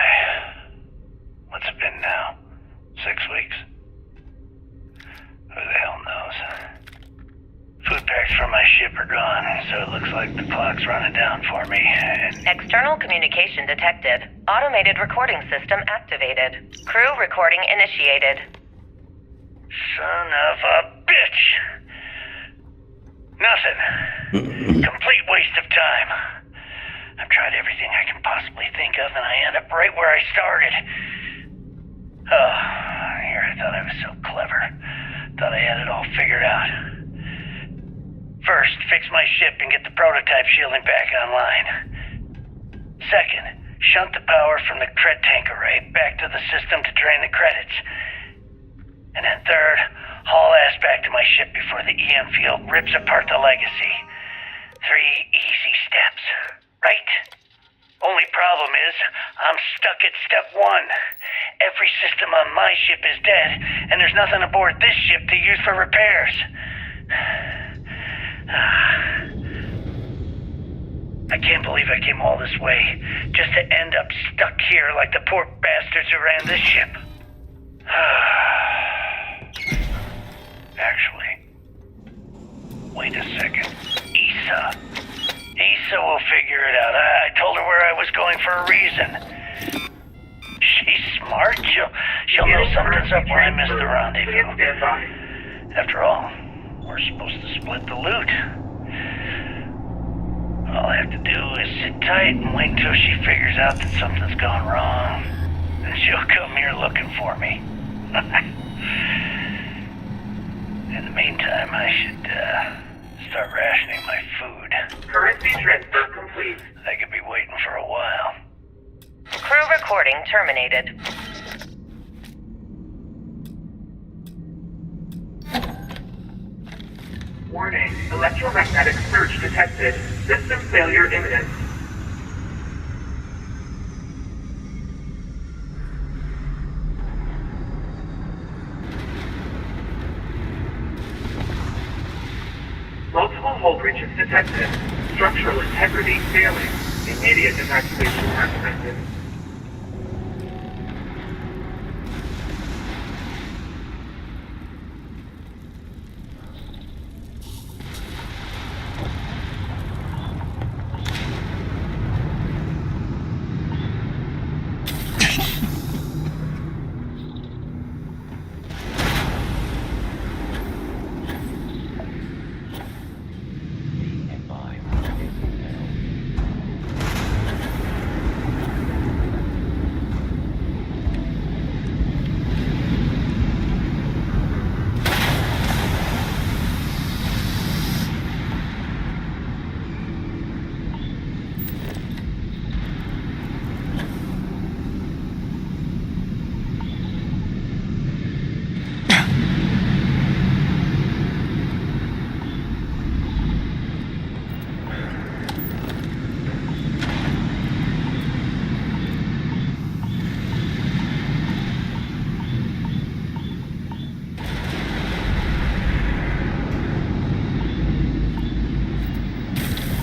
What's it been now? 6 weeks? Who the hell knows? Food packs for my ship are gone, so it looks like the clock's running down for me, and... External communication detected. Automated recording system activated. Crew recording initiated. Son of a bitch! Nothing. Complete waste of time. I've tried everything I can possibly think of, and I end up right where I started. Oh, here I thought I was so clever. Thought I had it all figured out. First, fix my ship and get the prototype shielding back online. Second, shunt the power from the cred tank array back to the system to drain the credits. And then third, haul ass back to my ship before the EM field rips apart the legacy. 3 easy steps, right? Only problem is, I'm stuck at step 1. Every system on my ship is dead, and there's nothing aboard this ship to use for repairs. I can't believe I came all this way, just to end up stuck here like the poor bastards who ran this ship. Actually, wait a second. Issa will figure it out. I told her where I was going for a reason. She's smart. She'll know something's up when I miss the rendezvous. After all, we're supposed to split the loot. All I have to do is sit tight and wait until she figures out that something's gone wrong. And she'll come here looking for me. In the meantime, I should start rationing my food. Currency transfer complete. I could be waiting for a while. Crew recording terminated. Warning, electromagnetic surge detected. System failure imminent. Multiple hull breaches detected. Structural integrity failing. Immediate evacuation recommended.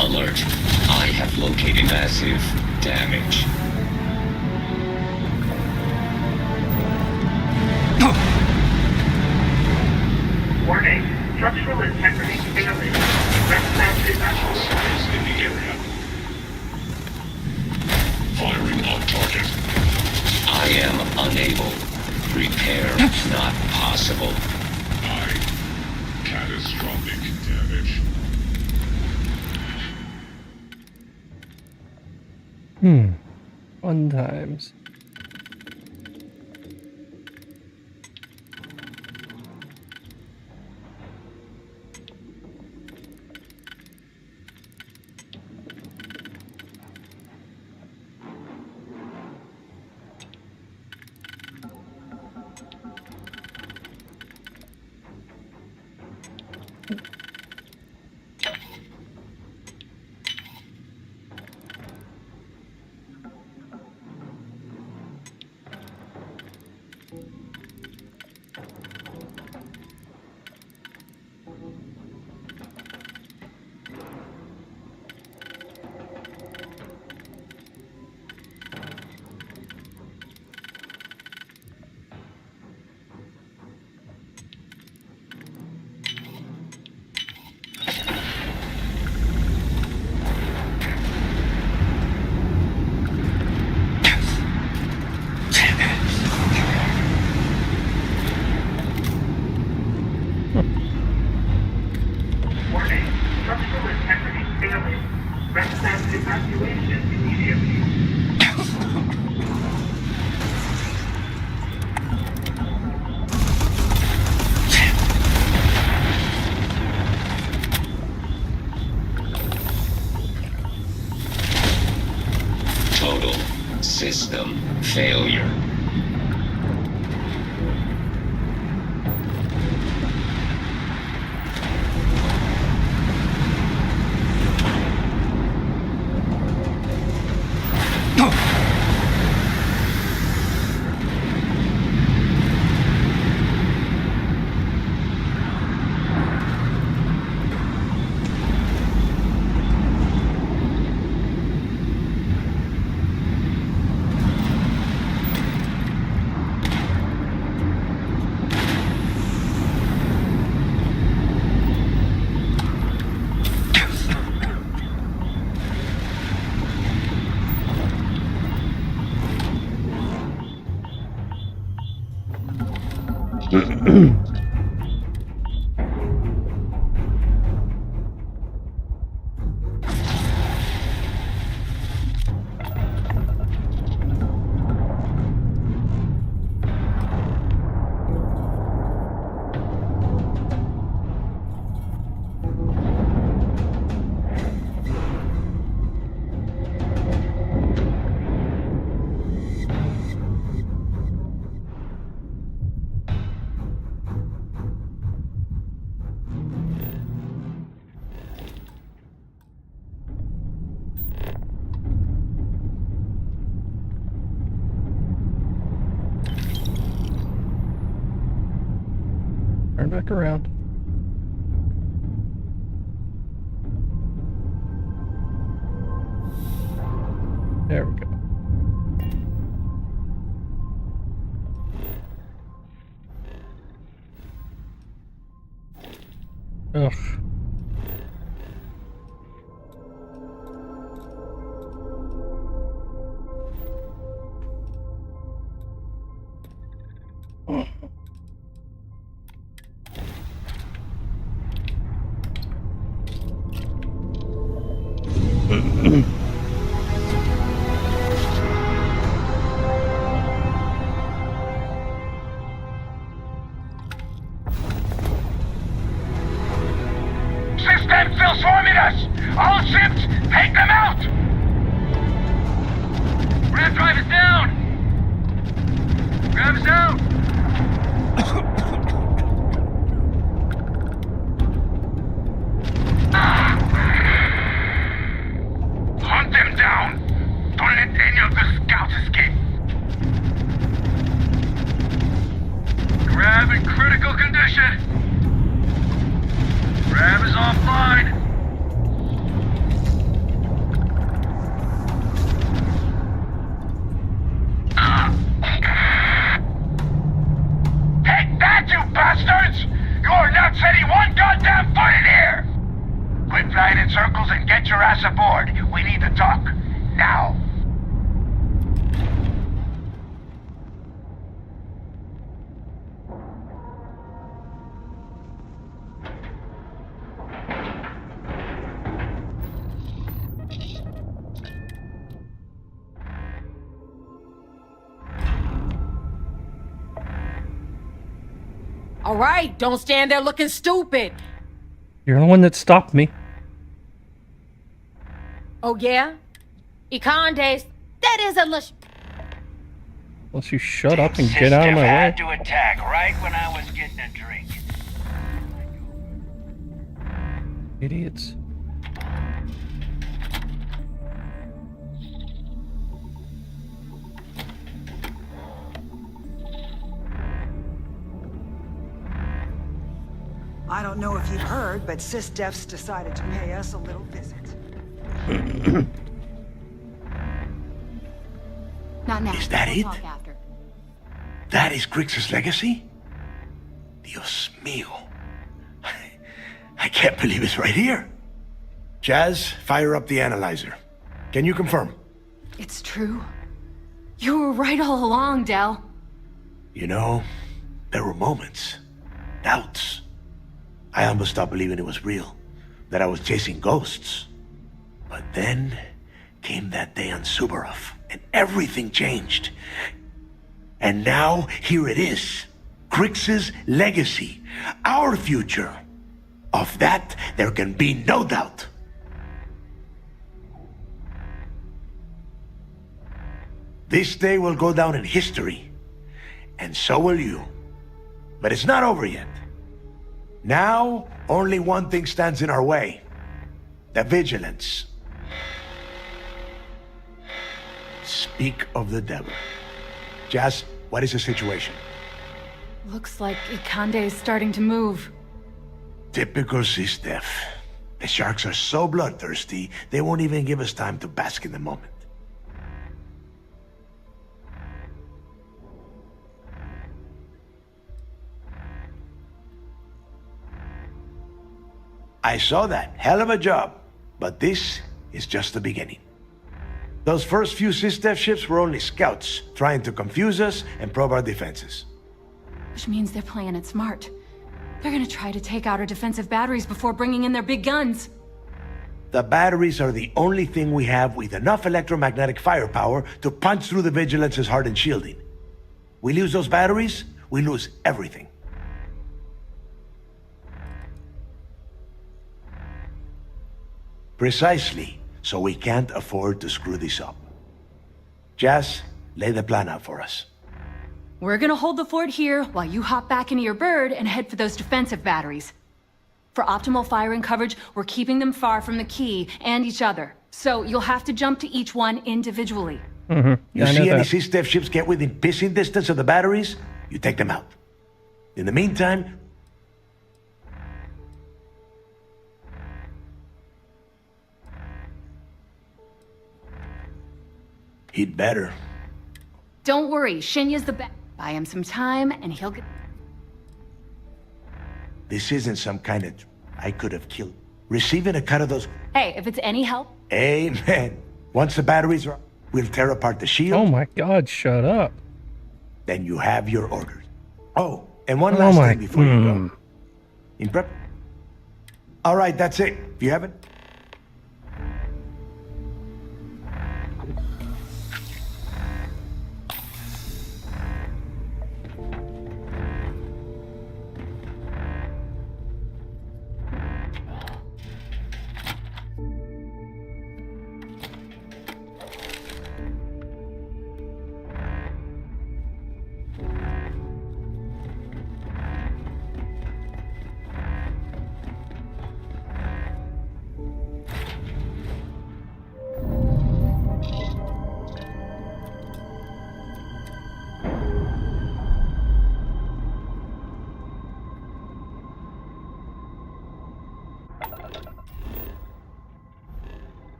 Alert. I have located massive damage. Warning, structural integrity failing. Recommend evacuation in the area. Firing on target. I am unable. Repair not possible. Catastrophic damage. Fun times. Recommend evacuation immediately. Total system failure. Turn back around. There we go. Ugh. System still swarming us! All ships, take them out! Ram drive is down! Ram is down! Hunt them down! Don't let any of the scouts escape! Grab in critical condition! Grab is offline! Take that, you bastards! You're not setting one goddamn foot in here! Quit flying in circles and get your ass aboard. We need to talk. Now. All right, don't stand there looking stupid. You're the one that stopped me. Oh, yeah? Icondes, that is a lush. Unless you shut up and get out of my way. had to attack right when I was getting a drink. Idiots. I don't know if you've heard, but SysDef's decided to pay us a little visit. Not now. Is that We'll it? talk after. That is Grix's legacy? Dios mío. I can't believe it's right here. Jazz, fire up the analyzer. Can you confirm? It's true. You were right all along, Del. You know, there were moments, doubts. I almost stopped believing it was real, that I was chasing ghosts. But But then came that day on Subarov, and everything changed. And now, here it is. Crix's legacy. Our future. Of that, there can be no doubt. This day will go down in history. And so will you. But it's not over yet. Now, only one thing stands in our way. The vigilance. Speak of the devil. Jazz, what is the situation? Looks like Ikande is starting to move. Typical Sistef. The sharks are so bloodthirsty, they won't even give us time to bask in the moment. I saw that. Hell of a job. But this is just the beginning. Those first few Sistef ships were only scouts, trying to confuse us and probe our defenses. Which means they're playing it smart. They're gonna try to take out our defensive batteries before bringing in their big guns. The batteries are the only thing we have with enough electromagnetic firepower to punch through the Vigilance's hardened shielding. We lose those batteries, we lose everything. Precisely, so we can't afford to screw this up. Jazz, lay the plan out for us. We're gonna hold the fort here while you hop back into your bird and head for those defensive batteries. For optimal firing coverage, we're keeping them far from the key and each other. So you'll have to jump to each one individually. Mm-hmm. You see any Sistef ships get within pissing distance of the batteries, you take them out. In the meantime, he'd better. Don't worry, Shinya's the best. Buy him some time and he'll get... This isn't some kind of... I could have killed. Receiving a cut of those... Hey, if it's any help... Amen. Once the batteries are... We'll tear apart the shield. Oh my god, shut up. Then you have your orders. Oh, and one last thing before you go. In prep... Alright, that's it. If you haven't...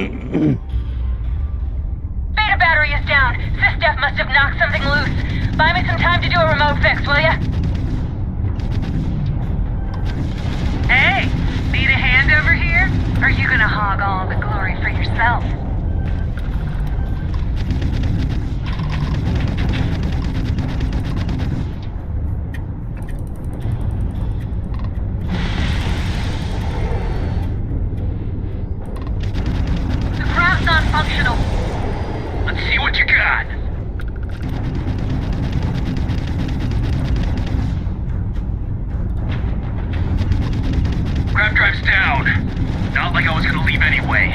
Beta battery is down. Sistef must have knocked something loose. Buy me some time to do a remote fix, will ya? Hey, need a hand over here? Or are you gonna hog all the glory for yourself? Non-functional. Let's see what you got. Grab drive's down. Not like I was gonna leave anyway.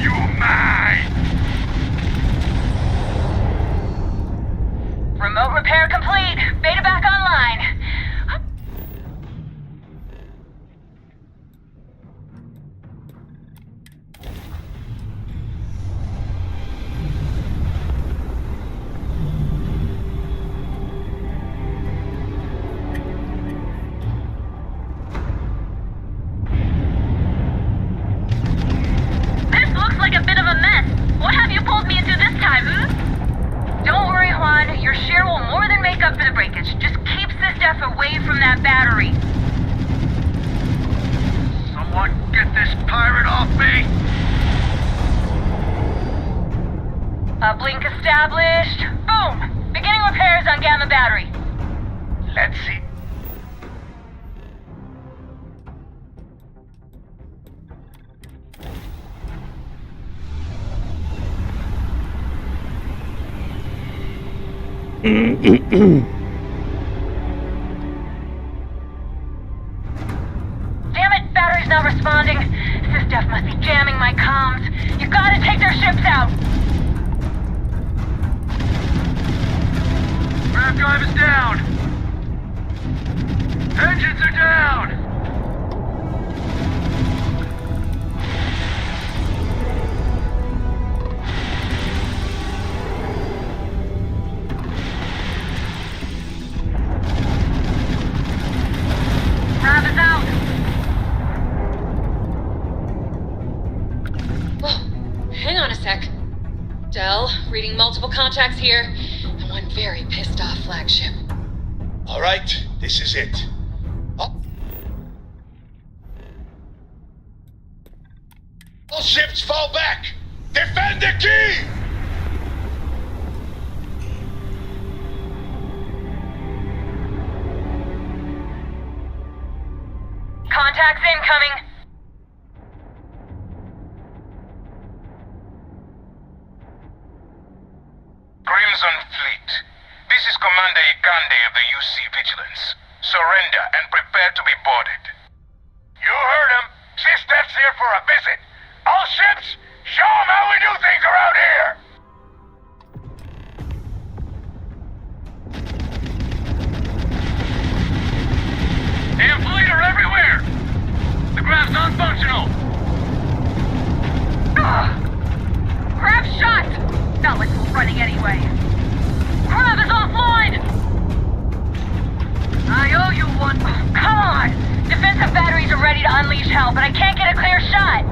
You're mine. Remote repair complete. Beta back online. This looks like a bit of a mess. What have you pulled me into this time, Don't worry, Juan. Your share will more than make up for the breakage. Just keep Systef away from that battery. Someone get this pirate off me! Uplink established. Boom! Beginning repairs on Gamma battery. Let's see. Damn it, battery's not responding. Systef must be jamming my comms. You gotta take their ships out. Grav drive is down. Engines are down. Grav is out. Whoa, hang on a sec. Del, reading multiple contacts here, and one very pissed off flagship. All right, this is it. All ships fall back! Defend the key! Contacts incoming. Crimson Fleet. This is Commander Ikande of the UC Vigilance. Surrender and prepare to be boarded. You heard him. Systef's here for a visit. All ships, show them how we do things around here! Damn fleet are everywhere! The Grav's non-functional! Grav shot! Not like we're running anyway. Grav is offline! I owe you one. Come on! Defensive batteries are ready to unleash hell, but I can't get a clear shot.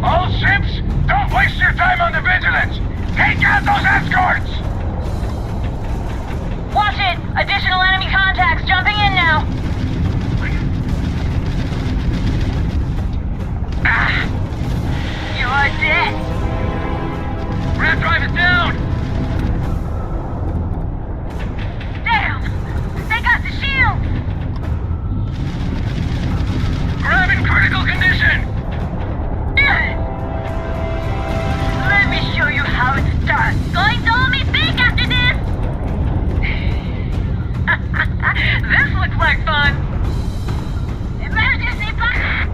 All ships, don't waste your time on the Vigilance! Take out those escorts! Watch it! Additional enemy contacts jumping in now. You're dead. Rat drive is down! Damn! They got the shields! Grav in critical condition! Let me show you how it's done. Going to all me big after this! This looks like fun! Emergency button!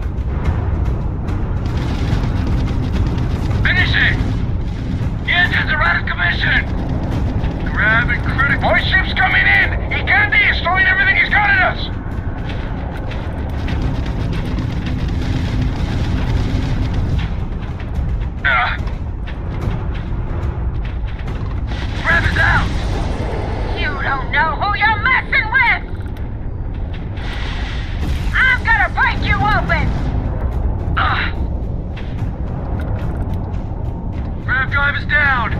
Finish it! The engines are out of commission! Grav in critical... More ships coming in! Ikande is throwing everything he's got at us! Grav is out! You don't know who you're messing with! I'm gonna break you open! Grav drive is down!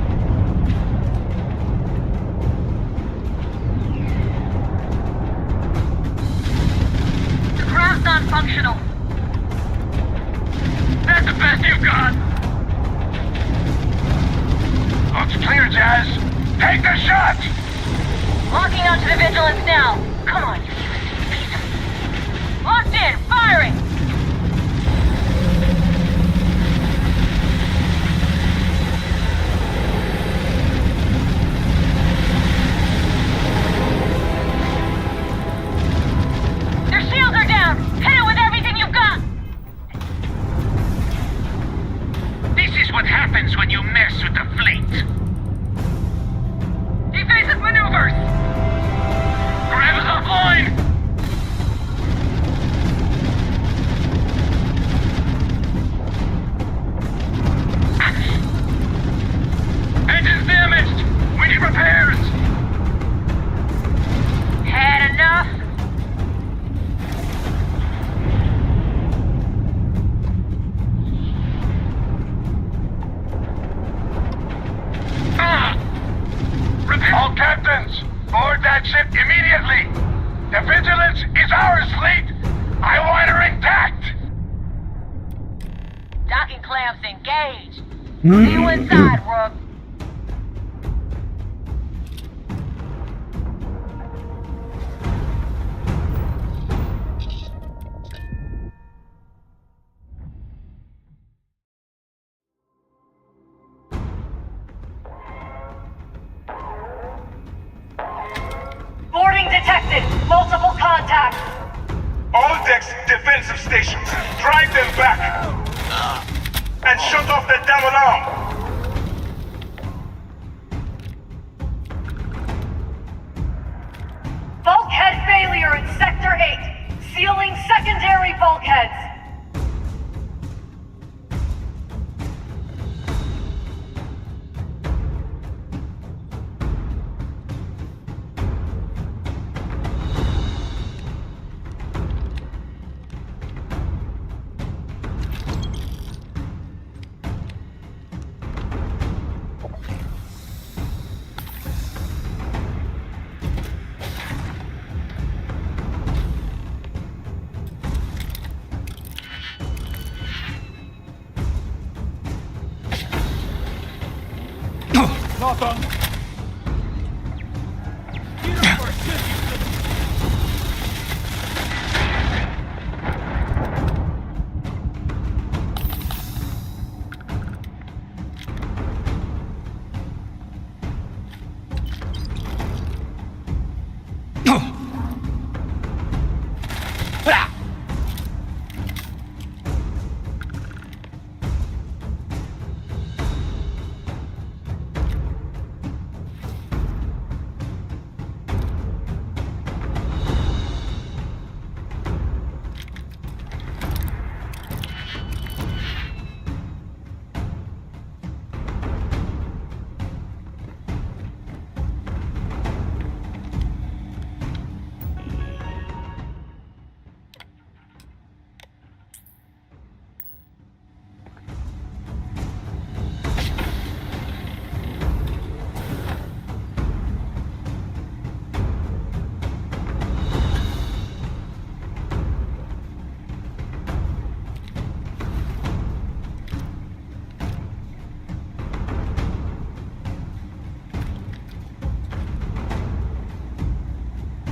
The Grav's non-functional. That's the best you've got! Looks clear, Jazz! Take the shot! Locking onto the Vigilance now. Come on, you UC piece of... Locked in! Firing! Their shields are down! Hit it with everything you've got! This is what happens when you mess with the fleet! Evasive maneuvers! Grav is offline! Engines damaged! We need repairs! Had enough? All captains, board that ship immediately! The Vigilance is ours, fleet! I want her intact! Docking clamps engaged. See you inside, Rook. Boarding detected. Multiple contacts. All decks, defensive stations. Drive them back! And shut off the damn alarm! Bulkhead failure in Sector 8. Sealing secondary bulkheads. Nothing.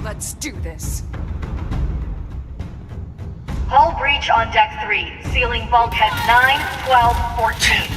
Let's do this. Hull breach on Deck 3. Sealing bulkheads 9, 12, 14.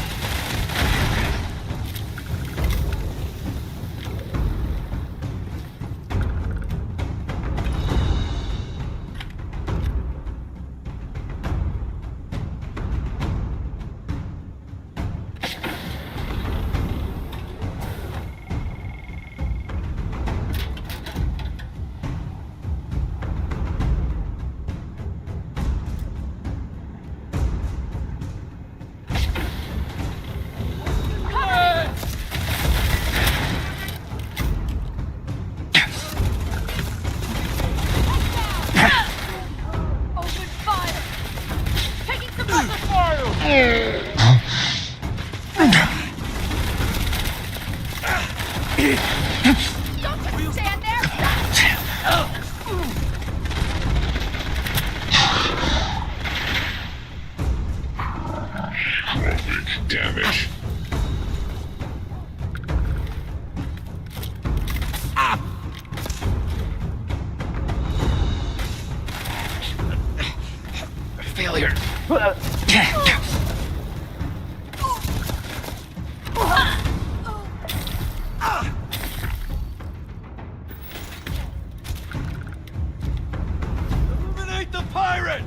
Damage. Failure. Eliminate the pirate!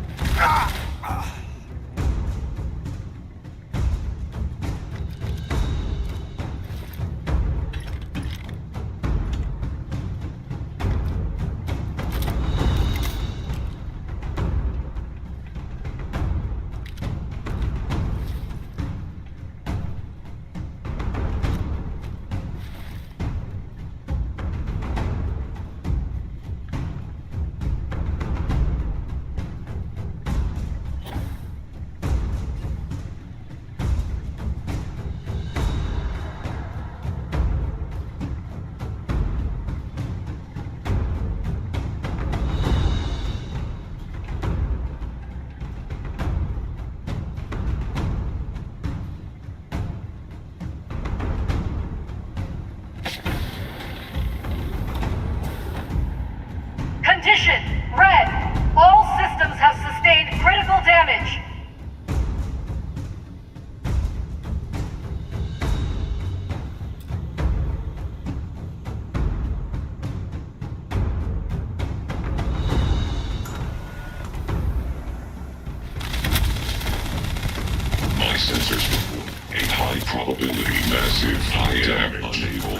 Probability massive. I am unable.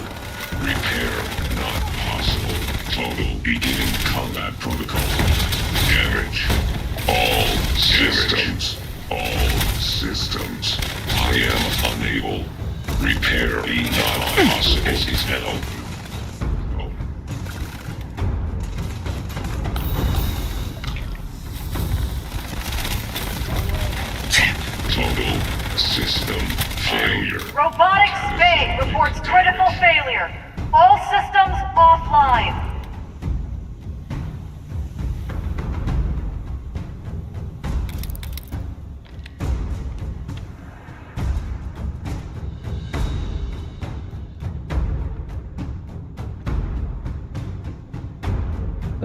Repair not possible. Total beginning combat protocol. Damage. All systems. All systems. I am unable. Repair not possible. Total system failure. Robotic Spade reports critical failure. All systems offline. I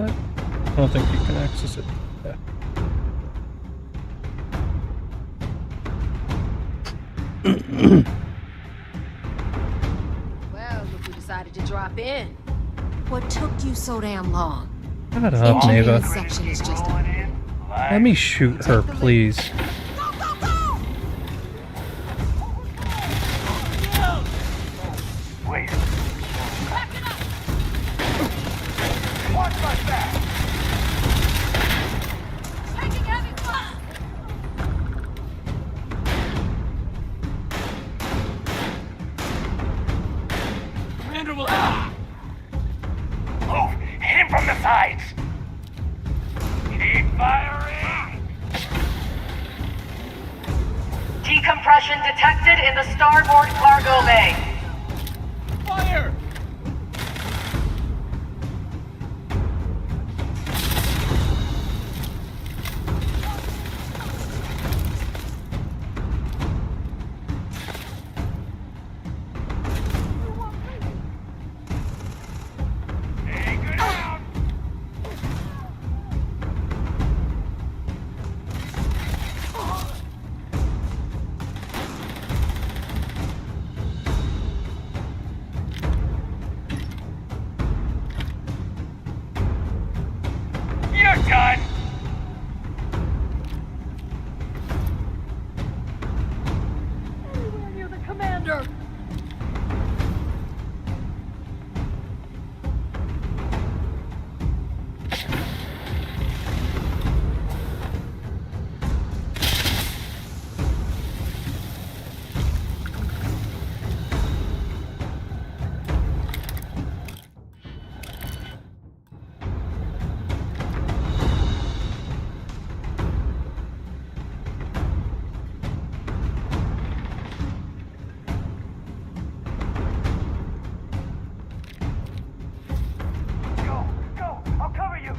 don't think you can access it. Yeah. Well, look who decided to drop in. What took you so damn long? Shut up, Neva. Section is just Let me shoot her, please. Wait. Watch my back. Taking heavy fire. Commander will. Move! Hit him from the sides! Keep firing! Decompression detected in the starboard cargo bay. Fire! You're done! Anywhere near the commander. Go! I'll cover you!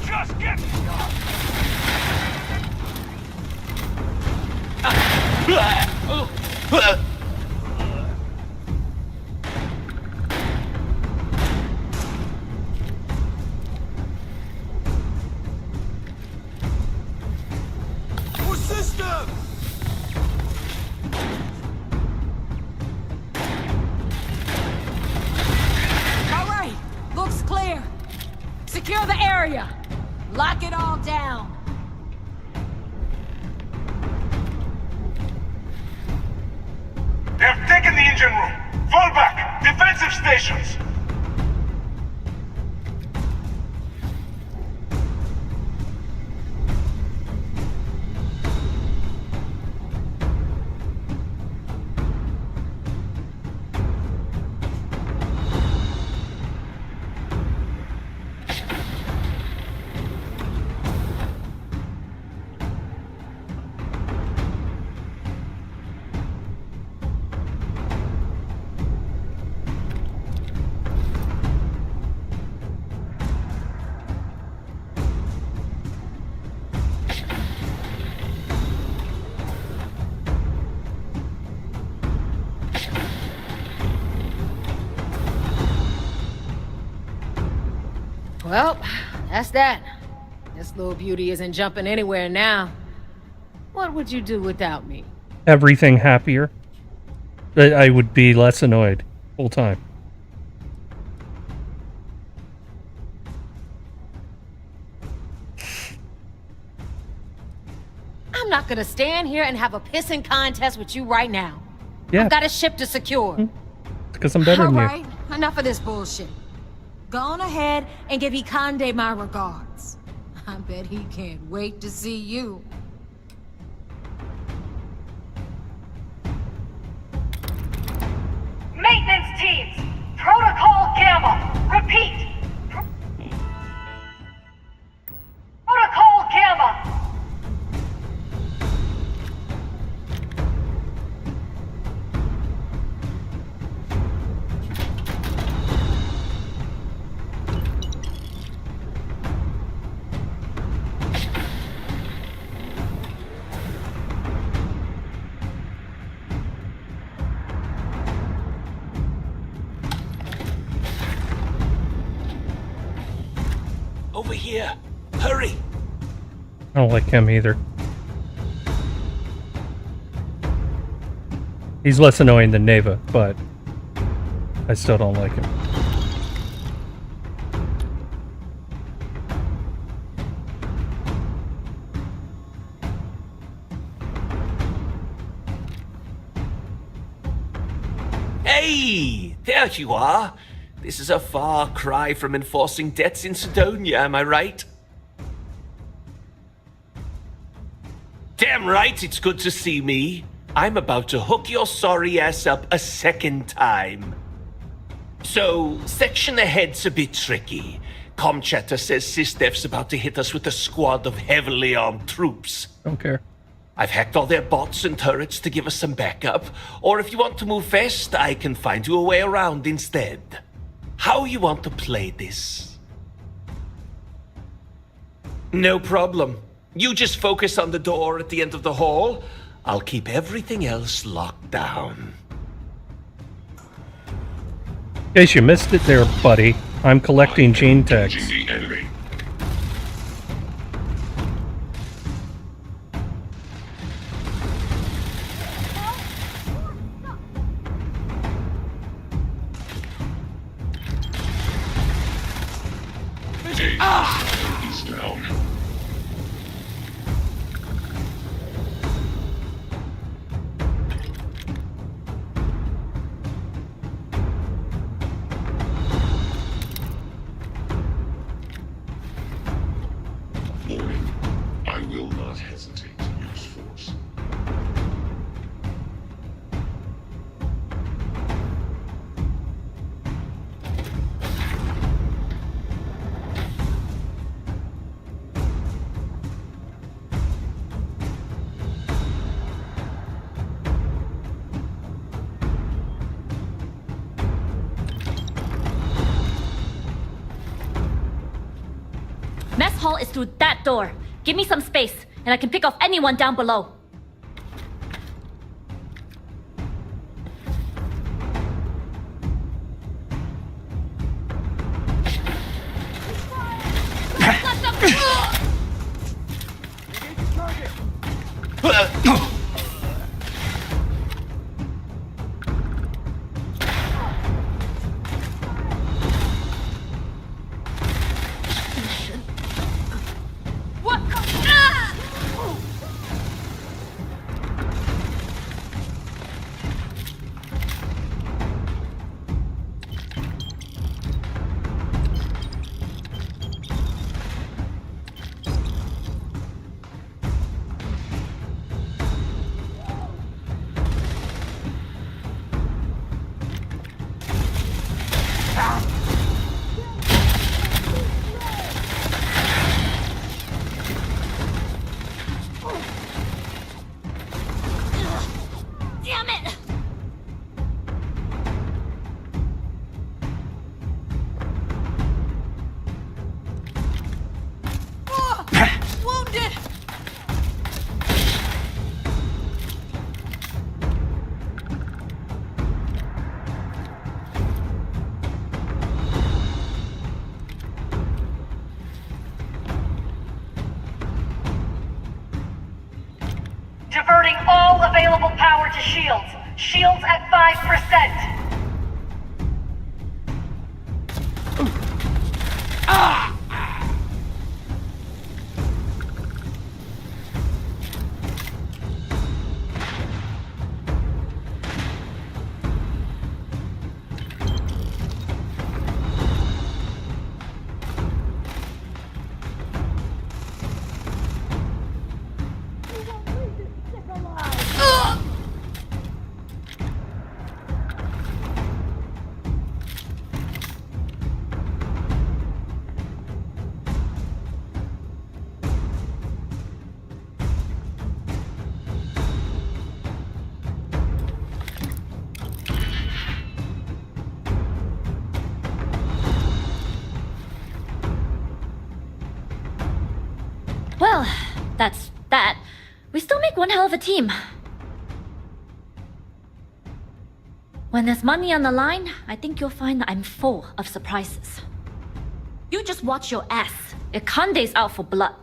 Just get More system! all right. Looks clear. Secure the area. Lock it all down. engine room. Fall back. Defensive stations. Well, that's that. This little beauty isn't jumping anywhere now. What would you do without me? Everything happier. I would be less annoyed full time. I'm not gonna stand here and have a pissing contest with you right now. Yeah. I've got a ship to secure. Because I'm better than you. Alright, enough of this bullshit. Go on ahead and give Ikande my regards. I bet he can't wait to see you. Maintenance teams! Protocol Gamma! Repeat! Protocol Gamma! Over here. Hurry. I don't like him either. He's less annoying than Neva, but I still don't like him. Hey, there you are. This is a far cry from enforcing debts in Sidonia, am I right? Damn right, it's good to see me. I'm about to hook your sorry ass up a second time. So, section ahead's a bit tricky. Comchatter says SysDef's about to hit us with a squad of heavily armed troops. Don't care. I've hacked all their bots and turrets to give us some backup, or if you want to move fast, I can find you a way around instead. How you want to play this? No problem. You just focus on the door at the end of the hall. I'll keep everything else locked down. In case you missed it there, buddy, I'm collecting gene tags. The enemy. He's down. Warning. I will not hesitate to use force. Mess hall is through that door. Give me some space, and I can pick off anyone down below. power to shields. Shields at 5%. Well, that's that. We still make one hell of a team. When there's money on the line, I think you'll find that I'm full of surprises. You just watch your ass. Ikande's out for blood.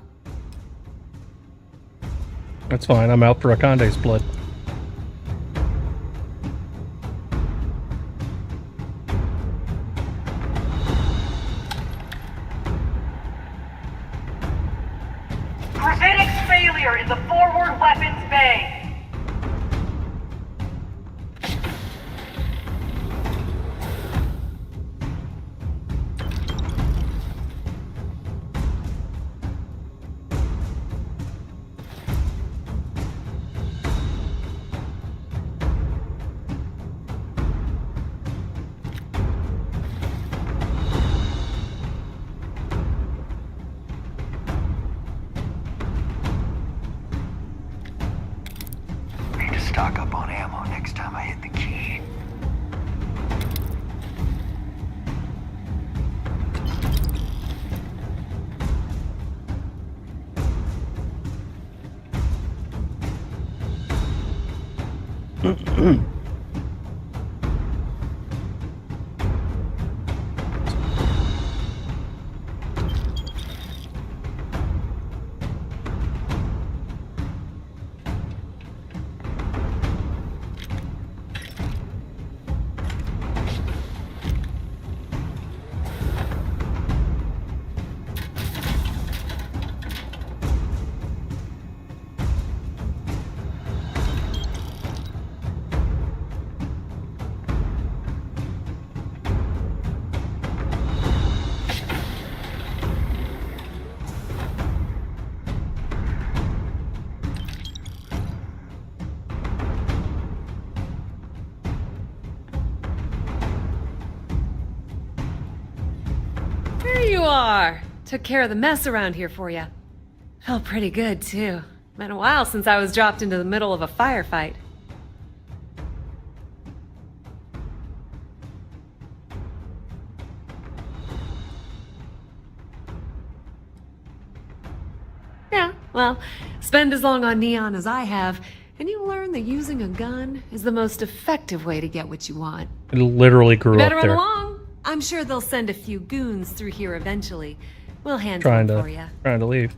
That's fine. I'm out for Akande's blood. Gravitic's failure in the forward weapons bay. Need to stock up on ammo next time I hit the key. There you are. Took care of the mess around here for you. Felt pretty good, too. Been a while since I was dropped into the middle of a firefight. Yeah, well, spend as long on Neon as I have, and you'll learn that using a gun is the most effective way to get what you want. It literally grew Better up run there. along. I'm sure they'll send a few goons through here eventually. We'll handle it for you. Trying to leave.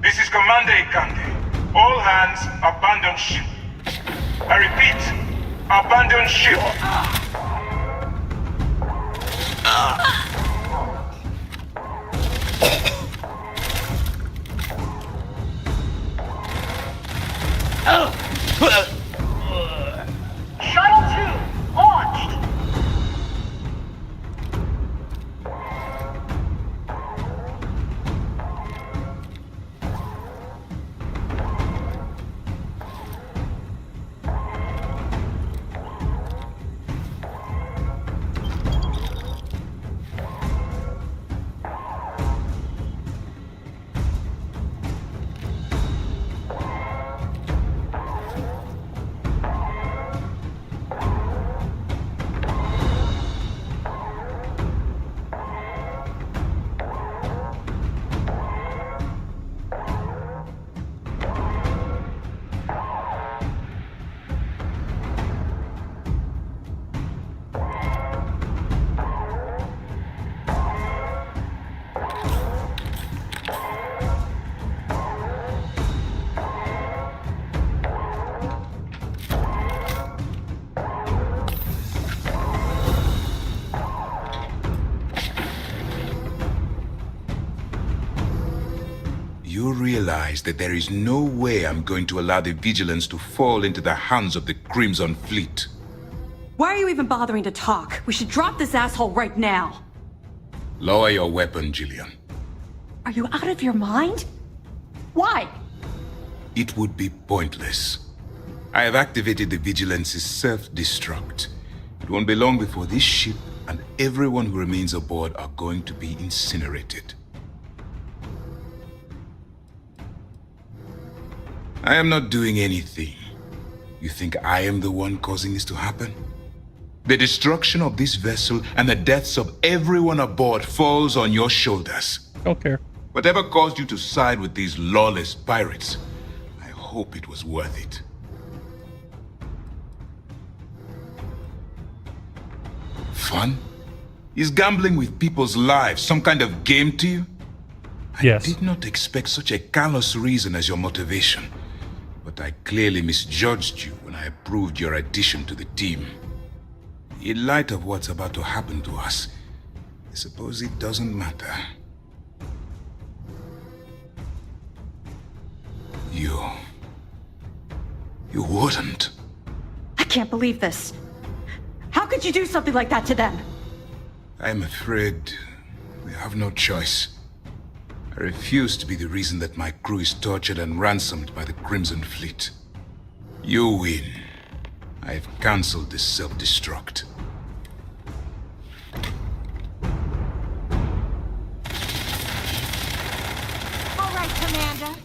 This is Commander Ikande. All hands abandon ship. I repeat, abandon ship. Shuttle 2, launched! realize that there is no way I'm going to allow the Vigilance to fall into the hands of the Crimson Fleet. Why are you even bothering to talk? We should drop this asshole right now. Lower your weapon, Jillian. Are you out of your mind? Why? It would be pointless. I have activated the Vigilance's self-destruct. It won't be long before this ship and everyone who remains aboard are going to be incinerated. I am not doing anything. You think I am the one causing this to happen? The destruction of this vessel and the deaths of everyone aboard falls on your shoulders. Don't care. Whatever caused you to side with these lawless pirates, I hope it was worth it. Fun? Is gambling with people's lives some kind of game to you? Yes. I did not expect such a callous reason as your motivation, but I clearly misjudged you when I approved your addition to the team. In light of what's about to happen to us, I suppose it doesn't matter. You wouldn't. I can't believe this. How could you do something like that to them? I'm afraid we have no choice. I refuse to be the reason that my crew is tortured and ransomed by the Crimson Fleet. You win. I've cancelled this self-destruct. All right, Commander.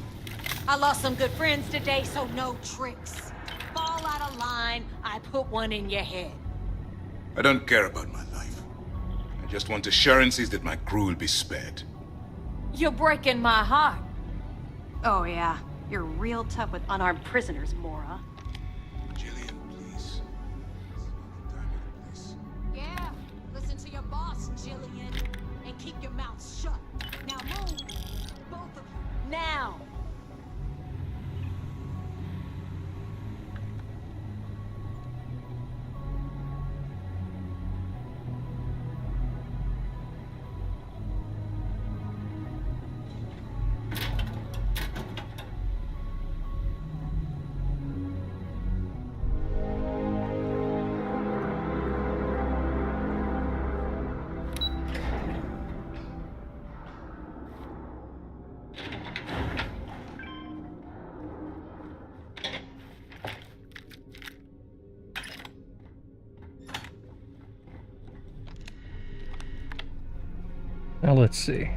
I lost some good friends today, so no tricks. Fall out of line, I put one in your head. I don't care about my life. I just want assurances that my crew will be spared. You're breaking my heart. Oh yeah, you're real tough with unarmed prisoners, Mora. Jillian, please. Yeah, listen to your boss, Jillian. And keep your mouth shut. Now move. Both of you. Now. Now let's see.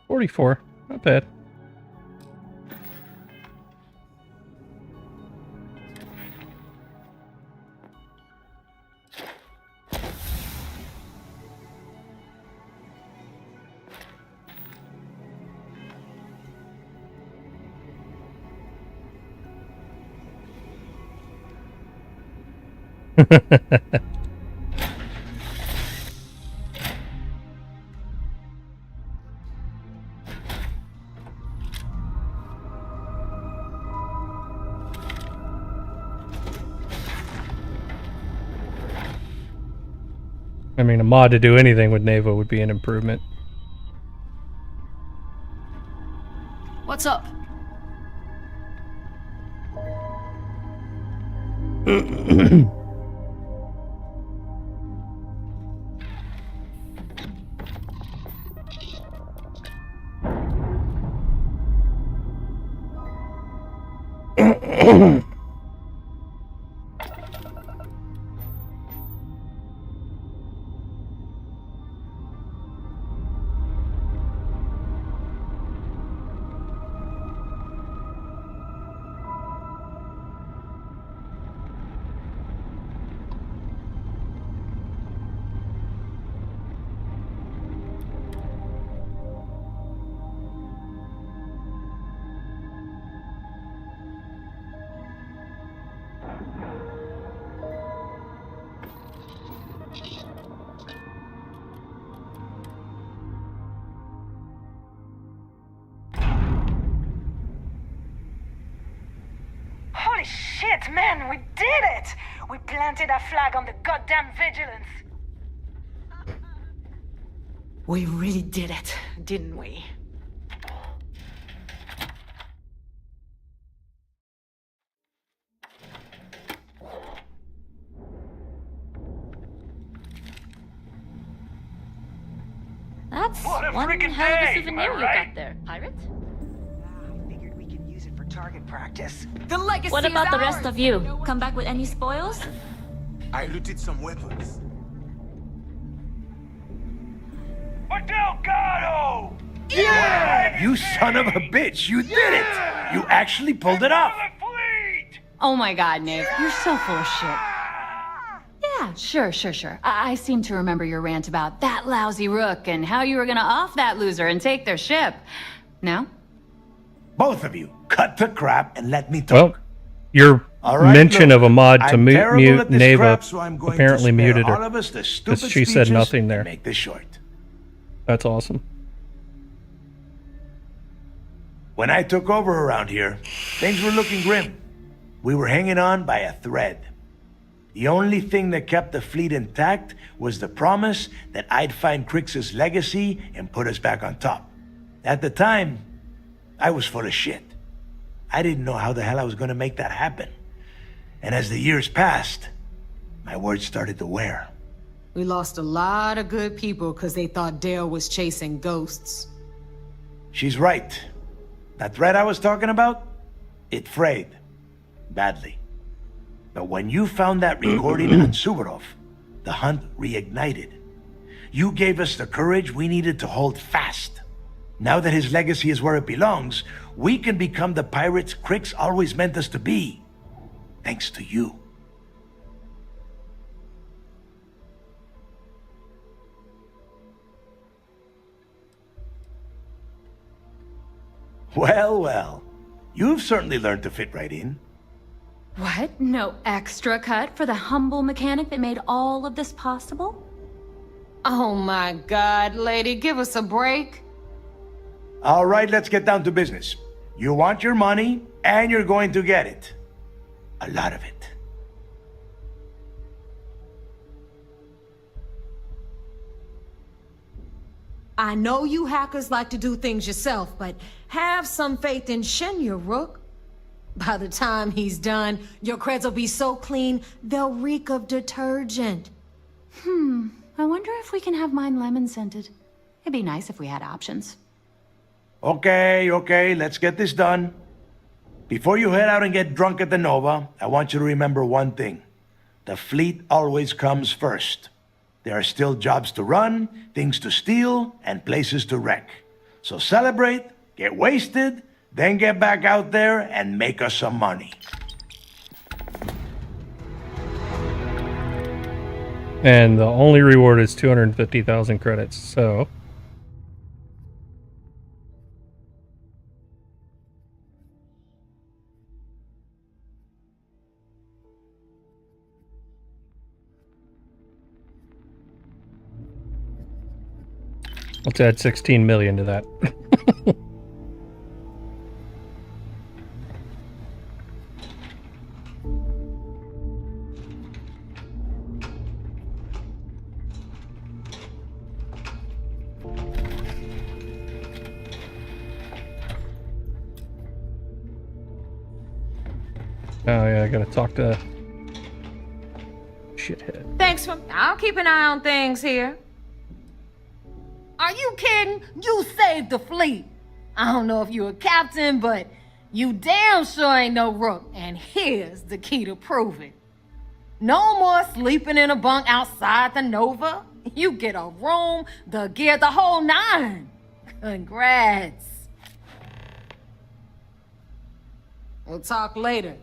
$44, not bad. I mean, a mod to do anything with Navo would be an improvement. What's up? Holy shit, man, we did it! We planted a flag on the goddamn vigilance. We really did it, didn't we? That's What a one freaking hell of a day, souvenir am I you right? got there, pirate. I figured we could use it for target practice. The legacy What is about the ours. rest of you? Come back with any spoils? I looted some weapons. Delgado! Yeah! You son of a bitch! You did it! You actually pulled it off! Oh my god, Nick, you're so full of shit. Yeah, sure. I seem to remember your rant about that lousy rook and how you were gonna off that loser and take their ship. No? Both of you, cut the crap and let me talk. Well, your All right, mention look, of a mod to I'm terrible mute at this Neva crap, so I'm going to apparently spare muted all her of us the because stupid she said speeches nothing and there. Make this short. That's awesome. When I took over around here, things were looking grim. We were hanging on by a thread. The only thing that kept the fleet intact was the promise that I'd find Crix's legacy and put us back on top. At the time, I was full of shit. I didn't know how the hell I was going to make that happen. And as the years passed, my words started to wear. We lost a lot of good people because they thought Dale was chasing ghosts. She's right. That thread I was talking about, it frayed. Badly. But when you found that recording on Suvorov, the hunt reignited. You gave us the courage we needed to hold fast. Now that his legacy is where it belongs, we can become the pirates Crix always meant us to be. Thanks to you. Well. You've certainly learned to fit right in. What? No extra cut for the humble mechanic that made all of this possible? Oh my god, lady, give us a break. All right, let's get down to business. You want your money, and you're going to get it. A lot of it. I know you hackers like to do things yourself, but have some faith in Shinya, Rook. By the time he's done, your creds will be so clean, they'll reek of detergent. I wonder if we can have mine lemon scented. It'd be nice if we had options. Okay, let's get this done. Before you head out and get drunk at the Nova, I want you to remember one thing. The fleet always comes first. There are still jobs to run, things to steal, and places to wreck. So celebrate, get wasted, then get back out there and make us some money. And the only reward is 250,000 credits, so... Let's add 16 million to that. Oh yeah, I gotta talk to shithead. Thanks for... I'll keep an eye on things here. Are you kidding? You saved the fleet. I don't know if you're a captain, but you damn sure ain't no rook. And here's the key to prove it. No more sleeping in a bunk outside the Nova. You get a room, the gear, the whole nine. Congrats. We'll talk later.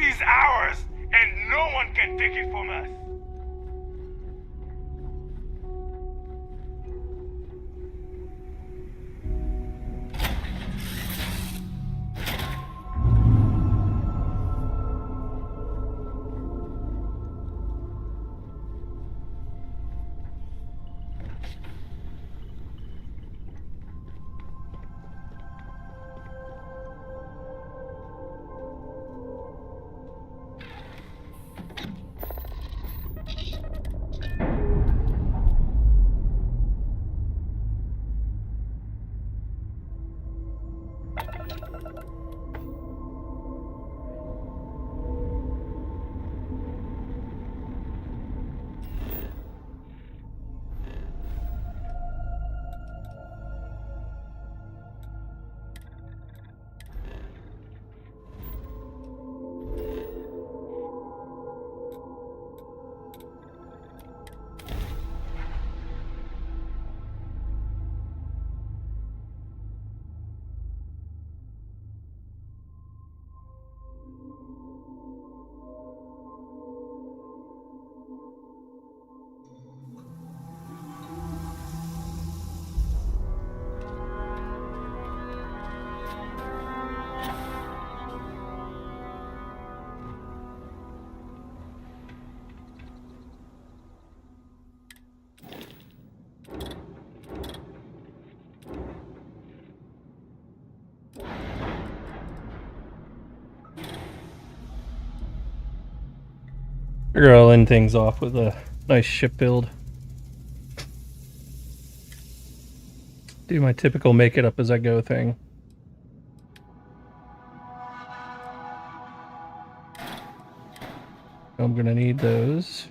is ours, and no one can take it from us. Figure I'll end things off with a nice ship build. Do my typical make it up as I go thing. I'm gonna need those.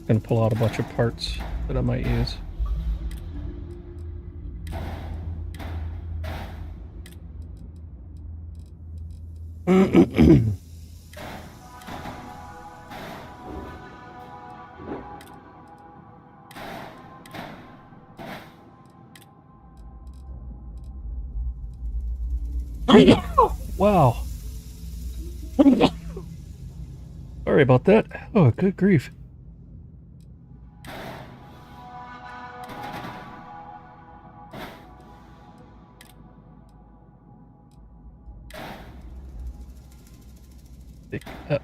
Gonna pull out a bunch of parts that I might use. Wow. Sorry about that. Oh, good grief. Pick up.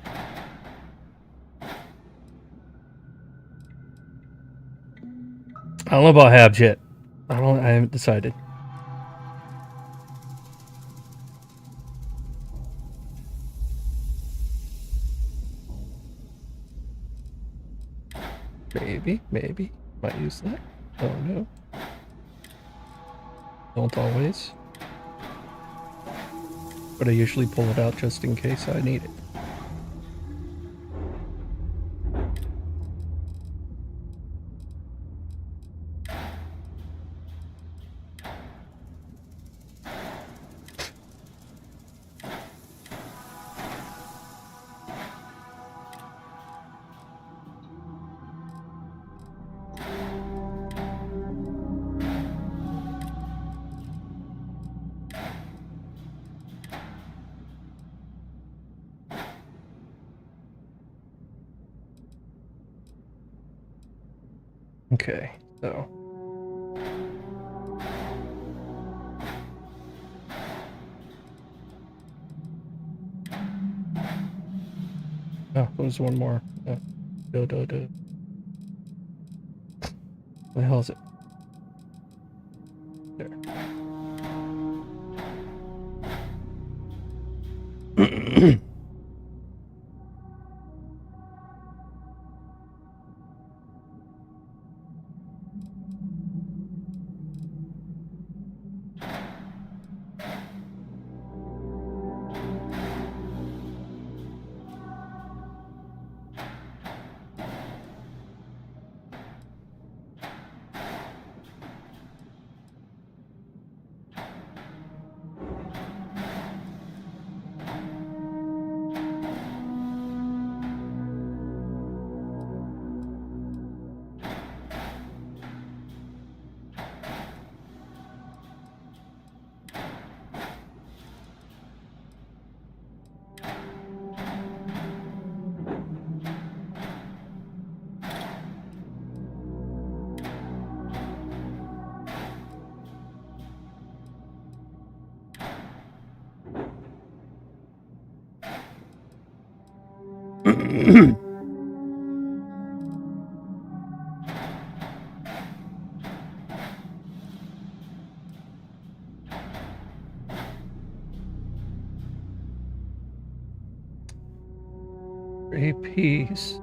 I don't know about halves yet. I haven't decided. Maybe. Might use that. Oh no. Don't always. But I usually pull it out just in case I need it. Okay, so. Oh, there's one more. Where the hell is it? There. piece.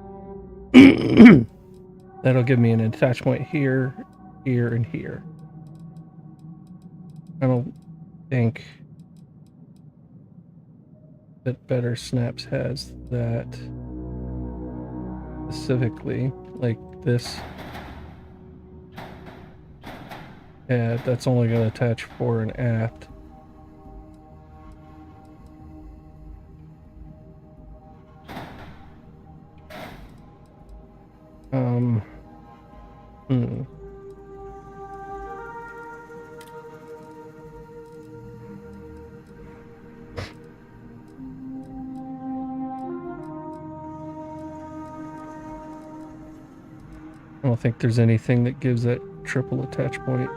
That'll give me an attach point here, here, and here. I don't think that Better Snaps has that specifically, like this. Yeah, that's only going to attach fore and aft. I don't think there's anything that gives that triple attach point.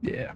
Yeah.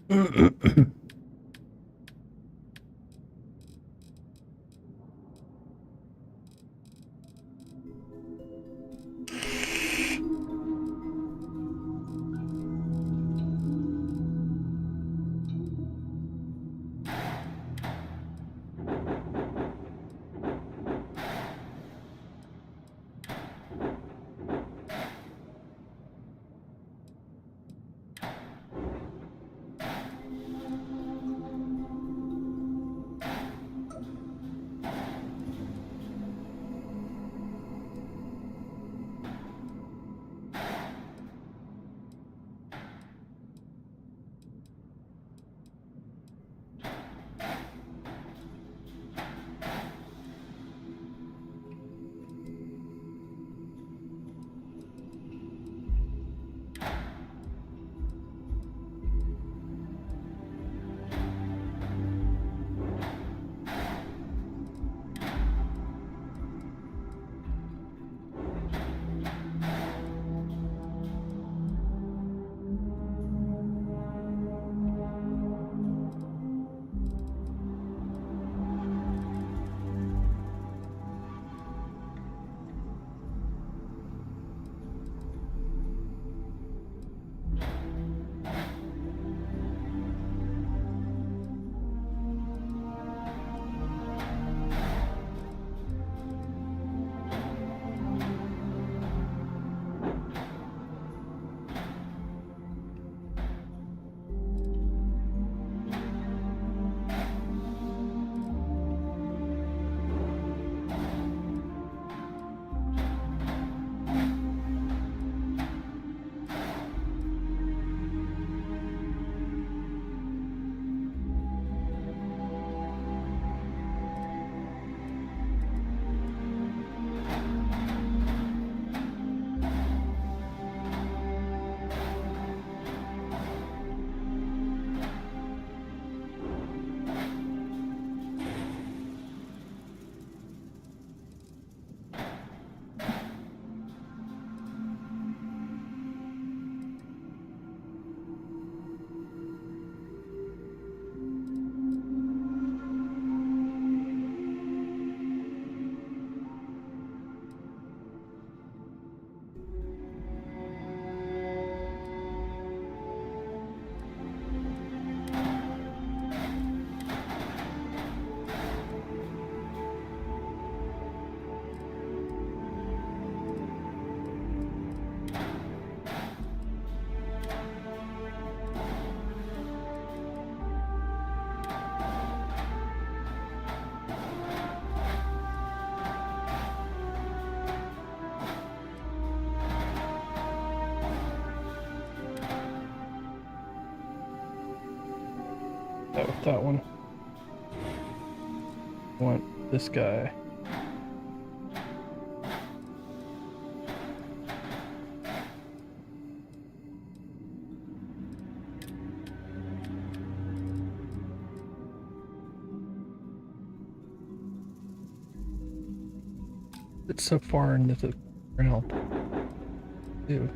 With that one. I want this guy. It's so far into the ground. Dude.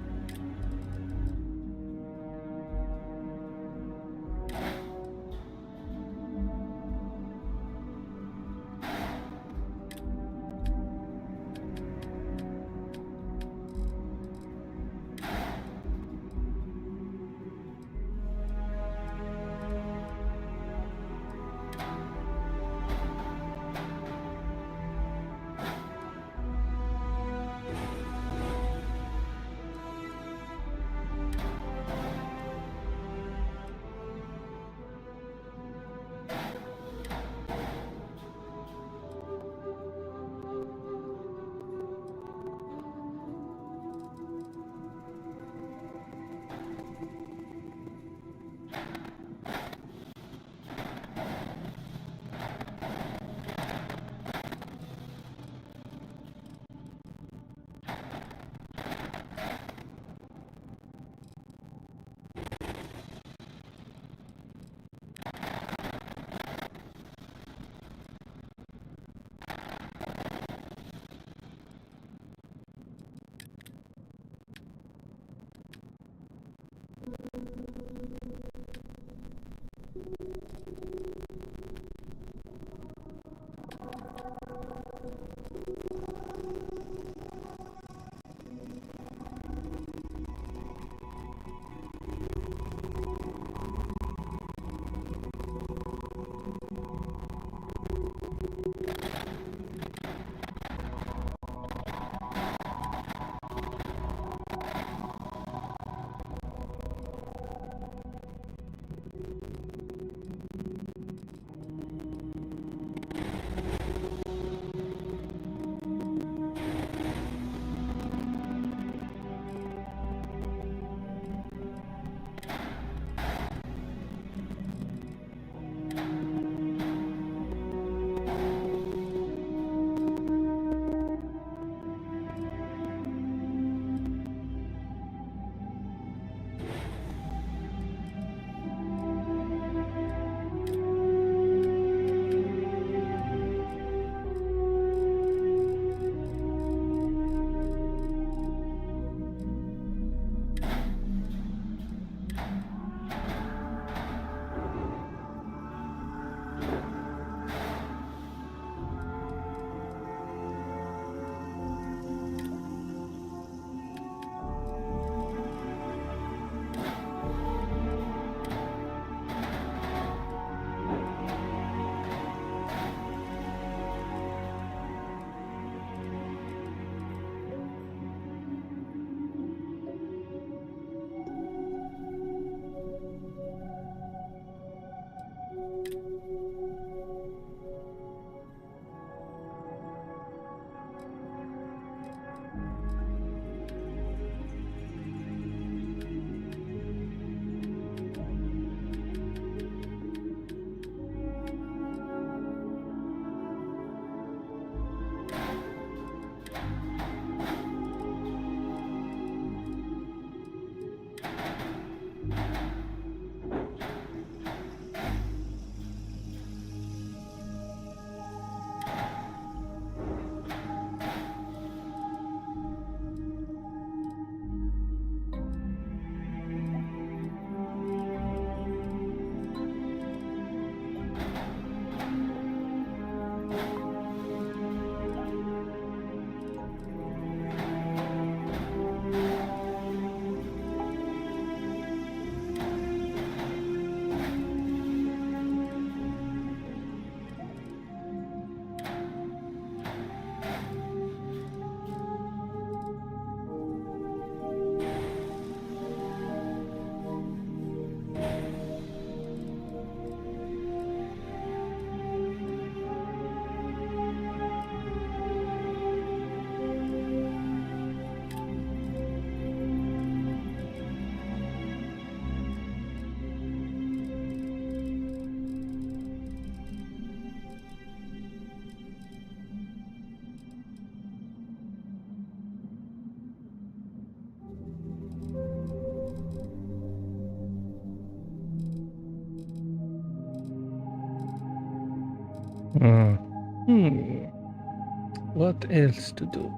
What else to do?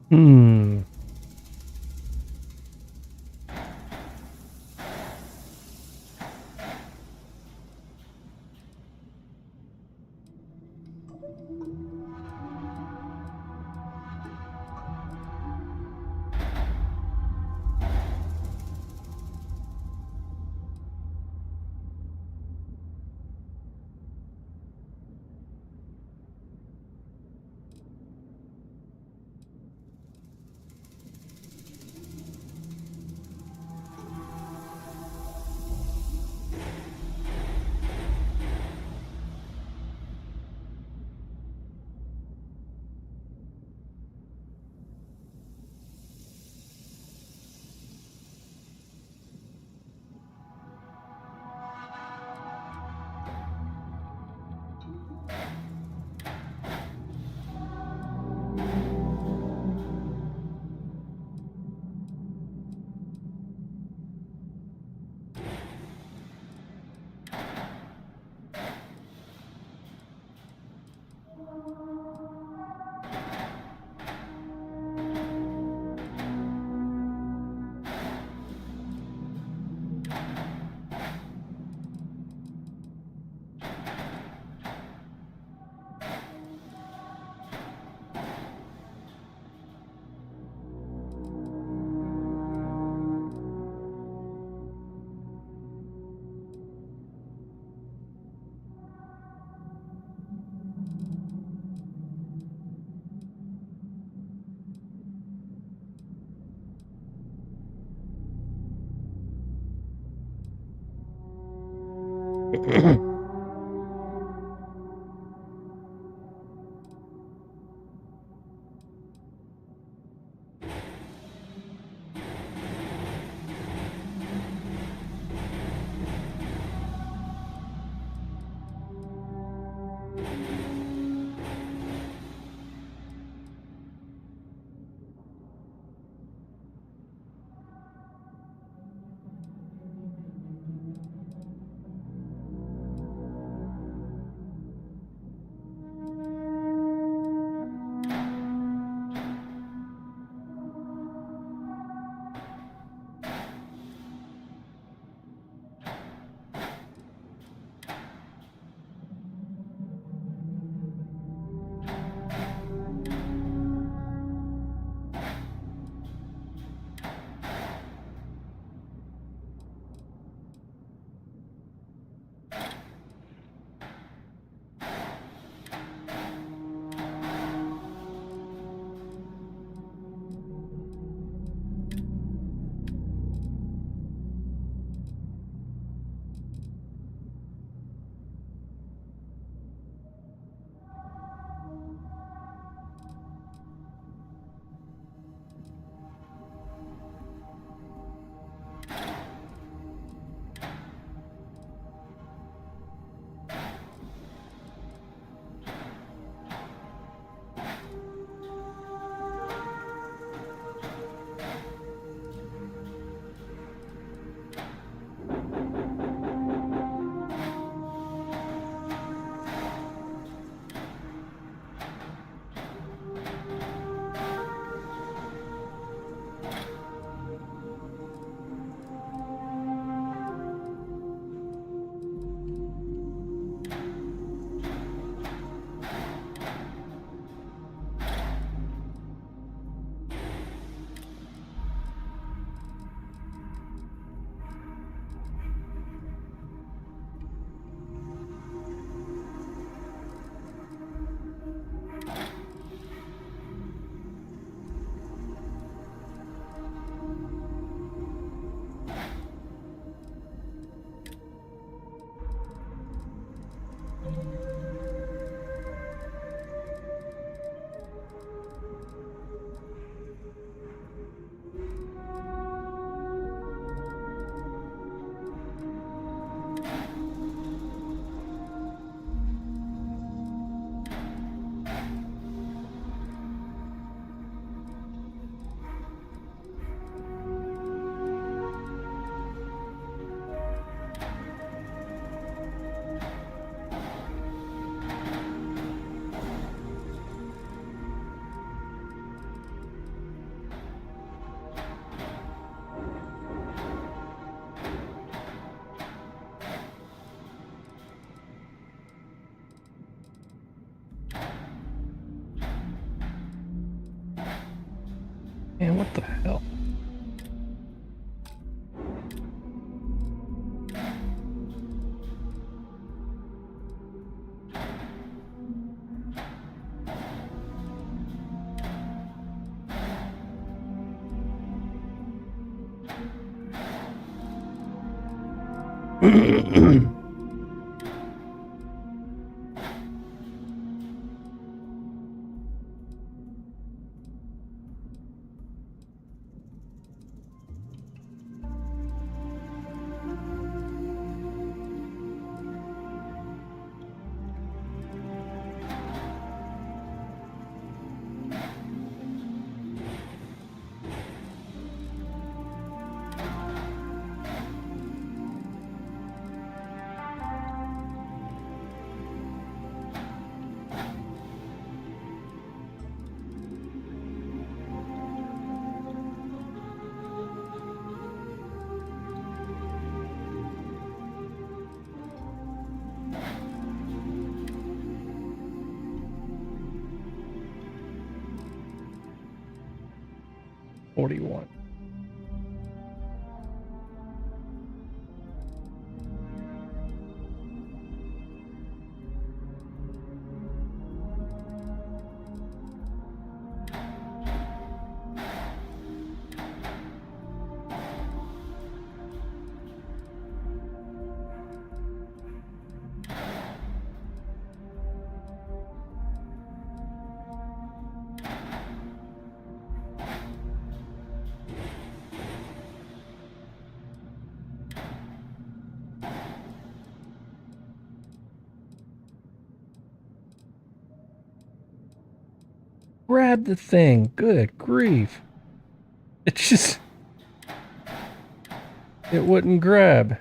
Hmm. What the hell? $41. Grab the thing. Good grief. It just... It wouldn't grab.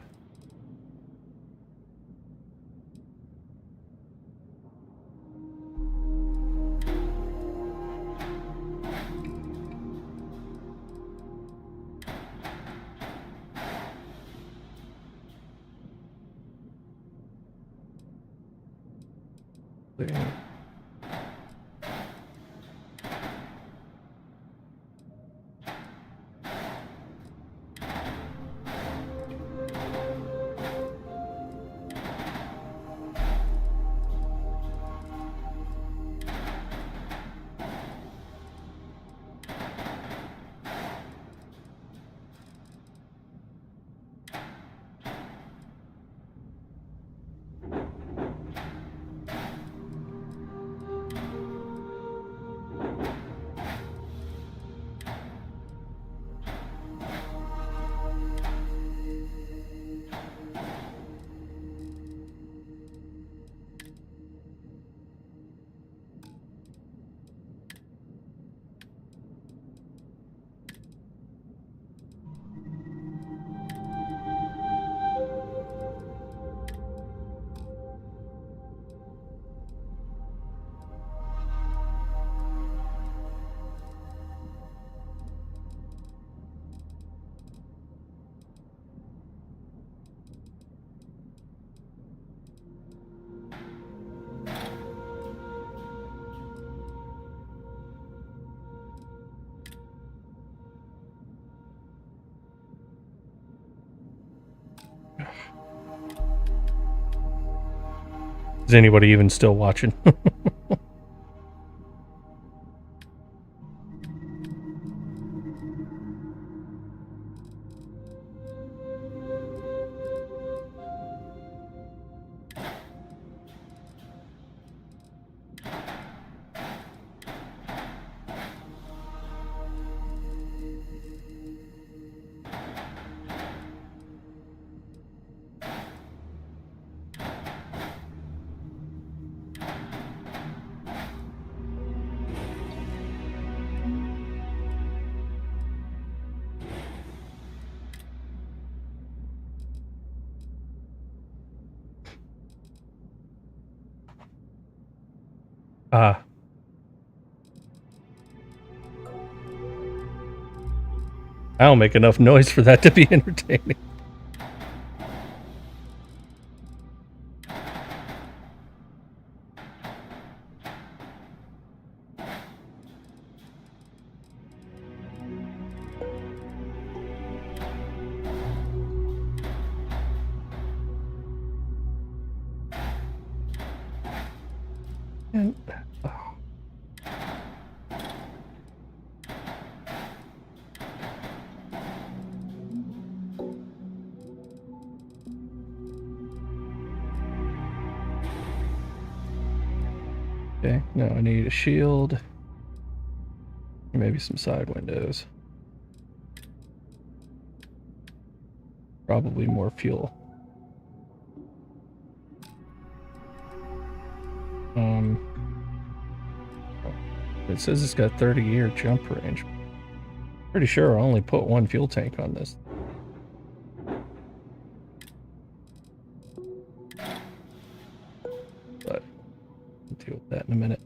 Is anybody even still watching? I don't make enough noise for that to be entertaining. And, oh. Okay, now I need a shield. Maybe some side windows. Probably more fuel. It says it's got 30-year jump range. Pretty sure I only put one fuel tank on this. But we'll deal with that in a minute.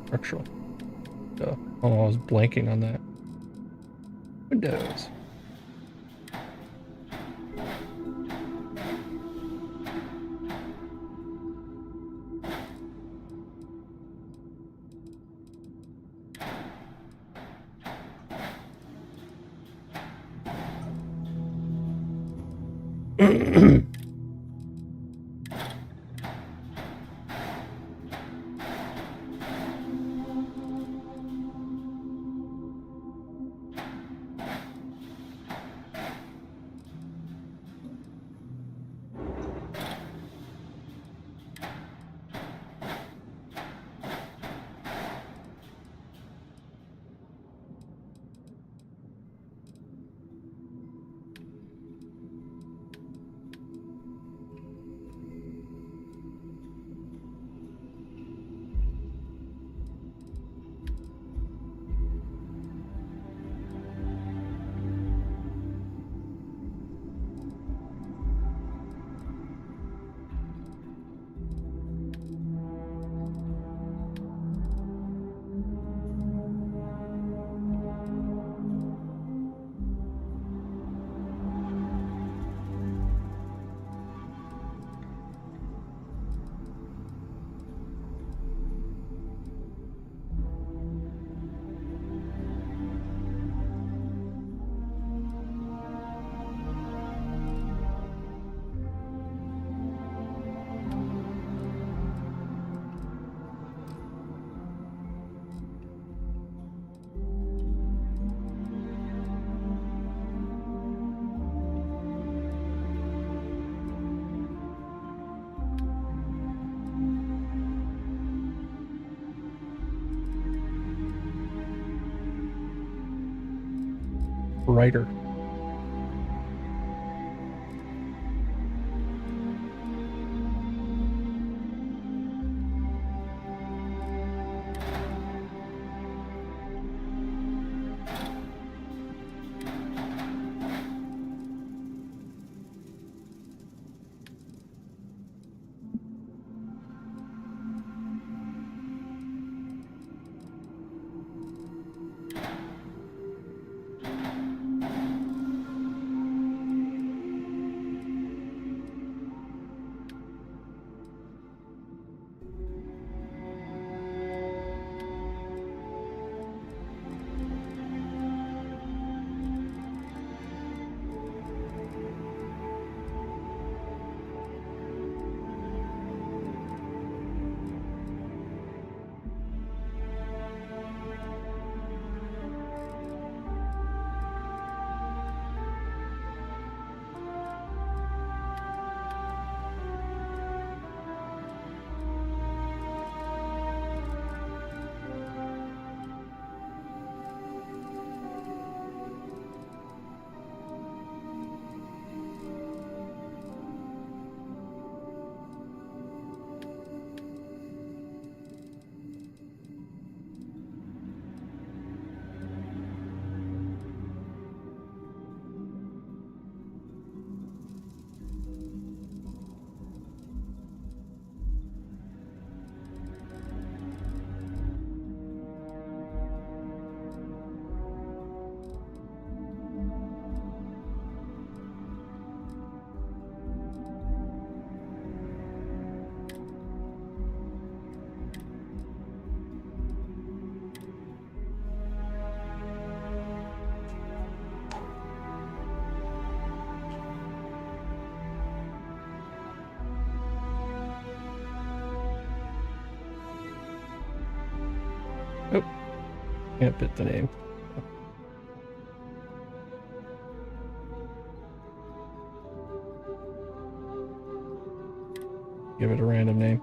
Structural. Oh, I was blanking on that. Windows. brighter. Oh, can't fit the name. Give it a random name.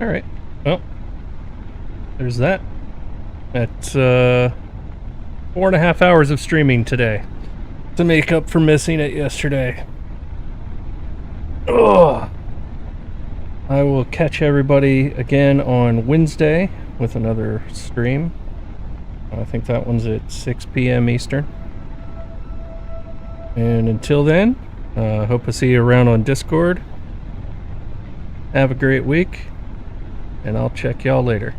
Alright, well, there's that. That's 4.5 hours of streaming today. to make up for missing it yesterday. Ugh. I will catch everybody again on Wednesday with another stream. I think that one's at 6 p.m. Eastern. And until then, hope to see you around on Discord. Have a great week, and I'll check y'all later.